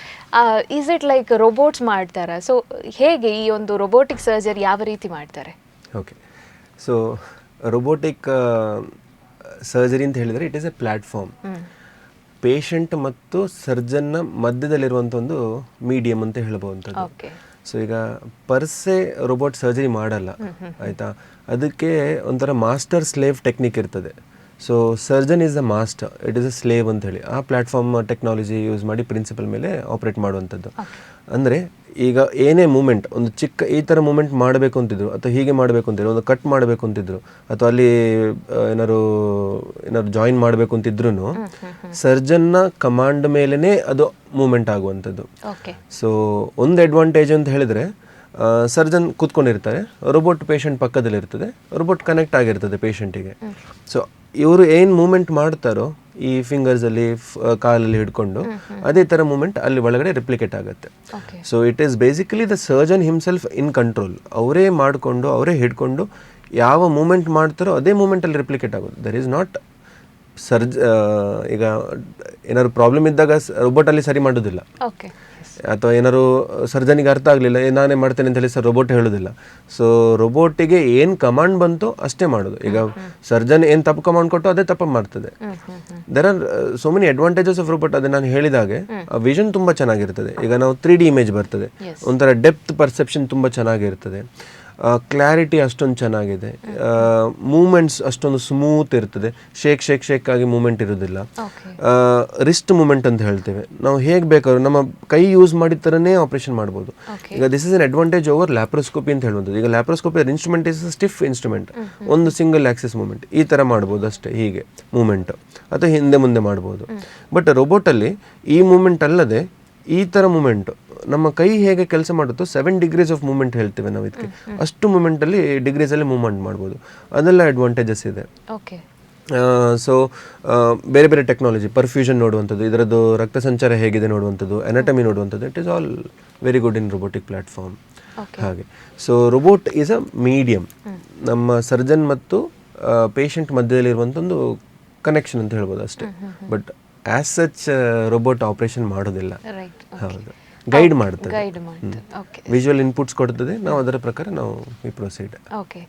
ಈಸ್ ಇಟ್ ಲೈಕ್ ರೋಬೋಟ್ಸ್ ಮಾಡ್ತಾರಾ? ಸೊ ಹೇಗೆ ಈ ಒಂದು ರೋಬೋಟಿಕ್ ಸರ್ಜರಿ ಯಾವ ರೀತಿ ಮಾಡ್ತಾರೆ? ಓಕೆ, ಸೊ ರೋಬೋಟಿಕ್ ಸರ್ಜರಿ ಅಂತ ಹೇಳಿದರೆ it is A platform. Patient ಮತ್ತು ಸರ್ಜನ್ನ ಮಧ್ಯದಲ್ಲಿರುವಂಥ ಒಂದು ಮೀಡಿಯಮ್ ಅಂತ ಹೇಳ್ಬೋವಂಥದ್ದು. ಸೊ ಈಗ ಪರ್ಸೆ ರೋಬೋಟ್ ಸರ್ಜರಿ ಮಾಡಲ್ಲ, ಆಯಿತಾ. ಅದಕ್ಕೆ ಒಂಥರ ಮಾಸ್ಟರ್ ಸ್ಲೇವ್ ಟೆಕ್ನಿಕ್ ಇರ್ತದೆ. So surgeon is the master, it is a slave ಅಂತ ಹೇಳಿ ಆ ಪ್ಲ್ಯಾಟ್ಫಾರ್ಮ್ ಟೆಕ್ನಾಲಜಿ ಯೂಸ್ ಮಾಡಿ ಪ್ರಿನ್ಸಿಪಲ್ ಮೇಲೆ ಆಪ್ರೇಟ್ ಮಾಡುವಂಥದ್ದು. ಅಂದರೆ ಈಗ ಏನೇ ಮೂಮೆಂಟ್, ಒಂದು ಚಿಕ್ಕ ಈ ಥರ ಮೂಮೆಂಟ್ ಮಾಡಬೇಕು ಅಂತಿದ್ರು, ಅಥವಾ ಹೀಗೆ ಮಾಡಬೇಕು ಅಂತಿದ್ರು, ಒಂದು ಕಟ್ ಮಾಡಬೇಕು ಅಂತಿದ್ರು, ಅಥವಾ ಅಲ್ಲಿ ಏನಾದ್ರು ಜಾಯಿನ್ ಮಾಡಬೇಕು ಅಂತಿದ್ರು, ಸರ್ಜನ್ನ ಕಮಾಂಡ್ ಮೇಲೇ ಅದು ಮೂಮೆಂಟ್ ಆಗುವಂಥದ್ದು. ಸೊ ಒಂದು ಅಡ್ವಾಂಟೇಜ್ ಅಂತ ಹೇಳಿದರೆ, ಸರ್ಜನ್ ಕೂತ್ಕೊಂಡಿರ್ತಾರೆ, ರೋಬೋಟ್ ಪೇಷಂಟ್ ಪಕ್ಕದಲ್ಲಿರ್ತದೆ, ರೋಬೋಟ್ ಕನೆಕ್ಟ್ ಆಗಿರ್ತದೆ ಪೇಷಂಟಿಗೆ. ಸೊ ಇವರು ಏನು ಮೂಮೆಂಟ್ ಮಾಡ್ತಾರೋ ಈ ಫಿಂಗರ್ಸಲ್ಲಿ, ಕಾಲಲ್ಲಿ ಹಿಡ್ಕೊಂಡು, ಅದೇ ಥರ ಮೂಮೆಂಟ್ ಅಲ್ಲಿ ಒಳಗಡೆ ರಿಪ್ಲಿಕೇಟ್ ಆಗುತ್ತೆ. So it is basically the surgeon himself in control. ಅವರೇ ಮಾಡಿಕೊಂಡು ಅವರೇ ಹಿಡ್ಕೊಂಡು ಯಾವ ಮೂಮೆಂಟ್ ಮಾಡ್ತಾರೋ ಅದೇ ಮೂಮೆಂಟಲ್ಲಿ ರಿಪ್ಲಿಕೇಟ್ ಆಗೋದು. ದರ್ ಈಸ್ ನಾಟ್ ಈಗ ಏನಾದ್ರು ಪ್ರಾಬ್ಲಮ್ ಇದ್ದಾಗ ರೋಬೋಟಲ್ಲಿ ಸರಿ ಮಾಡೋದಿಲ್ಲ. ಅಥವಾ ಏನಾದ್ರು ಸರ್ಜನಿಗೆ ಅರ್ಥ ಆಗಲಿಲ್ಲ ನಾನೇ ಮಾಡ್ತೇನೆ ಅಂತ ಹೇಳಿ ಸರ್ ರೋಬೋಟ್ ಹೇಳೋದಿಲ್ಲ. ಸೊ ರೋಬೋಟಿಗೆ ಏನು ಕಮಾಂಡ್ ಬಂತು ಅಷ್ಟೇ ಮಾಡೋದು. ಈಗ ಸರ್ಜನ್ ಏನು ತಪ್ಪು ಕಮಾಂಡ್ ಕೊಟ್ಟು ಅದೇ ತಪ್ಪು ಮಾಡ್ತದೆ. There are so many advantages of robot. ಅದೇ ನಾನು ಹೇಳಿದಾಗೆ ವಿಷನ್ ತುಂಬ ಚೆನ್ನಾಗಿರ್ತದೆ. ಈಗ ನಾವು 3D ಇಮೇಜ್ ಬರ್ತದೆ, ಒಂಥರ ಡೆಪ್ತ್ ಪರ್ಸೆಪ್ಷನ್ ತುಂಬ ಚೆನ್ನಾಗಿರ್ತದೆ, ಕ್ಲಾರಿಟಿ ಅಷ್ಟೊಂದು ಚೆನ್ನಾಗಿದೆ, ಮೂಮೆಂಟ್ಸ್ ಅಷ್ಟೊಂದು ಸ್ಮೂತ್ ಇರ್ತದೆ, ಶೇಕ್ ಆಗಿ ಮೂಮೆಂಟ್ ಇರೋದಿಲ್ಲ. ರಿಸ್ಟ್ ಮೂಮೆಂಟ್ ಅಂತ ಹೇಳ್ತೇವೆ ನಾವು, ಹೇಗೆ ಬೇಕಾದ್ರೂ ನಮ್ಮ ಕೈ ಯೂಸ್ ಮಾಡಿದ ಥರನೇ ಆಪರೇಷನ್ ಮಾಡ್ಬೋದು. ಈಗ this is an advantage over laparoscopy ಅಂತ ಹೇಳುವಂಥದ್ದು. ಈಗ laparoscopy instrument is stiff instrument, ಒಂದು ಸಿಂಗಲ್ ಆಕ್ಸಿಸ್ ಮೂಮೆಂಟ್ ಈ ಥರ ಮಾಡ್ಬೋದು ಅಷ್ಟೇ, ಹೀಗೆ ಮೂಮೆಂಟ್ ಅಥವಾ ಹಿಂದೆ ಮುಂದೆ ಮಾಡ್ಬೋದು. ಬಟ್ ರೋಬೋಟಲ್ಲಿ ಈ ಮೂಮೆಂಟ್ ಅಲ್ಲದೆ ಈ ಥರ ಮೂಮೆಂಟು ನಮ್ಮ ಕೈ ಹೇಗೆ ಕೆಲಸ ಮಾಡುತ್ತೋ 7 ಡಿಗ್ರೀಸ್ ಆಫ್ ಮೂಮೆಂಟ್ ಹೇಳ್ತೇವೆ ನಾವು ಇದಕ್ಕೆ, ಅಷ್ಟು ಮೂಮೆಂಟಲ್ಲಿ ಡಿಗ್ರೀಸಲ್ಲಿ ಮೂವ್ಮೆಂಟ್ ಮಾಡ್ಬೋದು. ಅದೆಲ್ಲ ಅಡ್ವಾಂಟೇಜಸ್ ಇದೆ. ಸೊ ಬೇರೆ ಬೇರೆ ಟೆಕ್ನಾಲಜಿ, ಪರ್ಫ್ಯೂಷನ್ ನೋಡುವಂಥದ್ದು, ಇದರದ್ದು ರಕ್ತ ಸಂಚಾರ ಹೇಗಿದೆ ನೋಡುವಂಥದ್ದು, ಅನಾಟಮಿ ನೋಡುವಂಥದ್ದು, it is all very good in robotic platform. ಹಾಗೆ so robot is a medium, ನಮ್ಮ ಸರ್ಜನ್ ಮತ್ತು ಪೇಷಂಟ್ ಮಧ್ಯದಲ್ಲಿರುವಂಥ ಒಂದು ಕನೆಕ್ಷನ್ ಅಂತ ಹೇಳ್ಬೋದು ಅಷ್ಟೇ. But as such robot operation ಮಾಡೋದಿಲ್ಲ. ಹೌದು, ಗೈಡ್ ಮಾಡ್ತದೆ, ವಿಜುವಲ್ ಇನ್ಪುಟ್ಸ್ ಕೊಡ್ತದೆ, ನಾವು ಅದರ ಪ್ರಕಾರ ನಾವು ಪ್ರೊಸೀಡ್. ಓಕೆ,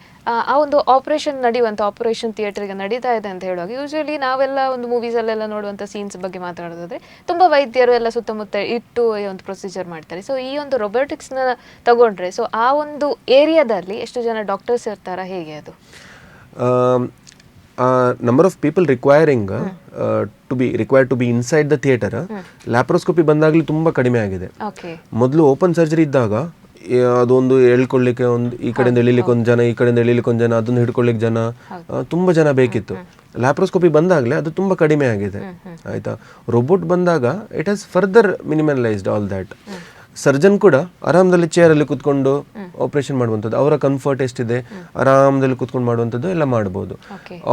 ಆ ಒಂದು ಆಪರೇಷನ್ ನಡೆಯುವಂಥ ಆಪರೇಷನ್ ಥಿಯೇಟರ್ಗೆ ನಡೀತಾ ಇದೆ ಅಂತ ಹೇಳುವಾಗ ಯೂಶಲಿ ನಾವೆಲ್ಲ ಒಂದು ಮೂವೀಸಲ್ಲೆಲ್ಲ ನೋಡುವಂಥ ಸೀನ್ಸ್ ಬಗ್ಗೆ ಮಾತಾಡೋದಾದ್ರೆ ತುಂಬ ವೈದ್ಯರು ಎಲ್ಲ ಸುತ್ತಮುತ್ತ ಇಟ್ಟು ಈ ಒಂದು ಪ್ರೊಸೀಜರ್ ಮಾಡ್ತಾರೆ. ಸೊ ಈ ಒಂದು ರೊಬೋಟಿಕ್ಸ್ನ ತಗೊಂಡ್ರೆ ಸೊ ಆ ಒಂದು ಏರಿಯಾದಲ್ಲಿ ಎಷ್ಟು ಜನ ಡಾಕ್ಟರ್ಸ್ ಇರ್ತಾರಾ, ಹೇಗೆ ಅದು? Number of people required to be inside the theatre laparoscopy ಬಂದಾಗಲಿ ತುಂಬ ಕಡಿಮೆ ಆಗಿದೆ. ಮೊದಲು ಓಪನ್ ಸರ್ಜರಿ ಇದ್ದಾಗ ಅದೊಂದು ಎಳ್ಕೊಳ್ಳಿಕ್ಕೆ ಒಂದು ಈ ಕಡೆಯಿಂದ ಎಳಿಲಿಕ್ಕೆ ಒಂದು ಜನ, ಈ ಕಡೆಯಿಂದ ಎಳಿಲಿಕ್ಕೆ ಒಂದು ಜನ, ಅದನ್ನು ಹಿಡ್ಕೊಳ್ಳಿಕ್ಕೆ ಜನ, ತುಂಬ ಜನ ಬೇಕಿತ್ತು. ಲ್ಯಾಪ್ರೋಸ್ಕೋಪಿ ಬಂದಾಗಲೇ ಅದು ತುಂಬ ಕಡಿಮೆ ಆಗಿದೆ. ಆಯಿತಾ, ರೋಬೋಟ್ ಬಂದಾಗ it has further minimalised all that. Surgeon ಕೂಡ ಆರಾಮದಲ್ಲಿ ಚೇರಲ್ಲಿ ಕೂತ್ಕೊಂಡು ಆಪರೇಷನ್ ಮಾಡುವಂಥದ್ದು, ಅವರ ಕಂಫರ್ಟ್ ಎಷ್ಟಿದೆ ಆರಾಮದಲ್ಲಿ ಕೂತ್ಕೊಂಡು ಮಾಡುವಂಥದ್ದು ಎಲ್ಲ ಮಾಡ್ಬೋದು.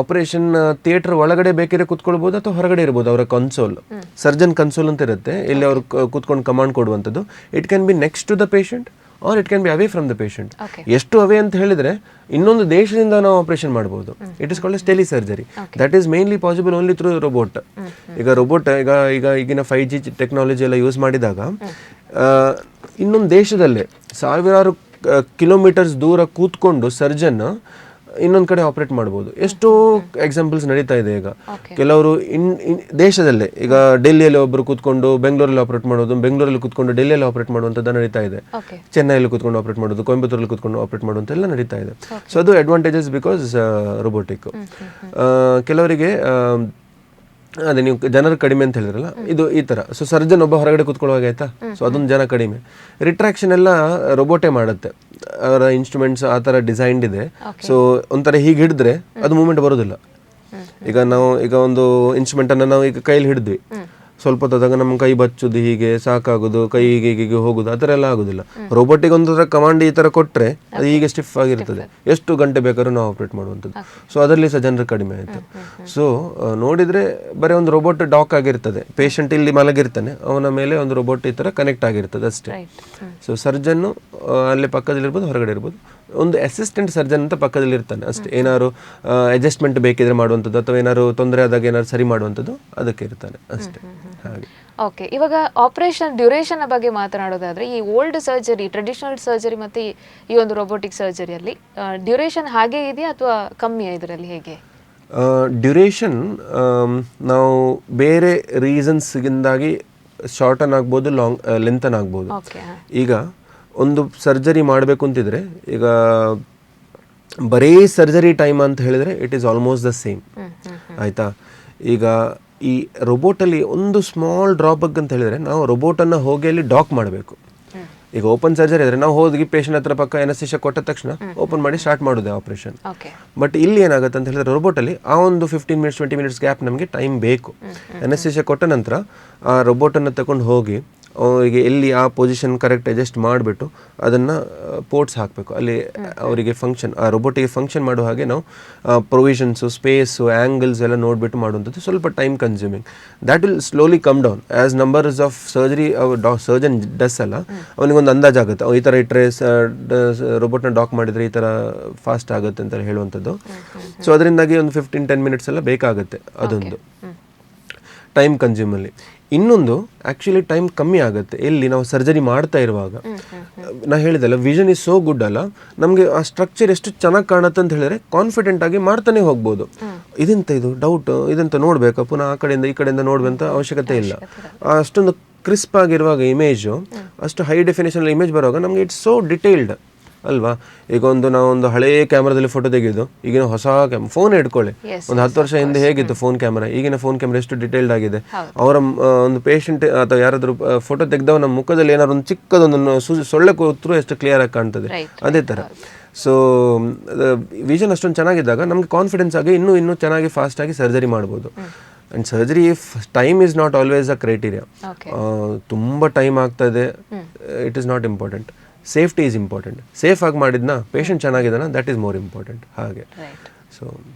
ಆಪರೇಷನ್ ಥಿಯೇಟರ್ ಒಳಗಡೆ ಬೇಕಿದ್ರೆ ಕೂತ್ಕೊಳ್ಬೋದು ಅಥವಾ ಹೊರಗಡೆ ಇರ್ಬೋದು. ಅವರ ಕನ್ಸೋಲ್, ಸರ್ಜನ್ ಕನ್ಸೋಲ್ ಅಂತ ಇರುತ್ತೆ, ಇಲ್ಲಿ ಅವರು ಕೂತ್ಕೊಂಡು ಕಮಾಂಡ್ ಕೊಡುವಂಥದ್ದು. It can be next to the patient or it can be away from the patient. ಎಷ್ಟು ಅವೇ ಅಂತ ಹೇಳಿದ್ರೆ ಇನ್ನೊಂದು ದೇಶದಿಂದ ನಾವು ಆಪರೇಷನ್ ಮಾಡ್ಬೋದು. It is called tele surgery. That is mainly possible only through robot. ಈಗ ರೋಬೋಟ್ ಈಗಿನ 5G ಟೆಕ್ನಾಲಜಿ ಎಲ್ಲ ಯೂಸ್ ಮಾಡಿದಾಗ ಇನ್ನೊಂದು ದೇಶದಲ್ಲೇ ಸಾವಿರಾರು ಕಿಲೋಮೀಟರ್ಸ್ ದೂರ ಕೂತ್ಕೊಂಡು ಸರ್ಜನ್ ಇನ್ನೊಂದು ಕಡೆ ಆಪರೇಟ್ ಮಾಡ್ಬೋದು. ಎಷ್ಟೋ ಎಕ್ಸಾಂಪಲ್ಸ್ ನಡೀತಾ ಇದೆ. ಈಗ ಕೆಲವರು ದೇಶದಲ್ಲೇ, ಈಗ ಡೆಲ್ಲಿಯಲ್ಲಿ ಒಬ್ಬರು ಕೂತ್ಕೊಂಡು ಬೆಂಗಳೂರಲ್ಲಿ ಆಪರೇಟ್ ಮಾಡೋದು, ಬೆಂಗಳೂರಲ್ಲಿ ಕೂತ್ಕೊಂಡು ಡೆಲ್ಲಿಯಲ್ಲಿ ಆಪರೇಟ್ ಮಾಡುವಂಥದ್ದು ನಡೀತಾ ಇದೆ, ಚೆನ್ನೈಯಲ್ಲಿ ಕೂತ್ಕೊಂಡು ಆಪರೇಟ್ ಮಾಡೋದು, ಕೊಯಂಬತ್ತೂರಲ್ಲಿ ಕೂತ್ಕೊಂಡು ಆಪರೇಟ್ ಮಾಡುವಂಥ ಎಲ್ಲ ನಡೀತಾ ಇದೆ. ಸೊ ಅದು ಅಡ್ವಾಂಟೇಜಸ್ ಬಿಕಾಸ್ ರೋಬೋಟಿಕ್. ಕೆಲವರಿಗೆ ಅದೇ ನೀವು ಜನರು ಕಡಿಮೆ ಅಂತ ಹೇಳಿದ್ರಲ್ಲ, ಇದು ಈ ಥರ. ಸೊ ಸರ್ಜನ್ ಒಬ್ಬ ಹೊರಗಡೆ ಕೂತ್ಕೊಳ್ಳುವಾಗ ಆಯ್ತಾ, ಸೊ ಅದೊಂದು ಜನ ಕಡಿಮೆ. ರಿಟ್ರಾಕ್ಷನ್ ಎಲ್ಲ ರೋಬೋಟೇ ಮಾಡುತ್ತೆ, ಅವರ ಇನ್ಸ್ಟ್ರೂಮೆಂಟ್ಸ್ ಆ ಥರ ಡಿಸೈನ್ಡ್ ಇದೆ. ಸೊ ಒಂಥರ ಹೀಗೆ ಹಿಡಿದ್ರೆ ಅದು ಮೂಮೆಂಟ್ ಬರೋದಿಲ್ಲ. ಈಗ ಒಂದು ಇನ್ಸ್ಟ್ರೂಮೆಂಟನ್ನು ನಾವು ಈಗ ಕೈಲಿ ಹಿಡಿದ್ವಿ, ಸ್ವಲ್ಪ ಹೊತ್ತಾಗ ನಮ್ಮ ಕೈ ಬಚ್ಚೋದು, ಹೀಗೆ ಸಾಕಾಗೋದು, ಕೈ ಹೀಗೆ ಹೋಗೋದು, ಆ ಥರ ಎಲ್ಲ ಆಗೋದಿಲ್ಲ. ರೋಬೋಟಿಗೆ ಒಂದು ಕಮಾಂಡ್ ಈ ಥರ ಕೊಟ್ಟರೆ ಅದು ಹೀಗೆ ಸ್ಟಿಫ್ ಆಗಿರ್ತದೆ, ಎಷ್ಟು ಗಂಟೆ ಬೇಕಾದ್ರೂ ನಾವು ಆಪ್ರೇಟ್ ಮಾಡುವಂಥದ್ದು. ಸೊ ಅದರಲ್ಲಿ ಸಹ ಜನರು ಕಡಿಮೆ ಆಯಿತು. ಸೊ ನೋಡಿದರೆ ಬರೀ ಒಂದು ರೋಬೋಟ್ ಡಾಕ್ ಆಗಿರ್ತದೆ, ಪೇಷಂಟ್ ಇಲ್ಲಿ ಮಲಗಿರ್ತಾನೆ, ಅವನ ಮೇಲೆ ಒಂದು ರೋಬೋಟ್ ಈ ಥರ ಕನೆಕ್ಟ್ ಆಗಿರ್ತದೆ ಅಷ್ಟೇ. ಸೊ ಸರ್ಜನ್ನು ಅಲ್ಲೇ ಪಕ್ಕದಲ್ಲಿರ್ಬೋದು, ಹೊರಗಡೆ ಇರ್ಬೋದು, ಒಂದು ಅಸಿಸ್ಟೆಂಟ್ ಸರ್ಜನ್ ಅಂತ ಪಕ್ಕದಲ್ಲಿ ಇರ್ತಾನೆ ಅಷ್ಟೇ. ಏನಾದ್ರು ಅಡ್ಜಸ್ಟ್ಮೆಂಟ್ ಬೇಕಿದ್ರೆ ಮಾಡುವಂಥದ್ದು ಅಥವಾ ಏನಾದ್ರು ತೊಂದರೆ ಆದಾಗ ಏನಾದ್ರು ಸರಿ ಮಾಡುವಂಥದ್ದು ಅದಕ್ಕೆ ಇರ್ತಾನೆ ಅಷ್ಟೇ. ಹಾಗೆ. ಓಕೆ, ಇವಾಗ ಆಪರೇಷನ್ ಡ್ಯೂರೇಷನ್ ಬಗ್ಗೆ ಮಾತನಾಡೋದಾದ್ರೆ ಈ ಓಲ್ಡ್ ಸರ್ಜರಿ, ಟ್ರೆಡಿಷನಲ್ ಸರ್ಜರಿ ಮತ್ತು ಈ ಒಂದು ರೋಬೋಟಿಕ್ ಸರ್ಜರಿಯಲ್ಲಿ ಡ್ಯೂರೇಷನ್ ಹಾಗೆ ಇದೆಯಾ ಅಥವಾ ಕಮ್ಮಿಯಾ ಇದರಲ್ಲಿ, ಹೇಗೆ? ಡ್ಯೂರೇಷನ್ ನಾವು ಬೇರೆ ರೀಸನ್ಸ್ಗಿಂದಾಗಿ ಶಾರ್ಟನ್ ಆಗ್ಬೋದು, ಲೆಂತನ್ ಆಗ್ಬೋದು. ಈಗ ಒಂದು ಸರ್ಜರಿ ಮಾಡಬೇಕು ಅಂತಿದ್ರೆ, ಈಗ ಬರೀ ಸರ್ಜರಿ ಟೈಮ್ ಅಂತ ಹೇಳಿದರೆ it is almost the same. ಆಯಿತಾ, ಈಗ ಈ ರೋಬೋಟಲ್ಲಿ ಒಂದು ಸ್ಮಾಲ್ ಡ್ರಾಬ್ಯಾಕ್ ಅಂತ ಹೇಳಿದರೆ, ನಾವು ರೋಬೋಟನ್ನು ಹೋಗಿ ಅಲ್ಲಿ ಡಾಕ್ ಮಾಡಬೇಕು. ಈಗ ಓಪನ್ ಸರ್ಜರಿ ಆದರೆ ನಾವು ಹೋಗಿ ಪೇಷಂಟ್ ಹತ್ರ ಪಕ್ಕ ಎನಸ್ಥಿಷಿಯಾ ಕೊಟ್ಟ ತಕ್ಷಣ ಓಪನ್ ಮಾಡಿ ಸ್ಟಾರ್ಟ್ ಮಾಡೋದು ಆಪರೇಷನ್. ಬಟ್ ಇಲ್ಲಿ ಏನಾಗುತ್ತೆ ಅಂತ ಹೇಳಿದ್ರೆ, ರೋಬೋಟಲ್ಲಿ ಆ ಒಂದು 15 ಮಿನಿಟ್ಸ್ 20 ಮಿನಿಟ್ಸ್ ಗ್ಯಾಪ್ ನಮಗೆ ಟೈಮ್ ಬೇಕು. ಎನಸ್ಥಿಷಿಯಾ ಕೊಟ್ಟ ನಂತರ ಆ ರೋಬೋಟನ್ನು ತಗೊಂಡು ಹೋಗಿ ಅವರಿಗೆ ಎಲ್ಲಿ ಆ ಪೊಸಿಷನ್ ಕರೆಕ್ಟ್ ಅಡ್ಜಸ್ಟ್ ಮಾಡಿಬಿಟ್ಟು ಅದನ್ನು ಪೋರ್ಟ್ಸ್ ಹಾಕಬೇಕು. ಅಲ್ಲಿ ಅವರಿಗೆ ಫಂಕ್ಷನ್, ಆ ರೋಬೋಟಿಗೆ ಫಂಕ್ಷನ್ ಮಾಡೋ ಹಾಗೆ ನಾವು ಪ್ರೊವಿಷನ್ಸು, ಸ್ಪೇಸು, ಆ್ಯಂಗಲ್ಸ್ ಎಲ್ಲ ನೋಡಿಬಿಟ್ಟು ಮಾಡುವಂಥದ್ದು ಸ್ವಲ್ಪ time consuming. That will slowly come down as numbers of surgery surgeon does ಅಲ್ಲ, ಅವನಿಗೊಂದು ಅಂದಾಜಾಗುತ್ತೆ, ಈ ಥರ ಇಟ್ಟರೆ ರೋಬೋಟ್ನ ಡಾಕ್ ಮಾಡಿದರೆ ಈ ಥರ ಫಾಸ್ಟ್ ಆಗುತ್ತೆ ಅಂತ ಹೇಳುವಂಥದ್ದು. ಸೊ ಅದರಿಂದಾಗಿ ಒಂದು 15-10 ಮಿನಿಟ್ಸ್ ಎಲ್ಲ ಬೇಕಾಗುತ್ತೆ, ಅದೊಂದು ಟೈಮ್ ಕನ್ಸ್ಯೂಮಲ್ಲಿ. ಇನ್ನೊಂದು ಆ್ಯಕ್ಚುಲಿ ಟೈಮ್ ಕಮ್ಮಿ ಆಗುತ್ತೆ ಎಲ್ಲಿ ನಾವು ಸರ್ಜರಿ ಮಾಡ್ತಾ ಇರುವಾಗ. ನಾ ಹೇಳಿದಲ್ಲ ವಿಷನ್ ಇಸ್ ಸೋ ಗುಡ್ ಅಲ್ಲ, ನಮಗೆ ಆ ಸ್ಟ್ರಕ್ಚರ್ ಎಷ್ಟು ಚೆನ್ನಾಗಿ ಕಾಣುತ್ತೆ ಅಂತ ಹೇಳಿದ್ರೆ ಕಾನ್ಫಿಡೆಂಟ್ ಆಗಿ ಮಾಡ್ತಾನೆ ಹೋಗ್ಬೋದು. ಇದೆಂತ ಇದು ಡೌಟ್, ಇದೆಂತ ನೋಡ್ಬೇಕಾ ಪುನಃ ಆ ಕಡೆಯಿಂದ ಈ ಕಡೆಯಿಂದ ನೋಡುವಂಥ ಅವಶ್ಯಕತೆ ಇಲ್ಲ. ಅಷ್ಟೊಂದು ಕ್ರಿಸ್ಪ್ ಆಗಿರುವಾಗ ಇಮೇಜು, ಅಷ್ಟು ಹೈ ಡೆಫಿನೇಷನ್ ಇಮೇಜ್ ಬರುವಾಗ ನಮಗೆ ಇಟ್ಸ್ ಸೋ ಡಿಟೇಲ್ಡ್ ಅಲ್ವಾ. ಈಗ ನಾವೊಂದು ಹಳೇ ಕ್ಯಾಮ್ರಾದಲ್ಲಿ ಫೋಟೋ ತೆಗೆಯೋದು, ಈಗಿನ ಹೊಸ ಫೋನ್ ಇಟ್ಕೊಳ್ಳಿ, ಒಂದು 10 ವರ್ಷ ಹಿಂದೆ ಹೇಗಿತ್ತು ಫೋನ್ ಕ್ಯಾಮ್ರಾ, ಈಗಿನ ಫೋನ್ ಕ್ಯಾಮ್ರಾ ಎಷ್ಟು ಡಿಟೇಲ್ಡ್ ಆಗಿದೆ. ಅವರ ಒಂದು ಪೇಷಂಟ್ ಅಥವಾ ಯಾರಾದರೂ ಫೋಟೋ ತೆಗೆದವ ನಮ್ಮ ಮುಖದಲ್ಲಿ ಏನಾದ್ರು ಒಂದು ಚಿಕ್ಕದೊಂದು ಸೊಳ್ಳೆ ಕೂತ್ರು ಎಷ್ಟು ಕ್ಲಿಯರ್ ಆಗಿ ಕಾಣ್ತದೆ, ಅದೇ ಥರ. ಸೊ ವಿಷನ್ ಅಷ್ಟೊಂದು ಚೆನ್ನಾಗಿದ್ದಾಗ ನಮ್ಗೆ ಕಾನ್ಫಿಡೆನ್ಸ್ ಆಗಿ ಇನ್ನೂ ಚೆನ್ನಾಗಿ ಫಾಸ್ಟಾಗಿ ಸರ್ಜರಿ ಮಾಡ್ಬೋದು. And surgery time is not always a criteria. ತುಂಬ ಟೈಮ್ ಆಗ್ತದೆ, it is not important. Safety is important. Safe ಆಗಿ ಮಾಡಿದ್ನ ಪೇಷಂಟ್ ಚೆನ್ನಾಗಿದ್ದಾನ, ದಟ್ ಈಸ್ ಮೋರ್ ಇಂಪಾರ್ಟೆಂಟ್. ಹಾಗೆ ಸೊ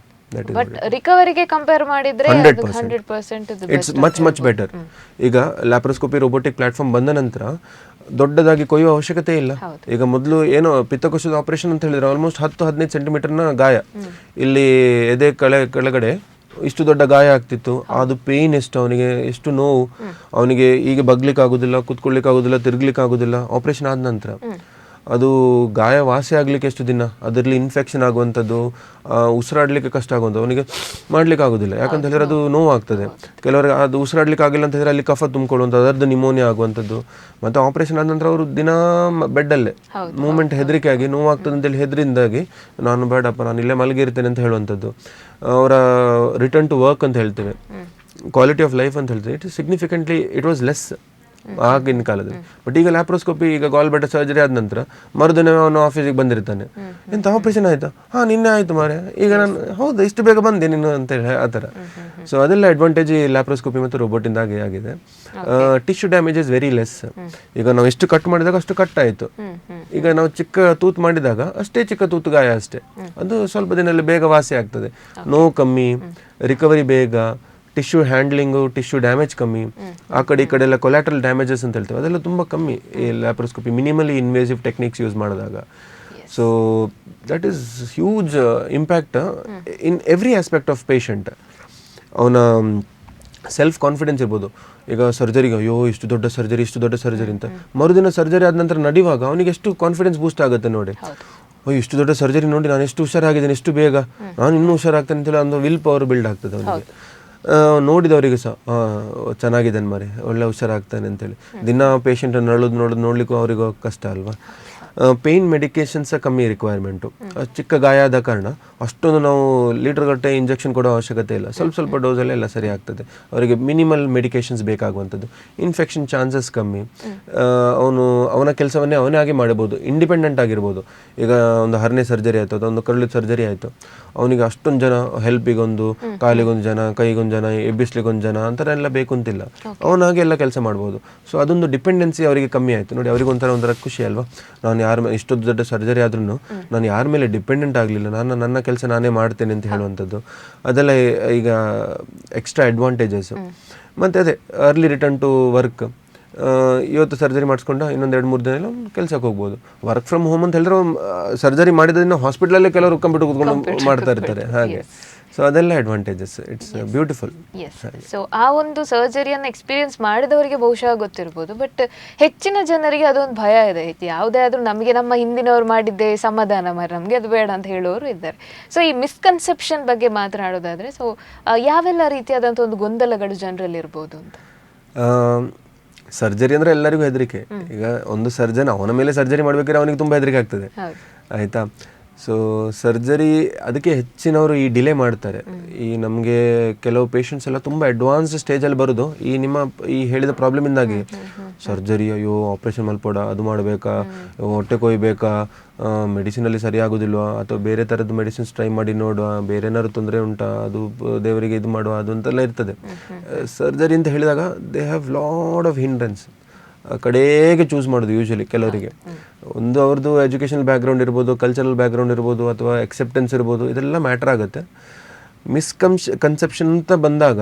ದಟ್ ಈಸ್ ರಿಕವರಿಗೆ ಕಂಪೇರ್ ಮಾಡಿದ್ರೆ 100% ಇಟ್ಸ್ ಮಚ್ ಬೆಟರ್. ಈಗ ಲ್ಯಾಪ್ರೋಸ್ಕೋಪಿ ರೋಬೋಟಿಕ್ ಪ್ಲಾಟ್ಫಾರ್ಮ್ ಬಂದ ನಂತರ ದೊಡ್ಡದಾಗಿ ಕೊಯ್ಯುವ ಅವಶ್ಯಕತೆ ಇಲ್ಲ. ಈಗ ಮೊದಲು ಏನೋ ಪಿತ್ತಕೋಶದ ಆಪರೇಷನ್ ಅಂತ ಹೇಳಿದ್ರೆ ಆಲ್ಮೋಸ್ಟ್ 10-15 ಸೆಂಟಿಮೀಟರ್ನ ಗಾಯ, ಇಲ್ಲಿ ಎದೆ ಕೆಳಗಡೆ ಇಷ್ಟು ದೊಡ್ಡ ಗಾಯ ಆಗ್ತಿತ್ತು. ಅದು ಪೇಯ್ನ್ ಎಷ್ಟು, ಅವನಿಗೆ ಎಷ್ಟು ನೋವು, ಅವನಿಗೆ ಈಗ ಬಗ್ಲಿಕ್ಕೆ ಆಗೋದಿಲ್ಲ, ಕುತ್ಕೊಳ್ಳಿಕ್ಕೆ ಆಗೋದಿಲ್ಲ, ತಿರ್ಗ್ಲಿಕ್ಕೆ ಆಗೋದಿಲ್ಲ. ಆಪರೇಷನ್ ಆದ ನಂತರ ಅದು ಗಾಯ ವಾಸಿ ಆಗಲಿಕ್ಕೆ ಎಷ್ಟು ದಿನ, ಅದರಲ್ಲಿ ಇನ್ಫೆಕ್ಷನ್ ಆಗುವಂಥದ್ದು, ಉಸಿರಾಡಲಿಕ್ಕೆ ಕಷ್ಟ ಆಗುವಂಥದ್ದು, ಅವನಿಗೆ ಮಾಡ್ಲಿಕ್ಕೆ ಆಗೋದಿಲ್ಲ. ಯಾಕಂತ ಹೇಳಿದ್ರೆ ಅದು ನೋವು ಆಗ್ತದೆ. ಕೆಲವರಿಗೆ ಅದು ಉಸಿರಾಡ್ಲಿಕ್ಕೆ ಆಗಿಲ್ಲ ಅಂತ ಹೇಳಿದ್ರೆ ಅಲ್ಲಿ ಕಫ ತುಂಬಿಕೊಳ್ಳುವಂಥದ್ದು, ಅದರದ್ದು ನಿಮೋನಿಯಾ ಆಗುವಂಥದ್ದು. ಮತ್ತು ಆಪರೇಷನ್ ಆದ ನಂತರ ಅವರು ದಿನ ಬೆಡ್ಡಲ್ಲೇ ಮೂಮೆಂಟ್ ಹೆದರಿಕೆ ಆಗಿ ನೋವಾಗ್ತದೆ ಅಂತೇಳಿ ಹೆದರಿಂದಾಗಿ ನಾನು ಬೇಡಪ್ಪ ನಾನು ಇಲ್ಲೇ ಮಲಗಿರ್ತೇನೆ ಅಂತ ಹೇಳುವಂಥದ್ದು. ಅವರ ರಿಟರ್ನ್ ಟು ವರ್ಕ್ ಅಂತ ಹೇಳ್ತೇವೆ, ಕ್ವಾಲಿಟಿ ಆಫ್ ಲೈಫ್ ಅಂತ ಹೇಳ್ತೇವೆ, ಇಟ್ ವಾಸ್ ಲೆಸ್ ಆಗಿನ ಕಾಲದಲ್ಲಿ. ಬಟ್ ಈಗ ಲ್ಯಾಪ್ರೋಸ್ಕೋಪಿ, ಈಗ ಗಾಲ್ ಬ್ಲಾಡರ್ ಸರ್ಜರಿ ಆದ ನಂತರ ಮರುದಿನ ಅವನು ಆಫೀಸಿಗೆ ಬಂದಿರ್ತಾನೆ, ಎಂತ ಆಪರೇಷನ್ ಆಯ್ತಾ, ನಿನ್ನೆ ಆಯ್ತು ಮಾರೆ, ಈಗ ನಾನು ಹೌದು ಇಷ್ಟು ಬೇಗ ಬಂದೆ ನೀನು ಅಂತೇಳಿ ಆ ಥರ. ಸೊ ಅದೆಲ್ಲ ಅಡ್ವಾಂಟೇಜ್ ಈ ಲ್ಯಾಪ್ರೋಸ್ಕೋಪಿ ಮತ್ತು ರೋಬೋಟಿಂದ ಆಗಿದೆ. Tissue damage is very less. ಈಗ ನಾವು ಎಷ್ಟು ಕಟ್ ಮಾಡಿದಾಗ ಅಷ್ಟು ಕಟ್ ಆಯಿತು. ಈಗ ನಾವು ಚಿಕ್ಕ ತೂತು ಮಾಡಿದಾಗ ಅಷ್ಟೇ ಚಿಕ್ಕ ತೂತು ಗಾಯ ಅಷ್ಟೇ, ಅದು ಸ್ವಲ್ಪ ದಿನದಲ್ಲಿ ಬೇಗ ವಾಸಿ ಆಗ್ತದೆ. ನೋವು ಕಮ್ಮಿ, ರಿಕವರಿ ಬೇಗ, ಟಿಶ್ಯೂ ಹ್ಯಾಂಡ್ಲಿಂಗು, ಟಿಶ್ಯೂ ಡ್ಯಾಮೇಜ್ ಕಮ್ಮಿ, ಆ ಕಡೆ ಈ ಕಡೆ ಎಲ್ಲ ಕೊಲ್ಯಾಟ್ರಲ್ ಡ್ಯಾಮೇಜಸ್ ಅಂತ ಹೇಳ್ತೇವೆ, ಅದೆಲ್ಲ ತುಂಬ ಕಮ್ಮಿ ಈ laparoscopy minimally invasive techniques use ಮಾಡಿದಾಗ. So that is huge impact in every aspect of patient. ಅವನ ಸೆಲ್ಫ್ ಕಾನ್ಫಿಡೆನ್ಸ್ ಇರ್ಬೋದು. ಈಗ ಸರ್ಜರಿಗೆ ಅಯ್ಯೋ ಇಷ್ಟು ದೊಡ್ಡ ಸರ್ಜರಿ ಅಂತ, ಮರುದಿನ ಸರ್ಜರಿ ಆದ ನಂತರ ನಡೆಯುವಾಗ ಅವನಿಗೆ ಎಷ್ಟು ಕಾನ್ಫಿಡೆನ್ಸ್ ಬೂಸ್ಟ್ ಆಗುತ್ತೆ ನೋಡಿ. ಅಯ್ಯೋ ಇಷ್ಟು ದೊಡ್ಡ ಸರ್ಜರಿ ನೋಡಿ ನಾನು ಎಷ್ಟು ಹುಷಾರಾಗಿದ್ದೇನೆ, ಎಷ್ಟು ಬೇಗ ನಾನು ಇನ್ನೂ ಹುಷಾರಾಗ್ತೇನೆ ಅಂತೇಳಿ ಒಂದು ವಿಲ್ ಪವರ್ ಬಿಲ್ಡ್ ಆಗ್ತದೆ ಅವನಿಗೆ. ನೋಡಿದವರಿಗೆ ಸಹ ಚೆನ್ನಾಗಿದ್ದಾನೆ ಮಾರೆ, ಒಳ್ಳೆ ಹುಷಾರಾಗ್ತಾನೆ ಅಂತೇಳಿ. ದಿನ ಪೇಷಂಟ್ ನೋಡ್ಲಿಕ್ಕೂ ಅವರಿಗೂ ಕಷ್ಟ ಅಲ್ವಾ. ಪೇಯ್ನ್ ಮೆಡಿಕೇಶನ್ಸ್ ಕಮ್ಮಿ ರಿಕ್ವೈರ್ಮೆಂಟು. ಚಿಕ್ಕ ಗಾಯ ಆದ ಕಾರಣ ಅಷ್ಟೊಂದು ನಾವು ಲೀಟರ್ಗಟ್ಟೆ ಇಂಜೆಕ್ಷನ್ ಕೊಡೋ ಅವಶ್ಯಕತೆ ಇಲ್ಲ. ಸ್ವಲ್ಪ ಡೋಸಲ್ಲೇ ಎಲ್ಲ ಸರಿ ಆಗ್ತದೆ. ಅವರಿಗೆ ಮಿನಿಮಲ್ ಮೆಡಿಕೇಶನ್ಸ್ ಬೇಕಾಗುವಂಥದ್ದು. ಇನ್ಫೆಕ್ಷನ್ ಚಾನ್ಸಸ್ ಕಮ್ಮಿ. ಅವನ ಕೆಲಸವನ್ನೇ ಅವನೇ ಆಗಿ ಮಾಡಬಹುದು, ಇಂಡಿಪೆಂಡೆಂಟ್ ಆಗಿರ್ಬೋದು. ಈಗ ಒಂದು ಹರ್ನೆ ಸರ್ಜರಿ ಆಯಿತು ಅಥವಾ ಒಂದು ಕರುಳಿನ ಸರ್ಜರಿ ಆಯಿತು, ಅವನಿಗೆ ಅಷ್ಟೊಂದು ಜನ ಹೆಲ್ಪಿಗೊಂದು, ಕಾಲಿಗೊಂದು ಜನ, ಕೈಗೊಂದು ಜನ, ಎಬ್ಬಿಸ್ಲಿಗೊಂದು ಜನ ಅಂತರ ಎಲ್ಲ ಬೇಕು ಅಂತಿಲ್ಲ. ಅವನಾಗೆ ಎಲ್ಲ ಕೆಲಸ ಮಾಡ್ಬೋದು. ಸೊ ಅದೊಂದು ಡಿಪೆಂಡೆನ್ಸಿ ಅವರಿಗೆ ಕಮ್ಮಿ ಆಯಿತು ನೋಡಿ. ಅವರಿಗೆ ಒಂಥರ ಖುಷಿ ಅಲ್ವಾ, ನಾನು ಯಾರ ಮೇಲೆ ಇಷ್ಟೊಂದು ದೊಡ್ಡ ಸರ್ಜರಿ ಆದ್ರೂ ನಾನು ಯಾರ ಮೇಲೆ ಡಿಪೆಂಡೆಂಟ್ ಆಗಲಿಲ್ಲ, ನನ್ನ ಕೆಲಸ ನಾನೇ ಮಾಡ್ತೇನೆ ಅಂತ ಹೇಳುವಂಥದ್ದು. ಅದೆಲ್ಲ ಈಗ ಎಕ್ಸ್ಟ್ರಾ ಅಡ್ವಾಂಟೇಜಸ್. ಮತ್ತು ಅದೇ ಅರ್ಲಿ ರಿಟರ್ನ್ ಟು ವರ್ಕ್. ಇವತ್ತು ಸರ್ಜರಿ ಮಾಡಿಸ್ಕೊಂಡ ಇನ್ನೊಂದು 2-3 ದಿನ ಕೆಲಸಕ್ಕೆ ಹೋಗ್ಬೋದು. ವರ್ಕ್ ಫ್ರಮ್ ಹೋಮ್ ಅಂತ ಹೇಳಿದ್ರೆ ಸರ್ಜರಿ ಮಾಡಿದ್ರಿಂದ ಹಾಸ್ಪಿಟಲಲ್ಲೇ ಕೆಲವರು ಕಂಪ್ಯೂಟರ್ ಕೂತ್ಕೊಂಡು ಮಾಡ್ತಾ ಇರ್ತಾರೆ. ಹಾಗೆ ಸೊ ಅದೆಲ್ಲ ಅಡ್ವಾಂಟೇಜಸ್. It's beautiful. ಸೊ ಆ ಒಂದು ಸರ್ಜರಿಯನ್ನು ಎಕ್ಸ್ಪೀರಿಯನ್ಸ್ ಮಾಡಿದವರಿಗೆ ಬಹುಶಃ ಗೊತ್ತಿರ್ಬೋದು, ಬಟ್ ಹೆಚ್ಚಿನ ಜನರಿಗೆ ಅದೊಂದು ಭಯ ಇದೆ. ಯಾವುದೇ ಆದರೂ ನಮಗೆ ನಮ್ಮ ಹಿಂದಿನವ್ರು ಮಾಡಿದ್ದೆ ಸಮಾಧಾನ ಮಾರ, ನಮಗೆ ಅದು ಬೇಡ ಅಂತ ಹೇಳೋರು ಇದ್ದಾರೆ. ಸೊ ಈ ಮಿಸ್ಕನ್ಸೆಪ್ಷನ್ ಬಗ್ಗೆ ಮಾತನಾಡೋದಾದ್ರೆ, ಸೊ ಯಾವೆಲ್ಲ ರೀತಿಯಾದಂಥ ಒಂದು ಗೊಂದಲಗಳು ಜನರಲ್ಲಿ ಇರ್ಬೋದು ಅಂತ? ಸರ್ಜರಿ ಅಂದರೆ ಎಲ್ಲರಿಗೂ ಹೆದರಿಕೆ. ಈಗ ಒಂದು ಸರ್ಜನ್ ಅವನ ಮೇಲೆ ಸರ್ಜರಿ ಮಾಡ್ಬೇಕಾದ್ರೆ ಅವನಿಗೆ ತುಂಬ ಹೆದರಿಕೆ ಆಗ್ತದೆ, ಆಯಿತಾ. ಸೊ ಸರ್ಜರಿ ಅದಕ್ಕೆ ಹೆಚ್ಚಿನವರು ಈ ಡಿಲೇ ಮಾಡ್ತಾರೆ. ಈ ನಮಗೆ ಕೆಲವು ಪೇಷಂಟ್ಸ್ ಎಲ್ಲ ತುಂಬ ಅಡ್ವಾನ್ಸ್ ಸ್ಟೇಜಲ್ಲಿ ಬರೋದು ಈ ಹೇಳಿದ ಪ್ರಾಬ್ಲಮಿಂದಾಗಿ. ಸರ್ಜರಿ, ಅಯ್ಯೋ ಆಪ್ರೇಷನ್ ಮಲ್ಪೋಡ, ಅದು ಮಾಡಬೇಕಾ, ಹೊಟ್ಟೆ ಕೊಯ್ಬೇಕಾ, ಮೆಡಿಸಿನಲ್ಲಿ ಸರಿ ಆಗೋದಿಲ್ವಾ, ಅಥವಾ ಬೇರೆ ಥರದ್ದು ಮೆಡಿಸಿನ್ಸ್ ಟ್ರೈ ಮಾಡಿ ನೋಡುವ, ಬೇರೆ ಏನಾದ್ರು ತೊಂದರೆ ಉಂಟಾ, ಅದು ದೇವರಿಗೆ ಇದು ಮಾಡುವ, ಅದು ಅಂತೆಲ್ಲ ಇರ್ತದೆ. ಸರ್ಜರಿ ಅಂತ ಹೇಳಿದಾಗ they have lot of hindrance. ಕಡೆಗೆ ಚೂಸ್ ಮಾಡೋದು ಯೂಶಲಿ ಕೆಲವರಿಗೆ. ಒಂದು ಅವ್ರದ್ದು ಎಜುಕೇಷನಲ್ ಬ್ಯಾಕ್ಗ್ರೌಂಡ್ ಇರ್ಬೋದು, ಕಲ್ಚರಲ್ ಬ್ಯಾಕ್ಗ್ರೌಂಡ್ ಇರ್ಬೋದು, ಅಥವಾ ಎಕ್ಸೆಪ್ಟೆನ್ಸ್ ಇರ್ಬೋದು, ಇದೆಲ್ಲ ಮ್ಯಾಟ್ರ್ ಆಗುತ್ತೆ. ಕನ್ಸೆಪ್ಷನ್ ಅಂತ ಬಂದಾಗ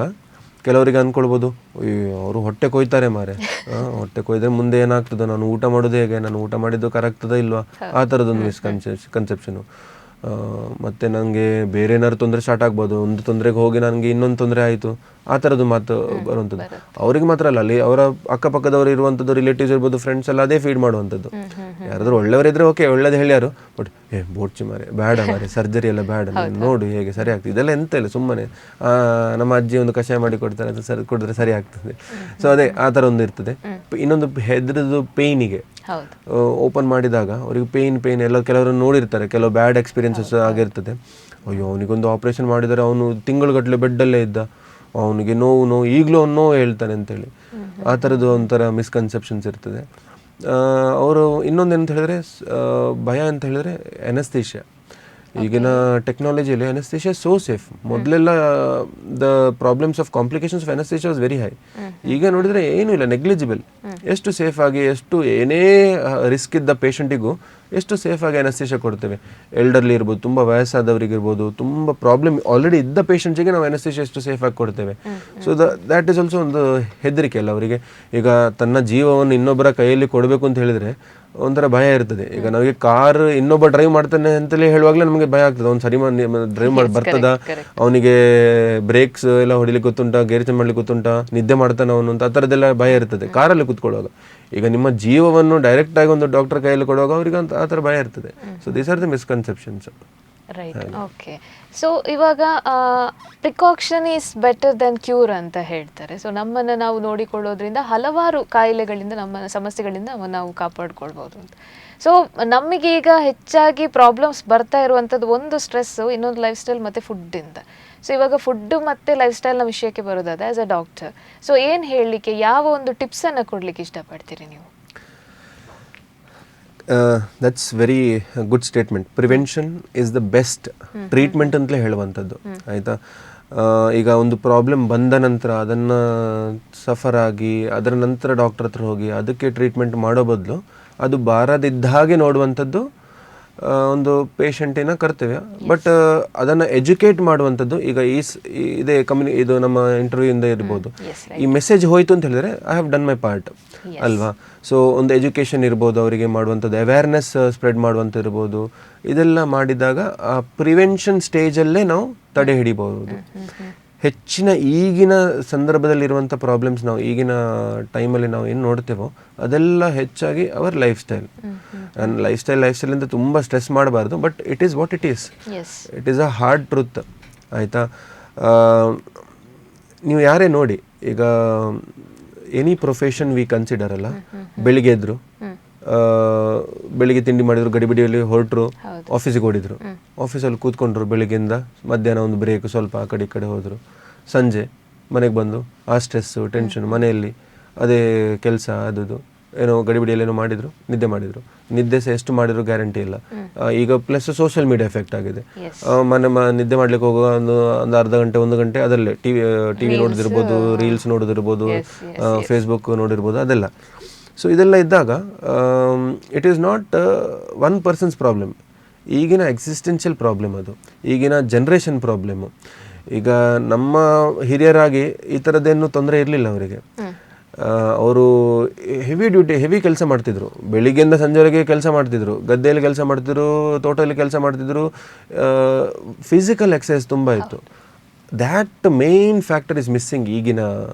ಕೆಲವರಿಗೆ ಅಂದ್ಕೊಳ್ಬೋದು, ಅವರು ಹೊಟ್ಟೆ ಕೊಯ್ತಾರೆ ಮಾರೆ, ಹೊಟ್ಟೆ ಕೊಯ್ದರೆ ಮುಂದೆ ಏನಾಗ್ತದೋ, ನಾನು ಊಟ ಮಾಡೋದು ಹೇಗೆ, ನಾನು ಊಟ ಮಾಡಿದ್ದು ಕರೆಕ್ಟದ ಇಲ್ವಾ, ಆ ಥರದೊಂದು ಕನ್ಸೆಪ್ಷನು. ಮತ್ತು ನನಗೆ ಬೇರೆ ಏನಾದ್ರು ತೊಂದರೆ ಸ್ಟಾರ್ಟ್ ಆಗ್ಬೋದು, ಒಂದು ತೊಂದರೆಗೆ ಹೋಗಿ ನನಗೆ ಇನ್ನೊಂದು ತೊಂದರೆ ಆಯಿತು, ಆ ಥರದ್ದು ಮಾತು ಬರುವಂಥದ್ದು. ಅವ್ರಿಗೆ ಮಾತ್ರ ಅಲ್ಲ, ಅಲ್ಲಿ ಅವರ ಅಕ್ಕಪಕ್ಕದವರು ಇರುವಂಥದ್ದು, ರಿಲೇಟಿವ್ಸ್ ಇರ್ಬೋದು, ಫ್ರೆಂಡ್ಸ್ ಎಲ್ಲ ಅದೇ ಫೀಡ್ ಮಾಡುವಂಥದ್ದು. ಯಾರಾದರೂ ಒಳ್ಳೆಯವರಿದ್ರೆ ಓಕೆ, ಒಳ್ಳೇದು ಹೇಳ್ಯಾರು, ಬಟ್ ಬೋಡ್ಚಿ ಮಾರೆ ಬೇಡ ಮಾರೆ, ಸರ್ಜರಿ ಎಲ್ಲ ಬೇಡ, ನೋಡು ಹೇಗೆ ಸರಿ ಆಗ್ತದೆ, ಇದೆಲ್ಲ ಎಂತ ಇಲ್ಲ, ಸುಮ್ಮನೆ ನಮ್ಮ ಅಜ್ಜಿ ಒಂದು ಕಷಾಯ ಮಾಡಿ ಕೊಡ್ತಾರೆ, ಅದು ಸರಿ ಕುಡಿದ್ರೆ ಸರಿ ಆಗ್ತದೆ. ಸೊ ಅದೇ ಆ ಥರ ಒಂದು ಇರ್ತದೆ. ಇನ್ನೊಂದು ಹೆದ್ರದ್ದು ಪೇಯ್ನಿಗೆ ಓಪನ್ ಮಾಡಿದಾಗ ಅವ್ರಿಗೆ ಪೇಯ್ನ್ ಎಲ್ಲ ಕೆಲವರು ನೋಡಿರ್ತಾರೆ, ಕೆಲವು ಬ್ಯಾಡ್ ಎಕ್ಸ್ಪೀರಿಯನ್ಸಸ್ ಆಗಿರ್ತದೆ. ಅಯ್ಯೋ ಅವನಿಗೊಂದು ಆಪ್ರೇಷನ್ ಮಾಡಿದರೆ ಅವನು ತಿಂಗಳುಗಟ್ಟಲೆ ಬೆಡ್ಡಲ್ಲೇ ಇದ್ದ, ಅವನಿಗೆ ನೋವು ಈಗಲೂ ಅವ್ನು ನೋವು ಹೇಳ್ತಾನೆ ಅಂತೇಳಿ, ಆ ಥರದ್ದು ಒಂಥರ ಮಿಸ್ಕನ್ಸೆಪ್ಷನ್ಸ್ ಇರ್ತದೆ. ಅವರು ಇನ್ನೊಂದೇನಂತ ಹೇಳಿದ್ರೆ ಭಯ ಅಂತ ಹೇಳಿದ್ರೆ ಅನಸ್ತೇಷಿಯಾ. ಈಗಿನ ಟೆಕ್ನಾಲಜಿಯಲ್ಲಿ ಅನಸ್ತೇಷಿಯಾ ಸೋ ಸೇಫ್. ಮೊದಲೆಲ್ಲ the problems of complications of anaesthesia was very high. ಈಗ ನೋಡಿದರೆ ಏನೂ ಇಲ್ಲ, ನೆಗ್ಲಿಜಿಬಲ್. ಎಷ್ಟು ಸೇಫ್ ಆಗಿ, ಎಷ್ಟು ಏನೇ ರಿಸ್ಕ್ ಇದ್ದ ಪೇಷಂಟಿಗೂ ಎಷ್ಟು ಸೇಫ್ ಆಗಿ ಅನಸ್ತೇಷಿಯಾ ಕೊಡ್ತೇವೆ. ಎಲ್ಡರ್ಲಿ ಇರ್ಬೋದು, ತುಂಬ ವಯಸ್ಸಾದವರಿಗಿರ್ಬೋದು, ತುಂಬ ಪ್ರಾಬ್ಲಮ್ ಆಲ್ರೆಡಿ ಇದ್ದ ಪೇಷಂಟ್ಸಿಗೆ ನಾವು ಅನಸ್ತೇಷಿಯಾ ಎಷ್ಟು ಸೇಫ್ ಆಗಿ ಕೊಡ್ತೇವೆ. ಸೊ ದ್ಯಾಟ್ ಈಸ್ ಆಲ್ಸೋ ಒಂದು ಹೆದರಿಕೆ ಅಲ್ಲ ಅವರಿಗೆ. ಈಗ ತನ್ನ ಜೀವವನ್ನು ಇನ್ನೊಬ್ಬರ ಕೈಯಲ್ಲಿ ಕೊಡಬೇಕು ಅಂತ ಹೇಳಿದರೆ ಒಂಥರ ಭಯ ಇರ್ತದೆ. ಈಗ ನಮಗೆ ಕಾರ್ ಇನ್ನೊಬ್ಬ ಡ್ರೈವ್ ಮಾಡ್ತಾನೆ ಅಂತಲೇ ಹೇಳುವಾಗಲೇ ನಮಗೆ ಭಯ ಆಗ್ತದೆ, ಅವ್ನು ಸರಿ ಡ್ರೈವ್ ಮಾಡಿ ಬರ್ತದ, ಅವನಿಗೆ ಬ್ರೇಕ್ಸ್ ಎಲ್ಲ ಹೊಡಿಲಿಕ್ಕೆ ಗೊತ್ತುಂಟಾ, ಗೇರ್ ಚೇಂಜ್ ಮಾಡ್ಲಿಕ್ಕೆ ಗೊತ್ತುಂಟಾ, ನಿದ್ದೆ ಮಾಡ್ತಾನೆ ಅವನು ಅಂತ, ಆ ಥರದ್ದೆಲ್ಲ ಭಯ ಇರ್ತದೆ ಕಾರಲ್ಲಿ ಕೂತ್ಕೊಳ್ಳುವಾಗ. ಈಗ ನಿಮ್ಮ ಜೀವವನ್ನು ಡೈರೆಕ್ಟ್ ಆಗಿ ಒಂದು ಡಾಕ್ಟರ್ ಕೈಯಲ್ಲಿ ಕೊಡುವಾಗ ಅವ್ರಿಗೆ ಅಂತ ಆ ಥರ ಭಯ ಇರ್ತದೆ. So these are the misconceptions. Right, okay. So ಇವಾಗ precaution is better than cure ಅಂತ ಹೇಳ್ತಾರೆ. ಸೊ ನಮ್ಮನ್ನು ನಾವು ನೋಡಿಕೊಳ್ಳೋದ್ರಿಂದ ಹಲವಾರು ಕಾಯಿಲೆಗಳಿಂದ, ನಮ್ಮ ಸಮಸ್ಯೆಗಳಿಂದ ನಾವು ಕಾಪಾಡ್ಕೊಳ್ಬೋದು ಅಂತ. ಸೊ ನಮಗೀಗ ಹೆಚ್ಚಾಗಿ ಪ್ರಾಬ್ಲಮ್ಸ್ ಬರ್ತಾ ಇರುವಂಥದ್ದು ಒಂದು ಸ್ಟ್ರೆಸ್ಸು, ಇನ್ನೊಂದು ಲೈಫ್ ಸ್ಟೈಲ್ ಮತ್ತು ಫುಡ್ಡಿಂದ. ಸೊ ಇವಾಗ ಫುಡ್ಡು ಮತ್ತು ಲೈಫ್ ಸ್ಟೈಲ್ನ ವಿಷಯಕ್ಕೆ ಬರೋದಾದ ಆ್ಯಸ್ ಅ ಡಾಕ್ಟರ್, ಸೊ ಏನು ಹೇಳಲಿಕ್ಕೆ, ಯಾವ ಒಂದು ಟಿಪ್ಸನ್ನು ಕೊಡಲಿಕ್ಕೆ ಇಷ್ಟಪಡ್ತೀರಿ ನೀವು? That's very good statement. Prevention is the best treatment ಅಂತಲೇ ಹೇಳುವಂಥದ್ದು, ಆಯಿತಾ. ಈಗ ಒಂದು ಪ್ರಾಬ್ಲಮ್ ಬಂದ ನಂತರ ಅದನ್ನು ಸಫರ್ ಆಗಿ ಅದರ ನಂತರ ಡಾಕ್ಟರ್ ಹತ್ರ ಹೋಗಿ ಅದಕ್ಕೆ ಟ್ರೀಟ್ಮೆಂಟ್ ಮಾಡೋ ಬದಲು ಅದು ಬಾರದಿದ್ದ ಹಾಗೆ ನೋಡುವಂಥದ್ದು ಒಂದು ಪೇಷಂಟಿನ ಕರ್ತವ್ಯ. ಬಟ್ ಅದನ್ನು ಎಜುಕೇಟ್ ಮಾಡುವಂಥದ್ದು, ಈಗ ಇದೇ ಇದು ನಮ್ಮ ಇಂಟರ್ವ್ಯೂಯಿಂದ ಇರ್ಬೋದು, ಈ ಮೆಸೇಜ್ ಹೋಯ್ತು ಅಂತ ಹೇಳಿದ್ರೆ I have done my part ಅಲ್ವಾ. ಸೊ ಒಂದು ಎಜುಕೇಷನ್ ಇರ್ಬೋದು, ಅವರಿಗೆ ಮಾಡುವಂಥದ್ದು ಅವೇರ್ನೆಸ್ ಸ್ಪ್ರೆಡ್ ಮಾಡುವಂಥದ್ದು ಇರ್ಬೋದು, ಇದೆಲ್ಲ ಮಾಡಿದಾಗ ಆ ಪ್ರಿವೆನ್ಷನ್ ಸ್ಟೇಜಲ್ಲೇ ನಾವು ತಡೆ ಹಿಡಿಬಹುದು. ಹೆಚ್ಚಿನ ಈಗಿನ ಸಂದರ್ಭದಲ್ಲಿರುವಂಥ ಪ್ರಾಬ್ಲಮ್ಸ್ ನಾವು ಈಗಿನ ಟೈಮಲ್ಲಿ ನಾವು ಏನು ನೋಡ್ತೇವೋ ಅದೆಲ್ಲ ಹೆಚ್ಚಾಗಿ ಅವರ್ ಲೈಫ್ ಸ್ಟೈಲ್. ಲೈಫ್ ಸ್ಟೈಲಿಂದ ತುಂಬ ಸ್ಟ್ರೆಸ್ ಮಾಡಬಾರ್ದು, but it is what it is. It is a hard truth, ಆಯಿತಾ. ನೀವು ಯಾರೇ ನೋಡಿ, ಈಗ ಎನಿ ಪ್ರೊಫೆಷನ್ ವಿ ಕನ್ಸಿಡರ್ ಅಲ್ಲ, ಬೆಳಿಗ್ಗೆ ಎದ್ರು, ಬೆಳಿಗ್ಗೆ ತಿಂಡಿ ಮಾಡಿದ್ರು, ಗಡಿಬಿಡಿಯಲ್ಲಿ ಹೊರಟರು, ಆಫೀಸಿಗೆ ಓಡಿದ್ರು, ಆಫೀಸಲ್ಲಿ ಕೂತ್ಕೊಂಡ್ರು, ಬೆಳಿಗ್ಗೆಯಿಂದ ಮಧ್ಯಾಹ್ನ ಒಂದು ಬ್ರೇಕ್, ಸ್ವಲ್ಪ ಆ ಕಡೆ ಈ ಕಡೆ ಹೋದರು, ಸಂಜೆ ಮನೆಗೆ ಬಂದು ಆ ಸ್ಟ್ರೆಸ್ಸು ಟೆನ್ಷನ್, ಮನೆಯಲ್ಲಿ ಅದೇ ಕೆಲಸ ಅದು ಏನೋ ಗಡಿಬಿಡಿಯಲ್ಲಿ ಏನೋ ಮಾಡಿದ್ರು, ನಿದ್ದೆ ಸಹ ಎಷ್ಟು ಮಾಡಿದ್ರು ಗ್ಯಾರಂಟಿ ಇಲ್ಲ. ಈಗ ಪ್ಲಸ್ ಸೋಷಿಯಲ್ ಮೀಡಿಯಾ ಎಫೆಕ್ಟ್ ಆಗಿದೆ. ನಿದ್ದೆ ಮಾಡ್ಲಿಕ್ಕೆ ಹೋಗುವ ಒಂದು ಅರ್ಧ ಗಂಟೆ 1 ಗಂಟೆ ಅದರಲ್ಲೇ ಟಿವಿ ನೋಡೋದಿರ್ಬೋದು, ರೀಲ್ಸ್ ನೋಡೋದಿರ್ಬೋದು, ಫೇಸ್ಬುಕ್ ನೋಡಿರ್ಬೋದು, ಅದೆಲ್ಲ. ಸೊ ಇದೆಲ್ಲ ಇದ್ದಾಗ it is not one persons problem, ಈಗಿನ ಎಕ್ಸಿಸ್ಟೆನ್ಷಿಯಲ್ ಪ್ರಾಬ್ಲಮ್, ಅದು ಈಗಿನ ಜನ್ರೇಷನ್ ಪ್ರಾಬ್ಲಮ್ಮು. ಈಗ ನಮ್ಮ ಹಿರಿಯರಾಗಿ ಈ ಥರದ್ದೇನು ತೊಂದರೆ ಇರಲಿಲ್ಲ ಅವರಿಗೆ. ಅವರು ಹೆವಿ ಕೆಲಸ ಮಾಡ್ತಿದ್ರು, ಬೆಳಿಗ್ಗೆಯಿಂದ ಸಂಜೆವರೆಗೆ ಕೆಲಸ ಮಾಡ್ತಿದ್ರು, ಗದ್ದೆಯಲ್ಲಿ ಕೆಲಸ ಮಾಡ್ತಿದ್ರು, ತೋಟದಲ್ಲಿ ಕೆಲಸ ಮಾಡ್ತಿದ್ರು, ಫಿಸಿಕಲ್ ಎಕ್ಸಸೈಸ್ ತುಂಬ ಇತ್ತು. That main factor is missing ಈಗಿನ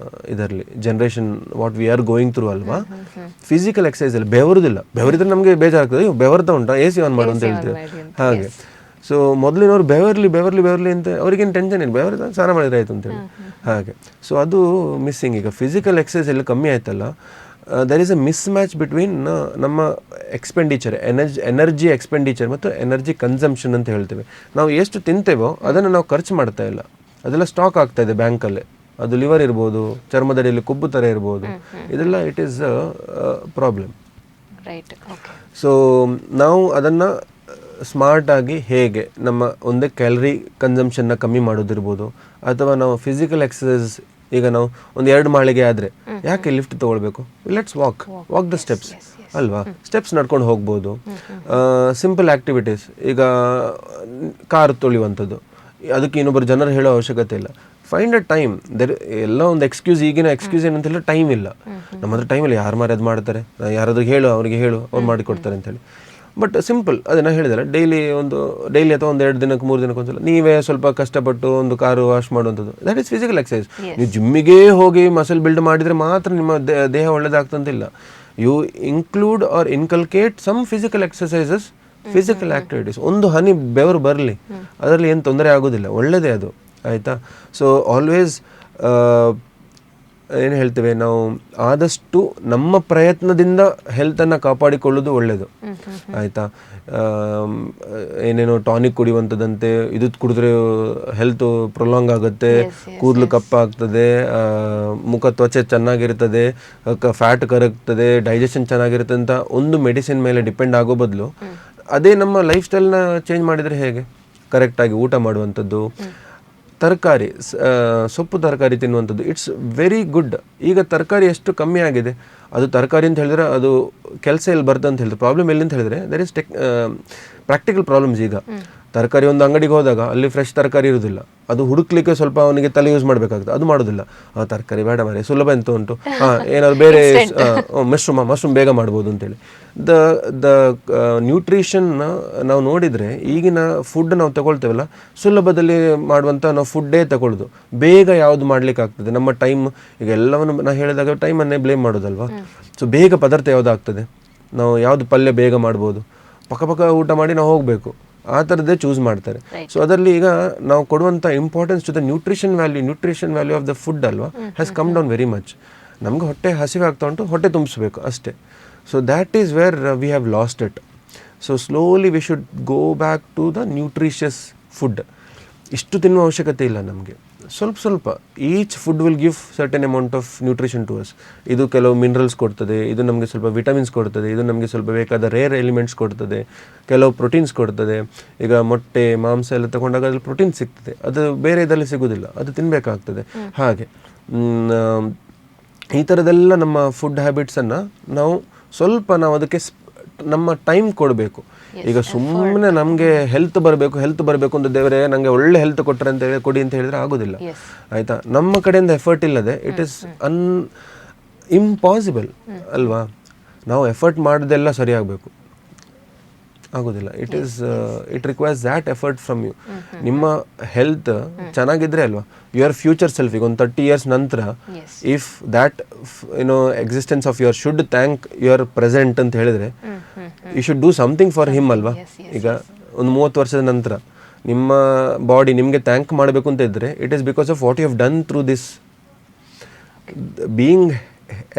ಇದರಲ್ಲಿ generation what we are going through ಅಲ್ವಾ. ಫಿಸಿಕಲ್ ಎಕ್ಸಸೈಸ್ ಅಲ್ಲಿ ಬೆವರಿದ್ರೆ ನಮಗೆ ಬೇಜಾರಾಗ್ತದೆ, ಬೆವರ್ತಾ ಉಂಟಾ AC ಆನ್ ಮಾಡು ಅಂತ ಹೇಳ್ತೀವಿ ಹಾಗೆ. ಸೊ ಮೊದಲಿನವ್ರು ಬೆವರ್ಲಿ ಅಂತ ಅವ್ರಿಗೇನು ಟೆನ್ಷನ್ ಇಲ್ಲ, ಬೆವರಿದ ಸ್ನಾನ ಮಾಡಿದ್ರೆ ಆಯಿತು ಅಂತೇಳಿ ಹಾಗೆ. ಸೊ ಅದು ಮಿಸ್ಸಿಂಗ್. ಈಗ ಫಿಸಿಕಲ್ ಎಕ್ಸಸೈಸ್ ಎಲ್ಲ ಕಮ್ಮಿ ಆಯ್ತಲ್ಲ, there is a mismatch between ನಮ್ಮ ಎಕ್ಸ್ಪೆಂಡಿಚರ್, ಎನರ್ಜಿ ಎಕ್ಸ್ಪೆಂಡಿಚರ್ ಮತ್ತು ಎನರ್ಜಿ ಕನ್ಸಂಪ್ಷನ್ ಅಂತ ಹೇಳ್ತೇವೆ. ನಾವು ಎಷ್ಟು ತಿಂತೇವೋ ಅದನ್ನು ನಾವು ಖರ್ಚು ಮಾಡ್ತಾ ಇಲ್ಲ, ಅದೆಲ್ಲ ಸ್ಟಾಕ್ ಆಗ್ತಾ ಇದೆ ಬ್ಯಾಂಕಲ್ಲೇ. ಅದು ಲಿವರ್ ಇರ್ಬೋದು, ಚರ್ಮದಡಿಯಲ್ಲಿ ಕೊಬ್ಬು ಥರ ಇರ್ಬೋದು, ಇದೆಲ್ಲ ಇಟ್ ಈಸ್ ಪ್ರಾಬ್ಲಮ್. ಸೊ ನಾವು ಅದನ್ನು ಸ್ಮಾರ್ಟಾಗಿ ಹೇಗೆ ನಮ್ಮ ಒಂದೇ ಕ್ಯಾಲರಿ ಕನ್ಸಂಪ್ಷನ್ನ ಕಮ್ಮಿ ಮಾಡೋದಿರ್ಬೋದು, ಅಥವಾ ನಾವು ಫಿಸಿಕಲ್ ಎಕ್ಸಸೈಸ್, ಈಗ ನಾವು ಒಂದು 2 ಮಾಳಿಗೆ ಆದರೆ ಯಾಕೆ ಲಿಫ್ಟ್ ತೊಗೊಳ್ಬೇಕು, ಲೆಟ್ಸ್ ವಾಕ್ ದ ಸ್ಟೆಪ್ಸ್ ಅಲ್ವಾ. ಸ್ಟೆಪ್ಸ್ ನಡ್ಕೊಂಡು ಹೋಗ್ಬೋದು. ಸಿಂಪಲ್ ಆ್ಯಕ್ಟಿವಿಟೀಸ್, ಈಗ ಕಾರ್ ತೊಳೆಯುವಂಥದ್ದು, ಅದಕ್ಕೆ ಇನ್ನೊಬ್ಬರು ಜನರು ಹೇಳೋ ಅವಶ್ಯಕತೆ ಇಲ್ಲ. Find a time. ಎಲ್ಲ ಒಂದು ಈಗಿನ ಎಕ್ಸ್ಕ್ಯೂಸ್ ಏನಂತೆಲ್ಲ ಟೈಮ್ ಇಲ್ಲ. ನಮ್ಮ ಹತ್ರ ಟೈಮ್ ಇಲ್ಲ, ಯಾರು ಮಾರಿ ಅದು ಮಾಡ್ತಾರೆ, ಯಾರಾದ್ರೂ ಅವ್ರಿಗೆ ಹೇಳು ಅವ್ರು ಮಾಡಿಕೊಡ್ತಾರೆ ಅಂತೇಳಿ. ಬಟ್ ಸಿಂಪಲ್ ಅದನ್ನು ಹೇಳಿದಲ್ಲ, ಡೈಲಿ ಅಥವಾ ಒಂದು 2 ದಿನಕ್ಕೆ 3 ದಿನಕ್ಕೆ ಒಂದ್ಸಲ ನೀವೇ ಸ್ವಲ್ಪ ಕಷ್ಟಪಟ್ಟು ಒಂದು ಕಾರು ವಾಶ್ ಮಾಡುವಂಥದ್ದು, ದಟ್ ಈಸ್ ಫಿಸಿಕಲ್ ಎಕ್ಸಸೈಸ್. ನೀವು ಜಿಮ್ಮಿಗೆ ಹೋಗಿ ಮಸಲ್ ಬಿಲ್ಡ್ ಮಾಡಿದರೆ ಮಾತ್ರ ನಿಮ್ಮ ದೇಹ ಒಳ್ಳೆದಾಗ್ತಂತಿಲ್ಲ. You include or inculcate some physical exercises, physical activities. ಒಂದು ಹನಿ ಬೆವರು ಬರಲಿ, ಅದರಲ್ಲಿ ಏನು ತೊಂದರೆ ಆಗೋದಿಲ್ಲ, ಒಳ್ಳೆಯದೇ ಅದು, ಆಯಿತಾ. ಸೊ ಆಲ್ವೇಸ್ ಏನು ಹೇಳ್ತೇವೆ ನಾವು, ಆದಷ್ಟು ನಮ್ಮ ಪ್ರಯತ್ನದಿಂದ ಹೆಲ್ತನ್ನು ಕಾಪಾಡಿಕೊಳ್ಳೋದು ಒಳ್ಳೆಯದು, ಆಯಿತಾ. ಏನೇನೋ ಟಾನಿಕ್ ಕುಡಿಯುವಂಥದ್ದಂತೆ ಇದು ಕುಡಿದ್ರೆ ಹೆಲ್ತು ಪ್ರೊಲಾಂಗ್ ಆಗುತ್ತೆ, ಕೂದಲು ಕಪ್ಪಾಗ್ತದೆ, ಮುಖ ತ್ವಚೆ ಚೆನ್ನಾಗಿರ್ತದೆ, ಫ್ಯಾಟ್ ಕರಗ್ತದೆ, ಡೈಜೆಷನ್ ಚೆನ್ನಾಗಿರುತ್ತೆ ಅಂತ ಒಂದು ಮೆಡಿಸಿನ್ ಮೇಲೆ ಡಿಪೆಂಡ್ ಆಗೋ ಬದಲು ಅದೇ ನಮ್ಮ ಲೈಫ್ ಸ್ಟೈಲ್ನ ಚೇಂಜ್ ಮಾಡಿದರೆ ಹೇಗೆ, ಕರೆಕ್ಟಾಗಿ ಊಟ ಮಾಡುವಂಥದ್ದು, ತರಕಾರಿ, ಸೊಪ್ಪು ತರಕಾರಿ ತಿನ್ನುವಂಥದ್ದು, ಇಟ್ಸ್ ವೆರಿ ಗುಡ್. ಈಗ ತರಕಾರಿ ಎಷ್ಟು ಕಮ್ಮಿ ಆಗಿದೆ, ಅದು ತರಕಾರಿ ಅಂತ ಹೇಳಿದ್ರೆ ಅದು ಕೆಲಸ ಎಲ್ಲಿ ಬರ್ತದೆ ಅಂತ ಹೇಳಿದ್ರೆ, ಪ್ರಾಬ್ಲಮ್ ಎಲ್ಲಿ ಅಂತ ಹೇಳಿದ್ರೆ ದರ್ ಇಸ್ ಪ್ರಾಕ್ಟಿಕಲ್ ಪ್ರಾಬ್ಲಮ್ಸ್. ಈಗ ತರಕಾರಿ ಒಂದು ಅಂಗಡಿಗೆ ಹೋದಾಗ ಅಲ್ಲಿ ಫ್ರೆಶ್ ತರಕಾರಿ ಇರೋದಿಲ್ಲ, ಅದು ಹುಡುಕ್ಲಿಕ್ಕೆ ಸ್ವಲ್ಪ ಅವನಿಗೆ ತಲೆ ಯೂಸ್ ಮಾಡಬೇಕಾಗ್ತದೆ, ಅದು ಮಾಡೋದಿಲ್ಲ. ತರಕಾರಿ ಬೇಡ ಮಾರೆ, ಸುಲಭ ಎಂತ ಉಂಟು, ಏನಾದ್ರು ಬೇರೆ ಮಶ್ರೂಮ್ ಬೇಗ ಮಾಡ್ಬೋದು ಅಂತೇಳಿ. ದ ನ್ಯೂಟ್ರಿಷನ್ ನಾವು ನೋಡಿದರೆ ಈಗಿನ ಫುಡ್ ನಾವು ತಗೊಳ್ತೇವಲ್ಲ, ಸುಲಭದಲ್ಲಿ ಮಾಡುವಂಥ ನಾವು ಫುಡ್ಡೇ ತಗೊಳ್ಳೋದು, ಬೇಗ ಯಾವುದು ಮಾಡ್ಲಿಕ್ಕೆ ಆಗ್ತದೆ. ನಮ್ಮ ಟೈಮ್, ಈಗ ಎಲ್ಲವನ್ನು ನಾನು ಹೇಳಿದಾಗ ಟೈಮನ್ನೇ ಬ್ಲೇಮ್ ಮಾಡೋದಲ್ವಾ. ಸೊ ಬೇಗ ಪದಾರ್ಥ ಯಾವುದಾಗ್ತದೆ, ನಾವು ಯಾವುದು ಪಲ್ಯ ಬೇಗ ಮಾಡ್ಬೋದು, ಪಕ್ಕ ಊಟ ಮಾಡಿ ನಾವು ಹೋಗಬೇಕು, ಆ ಥರದ್ದೇ ಚೂಸ್ ಮಾಡ್ತಾರೆ. ಸೊ ಅದರಲ್ಲಿ ಈಗ ನಾವು ಕೊಡುವಂಥ importance to the nutrition value of the food ಅಲ್ವಾ, has come down very much. ನಮ್ಗೆ ಹೊಟ್ಟೆ ಹಸಿವೆ ಆಗ್ತಾ ಉಂಟು, ಹೊಟ್ಟೆ ತುಂಬಿಸ್ಬೇಕು ಅಷ್ಟೇ. So that is where we have lost it. So slowly we should go back to the nutritious food. ಇಷ್ಟು ತಿನ್ನುವ ಅವಶ್ಯಕತೆ ಇಲ್ಲ ನಮಗೆ, ಸ್ವಲ್ಪ each food will give certain amount of nutrition to us. ಇದು ಕೆಲವು ಮಿನರಲ್ಸ್ ಕೊಡ್ತದೆ, ಇದು ನಮಗೆ ಸ್ವಲ್ಪ ವಿಟಮಿನ್ಸ್ ಕೊಡ್ತದೆ, ಇದು ನಮಗೆ ಸ್ವಲ್ಪ ಬೇಕಾದ ರೇರ್ ಎಲಿಮೆಂಟ್ಸ್ ಕೊಡ್ತದೆ, ಕೆಲವು ಪ್ರೋಟೀನ್ಸ್ ಕೊಡ್ತದೆ. ಈಗ ಮೊಟ್ಟೆ ಮಾಂಸ ಎಲ್ಲ ತಗೊಂಡಾಗ ಅದ್ರಲ್ಲಿ ಪ್ರೋಟೀನ್ ಸಿಗ್ತದೆ, ಅದು ಬೇರೆ ಇದರಲ್ಲಿ ಸಿಗೋದಿಲ್ಲ, ಅದು ತಿನ್ನಬೇಕಾಗ್ತದೆ. ಹಾಗೆ ಈ ಥರದೆಲ್ಲ ನಮ್ಮ ಫುಡ್ ಹ್ಯಾಬಿಟ್ಸನ್ನು ನಾವು ಅದಕ್ಕೆ ನಮ್ಮ ಟೈಮ್ ಕೊಡಬೇಕು. ಈಗ ಸುಮ್ಮನೆ ನಮಗೆ ಹೆಲ್ತ್ ಬರಬೇಕು ಅಂತ ದೇವರೇ ನನಗೆ ಒಳ್ಳೆ ಹೆಲ್ತ್ ಕೊಟ್ಟರೆ ಅಂತ ಹೇಳಿ ಕೊಡಿ ಅಂತ ಹೇಳಿದ್ರೆ ಆಗೋದಿಲ್ಲ, ಆಯಿತಾ. ನಮ್ಮ ಕಡೆಯಿಂದ ಎಫರ್ಟ್ ಇಲ್ಲದೆ ಇಟ್ ಈಸ್ ಇಂಪಾಸಿಬಲ್ ಅಲ್ವಾ. ನಾವು ಎಫರ್ಟ್ ಮಾಡೋದೆಲ್ಲ ಸರಿಯಾಗಬೇಕು, ಆಗೋದಿಲ್ಲ. It requires that effort from you. ನಿಮ್ಮ ಹೆಲ್ತ್ ಚೆನ್ನಾಗಿದ್ರೆ ಅಲ್ವಾ ಯುವರ್ ಫ್ಯೂಚರ್ ಸೆಲ್ಫ್, ಈಗ ಒಂದು 30 years ನಂತರ if that existence of your should thank your present ಅಂತ ಹೇಳಿದ್ರೆ you should do something for him ಅಲ್ವಾ. ಈಗ ಒಂದು 30 ವರ್ಷದ ನಂತರ ನಿಮ್ಮ ಬಾಡಿ ನಿಮಗೆ ಥ್ಯಾಂಕ್ ಮಾಡಬೇಕು ಅಂತ ಇದ್ದರೆ it is because of what you have done through this. Being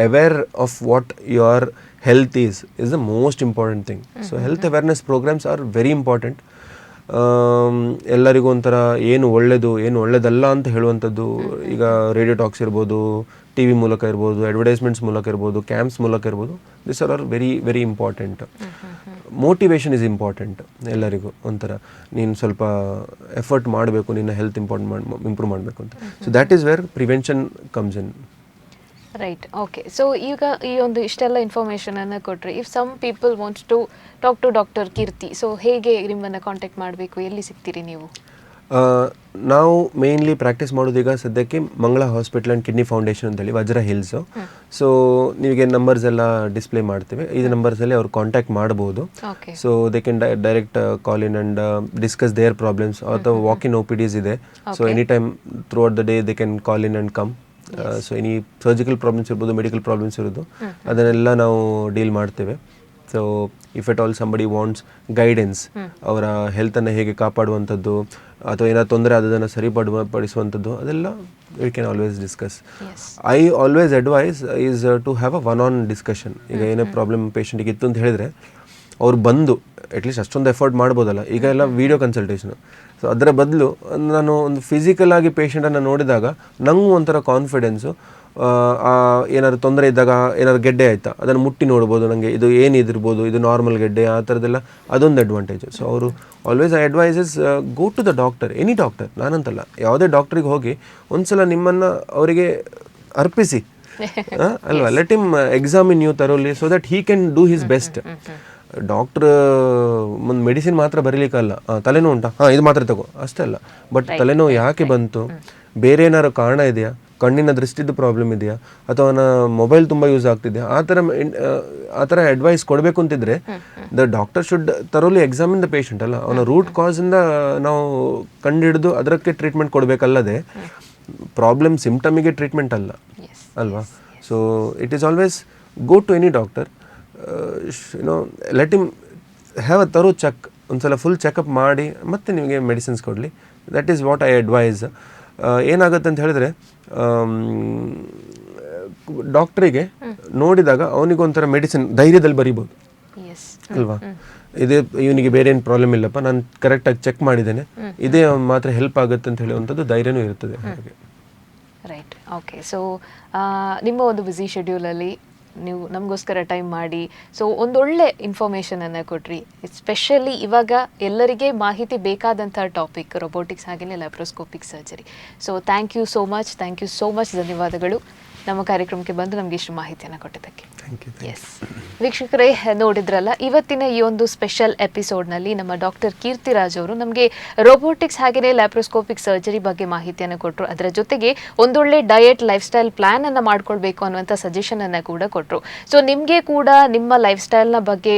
aware of what your health is the most important thing. So health awareness programs are very important. ಎಲ್ಲರಿಗೂ ಒಂಥರ ಏನು ಒಳ್ಳೆಯದು ಏನು ಒಳ್ಳೆಯದಲ್ಲ ಅಂತ ಹೇಳುವಂಥದ್ದು, ಈಗ ರೇಡಿಯೋ ಟಾಕ್ಸ್ ಇರ್ಬೋದು, ಟಿ ವಿ ಮೂಲಕ ಇರ್ಬೋದು, ಅಡ್ವರ್ಟೈಸ್ಮೆಂಟ್ಸ್ ಮೂಲಕ ಇರ್ಬೋದು, ಕ್ಯಾಂಪ್ಸ್ ಮೂಲಕ ಇರ್ಬೋದು, this are very very important. Motivation is important. ಎಲ್ಲರಿಗೂ ಒಂಥರ ನೀನು ಸ್ವಲ್ಪ ಎಫರ್ಟ್ ಮಾಡಬೇಕು, ನಿನ್ನ ಹೆಲ್ತ್ ಇಂಪ್ರೂವ್ ಮಾಡಬೇಕು ಅಂತ. So that is where prevention comes in. Right, okay. So ಈಗ ಈ ಒಂದು ಇಷ್ಟೆಲ್ಲ ಇನ್ಫಾರ್ಮೇಷನ್ ಅನ್ನು ಕೊಟ್ಟರೆ, if some people wants to talk to doctor Keerthi, so ಹೇಗೆ ನಿಮ್ಮನ್ನು ಕಾಂಟ್ಯಾಕ್ಟ್ ಮಾಡಬೇಕು, ಎಲ್ಲಿ ಸಿಗ್ತೀರಿ ನೀವು? ನಾವು ಮೇನ್ಲಿ ಪ್ರಾಕ್ಟೀಸ್ ಮಾಡೋದೀಗ ಸದ್ಯಕ್ಕೆ ಮಂಗಳ ಹಾಸ್ಪಿಟಲ್ ಆ್ಯಂಡ್ ಕಿಡ್ನಿ ಫೌಂಡೇಶನ್ ಅಂತೇಳಿ ವಜ್ರ ಹಿಲ್ಸು. ಸೊ ನಿಮಗೆ ನಂಬರ್ಸ್ ಎಲ್ಲ ಡಿಸ್ಪ್ಲೇ ಮಾಡ್ತೇವೆ, ಈ ನಂಬರ್ಸಲ್ಲಿ ಅವ್ರು ಕಾಂಟ್ಯಾಕ್ಟ್ ಮಾಡ್ಬೋದು. So they can direct call in and discuss their problems. ಅಥವಾ ವಾಕ್ ಇನ್ OPDs ಇದೆ, so any time throughout the day they can call in and come. So any surgical problems ಇರ್ಬೋದು, medical problems ಇರೋದು, ಅದನ್ನೆಲ್ಲ ನಾವು deal ಮಾಡ್ತೇವೆ. So if at all somebody wants guidance, ಅವರ ಹೆಲ್ತನ್ನು ಹೇಗೆ ಕಾಪಾಡುವಂಥದ್ದು ಅಥವಾ ಏನಾದ್ರು ತೊಂದರೆ ಆದದನ್ನು ಸರಿಪಡಿಸುವಂಥದ್ದು, ಅದೆಲ್ಲ we can always discuss. I always advise is to have a one discussion. ಈಗ ಏನೇ ಪ್ರಾಬ್ಲಮ್ ಪೇಷಂಟಿಗೆ ಇತ್ತು ಅಂತ ಹೇಳಿದರೆ ಅವ್ರು ಬಂದು ಅಟ್ಲೀಸ್ಟ್ ಅಷ್ಟೊಂದು ಎಫರ್ಟ್ ಮಾಡ್ಬೋದಲ್ಲ. ಈಗ ಎಲ್ಲ ವೀಡಿಯೋ ಕನ್ಸಲ್ಟೇಷನು. ಸೊ ಅದರ ಬದಲು ನಾನು ಒಂದು ಫಿಸಿಕಲ್ ಆಗಿ ಪೇಷಂಟನ್ನು ನೋಡಿದಾಗ ನಂಗೂ ಒಂಥರ ಕಾನ್ಫಿಡೆನ್ಸು. ಏನಾದ್ರು ತೊಂದರೆ ಇದ್ದಾಗ ಏನಾದ್ರು ಗೆಡ್ಡೆ ಆಯಿತಾ ಅದನ್ನು ಮುಟ್ಟಿ ನೋಡ್ಬೋದು, ನನಗೆ ಇದು ಏನಿದಿರ್ಬೋದು, ಇದು ನಾರ್ಮಲ್ ಗೆಡ್ಡೆ, ಆ ಥರದ್ದೆಲ್ಲ ಅದೊಂದು ಅಡ್ವಾಂಟೇಜು. ಸೊ ಅವರು always I advises go to the doctor, any doctor, ನಾನಂತಲ್ಲ, ಯಾವುದೇ ಡಾಕ್ಟ್ರಿಗೆ ಹೋಗಿ ಒಂದ್ಸಲ ನಿಮ್ಮನ್ನು ಅವರಿಗೆ ಅರ್ಪಿಸಿ ಅಲ್ವಾ. Let him examine you thoroughly so that he can do his best. Doctor ಒಂದು ಮೆಡಿಸಿನ್ ಮಾತ್ರ ಬರೀಲಿಕ್ಕಲ್ಲ, ತಲೆನೋವು ಉಂಟಾ, ಇದು ಮಾತ್ರ ತಗೋ ಅಷ್ಟೇ ಅಲ್ಲ. ಬಟ್ ತಲೆನೋವು ಯಾಕೆ ಬಂತು, ಬೇರೆ ಏನಾದ್ರು ಕಾರಣ ಇದೆಯಾ, ಕಣ್ಣಿನ ದೃಷ್ಟಿದು ಪ್ರಾಬ್ಲಮ್ ಇದೆಯಾ ಅಥವಾ ಅವನ ಮೊಬೈಲ್ ತುಂಬ ಯೂಸ್ ಆಗ್ತಿದೆಯಾ ಆ ಥರ ಅಡ್ವೈಸ್ ಕೊಡಬೇಕು ಅಂತಿದ್ರೆ the doctor should thoroughly examine the patient ಅಲ್ಲ, ಅವನ ರೂಟ್ ಕಾಸಿಂದ ನಾವು ಕಂಡುಹಿಡಿದು ಅದಕ್ಕೆ ಟ್ರೀಟ್ಮೆಂಟ್ ಕೊಡಬೇಕಲ್ಲದೆ ಪ್ರಾಬ್ಲಮ್ ಸಿಂಪ್ಟಮಿಗೆ ಟ್ರೀಟ್ಮೆಂಟ್ ಅಲ್ಲ ಅಲ್ವಾ. So it is always go to any doctor, let him have a thorough check, ಒಂದ್ಸಲ ಫುಲ್ ಚೆಕಪ್ ಮಾಡಿ ಮತ್ತೆ ನಿಮಗೆ ಮೆಡಿಸಿನ್ಸ್ ಕೊಡಲಿ. That is what I advise. ಏನಾಗುತ್ತೆ ಅಂತ ಹೇಳಿದ್ರೆ ಡಾಕ್ಟ್ರಿಗೆ ನೋಡಿದಾಗ ಅವನಿಗೊಂಥರ ಮೆಡಿಸಿನ್ ಧೈರ್ಯದಲ್ಲಿ ಬರೀಬೋದು ಅಲ್ವಾ. ಇದೇ ಇವನಿಗೆ ಬೇರೆ ಏನು ಪ್ರಾಬ್ಲಮ್ ಇಲ್ಲಪ್ಪ, ನಾನು ಕರೆಕ್ಟಾಗಿ ಚೆಕ್ ಮಾಡಿದ್ದೇನೆ, ಇದೇ ಮಾತ್ರ ಹೆಲ್ಪ್ ಆಗುತ್ತೆ ಅಂತ ಹೇಳುವಂಥದ್ದು ಧೈರ್ಯನೂ ಇರ್ತದೆ ಹಾಗೆ. Right, okay. ಸೊ ನಿಮ್ಮ ಒಂದು ಬ್ಯುಸಿ ಶೆಡ್ಯೂಲಲ್ಲಿ ನೀವು ನಮಗೋಸ್ಕರ ಟೈಮ್ ಮಾಡಿ ಸೊ ಒಂದೊಳ್ಳೆ ಇನ್ಫಾರ್ಮೇಷನನ್ನು ಕೊಟ್ರಿ. ಎಸ್ಪೆಷಲಿ ಇವಾಗ ಎಲ್ಲರಿಗೆ ಮಾಹಿತಿ ಬೇಕಾದಂಥ ಟಾಪಿಕ್ ರೊಬೋಟಿಕ್ಸ್ ಹಾಗೆಯೇ laparoscopic surgery. So thank you so much, ಧನ್ಯವಾದಗಳು ನಮ್ಮ ಕಾರ್ಯಕ್ರಮಕ್ಕೆ ಬಂದು ನಮಗೆ ಇಷ್ಟು ಮಾಹಿತಿಯನ್ನು ಕೊಟ್ಟಿದ್ದಕ್ಕೆ. ಎಸ್ ವೀಕ್ಷಕರೇ, ನೋಡಿದ್ರಲ್ಲ ಇವತ್ತಿನ ಈ ಒಂದು ಸ್ಪೆಷಲ್ ಎಪಿಸೋಡ್ನಲ್ಲಿ ನಮ್ಮ ಡಾಕ್ಟರ್ ಕೀರ್ತಿರಾಜ್ ಅವರು ನಮಗೆ ರೋಬೋಟಿಕ್ಸ್ ಹಾಗೆಯೇ ಲ್ಯಾಪ್ರೋಸ್ಕೋಪಿಕ್ ಸರ್ಜರಿ ಬಗ್ಗೆ ಮಾಹಿತಿಯನ್ನು ಕೊಟ್ಟರು. ಅದರ ಜೊತೆಗೆ ಒಂದೊಳ್ಳೆ ಡಯಟ್ ಲೈಫ್ ಸ್ಟೈಲ್ ಪ್ಲಾನ್ ಅನ್ನು ಮಾಡ್ಕೊಳ್ಬೇಕು ಅನ್ನುವಂಥ ಸಜೆಷನ್ ಅನ್ನು ಕೂಡ ಕೊಟ್ಟರು. ಸೊ ನಿಮಗೆ ಕೂಡ ನಿಮ್ಮ ಲೈಫ್ ಸ್ಟೈಲ್ನ ಬಗ್ಗೆ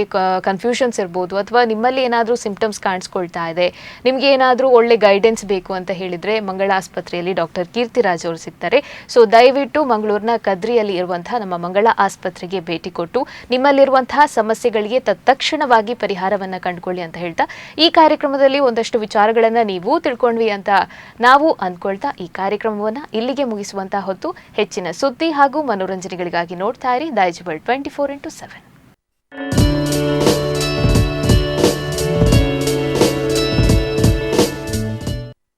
ಕನ್ಫ್ಯೂಷನ್ಸ್ ಇರ್ಬೋದು ಅಥವಾ ನಿಮ್ಮಲ್ಲಿ ಏನಾದರೂ ಸಿಂಪ್ಟಮ್ಸ್ ಕಾಣಿಸ್ಕೊಳ್ತಾ ಇದೆ, ನಿಮಗೆ ಏನಾದರೂ ಒಳ್ಳೆ ಗೈಡೆನ್ಸ್ ಬೇಕು ಅಂತ ಹೇಳಿದರೆ ಮಂಗಳ ಆಸ್ಪತ್ರೆಯಲ್ಲಿ ಡಾಕ್ಟರ್ ಕೀರ್ತಿರಾಜ್ ಅವರು ಸಿಗ್ತಾರೆ. ಸೊ ದಯವಿಟ್ಟು ಮಂಗಳೂರಿನ ಕದ್ರಿಯಲ್ಲಿ ಇರುವಂತಹ ನಮ್ಮ ಮಂಗಳ ಆಸ್ಪತ್ರೆಗೆ ಭೇಟಿ ಕೊಟ್ಟು ನಿಮ್ಮಲ್ಲಿರುವಂತಹ ಸಮಸ್ಯೆಗಳಿಗೆ ತತ್ಕ್ಷಣವಾಗಿ ಪರಿಹಾರವನ್ನು ಕಂಡುಕೊಳ್ಳಿ ಅಂತ ಹೇಳ್ತಾ ಈ ಕಾರ್ಯಕ್ರಮದಲ್ಲಿ ಒಂದಷ್ಟು ವಿಚಾರಗಳನ್ನು ನೀವು ತಿಳ್ಕೊಂಡ್ವಿ ಅಂತ ನಾವು ಅಂದ್ಕೊಳ್ತಾ ಈ ಕಾರ್ಯಕ್ರಮವನ್ನು ಇಲ್ಲಿಗೆ ಮುಗಿಸುವಂತಹ ಹೊತ್ತು. ಹೆಚ್ಚಿನ ಸುದ್ದಿ ಹಾಗೂ ಮನೋರಂಜನೆಗಳಿಗಾಗಿ ನೋಡ್ತಾ ಇರಿ ದೈಜ್ ವರ್ಲ್ಡ್ 24x7.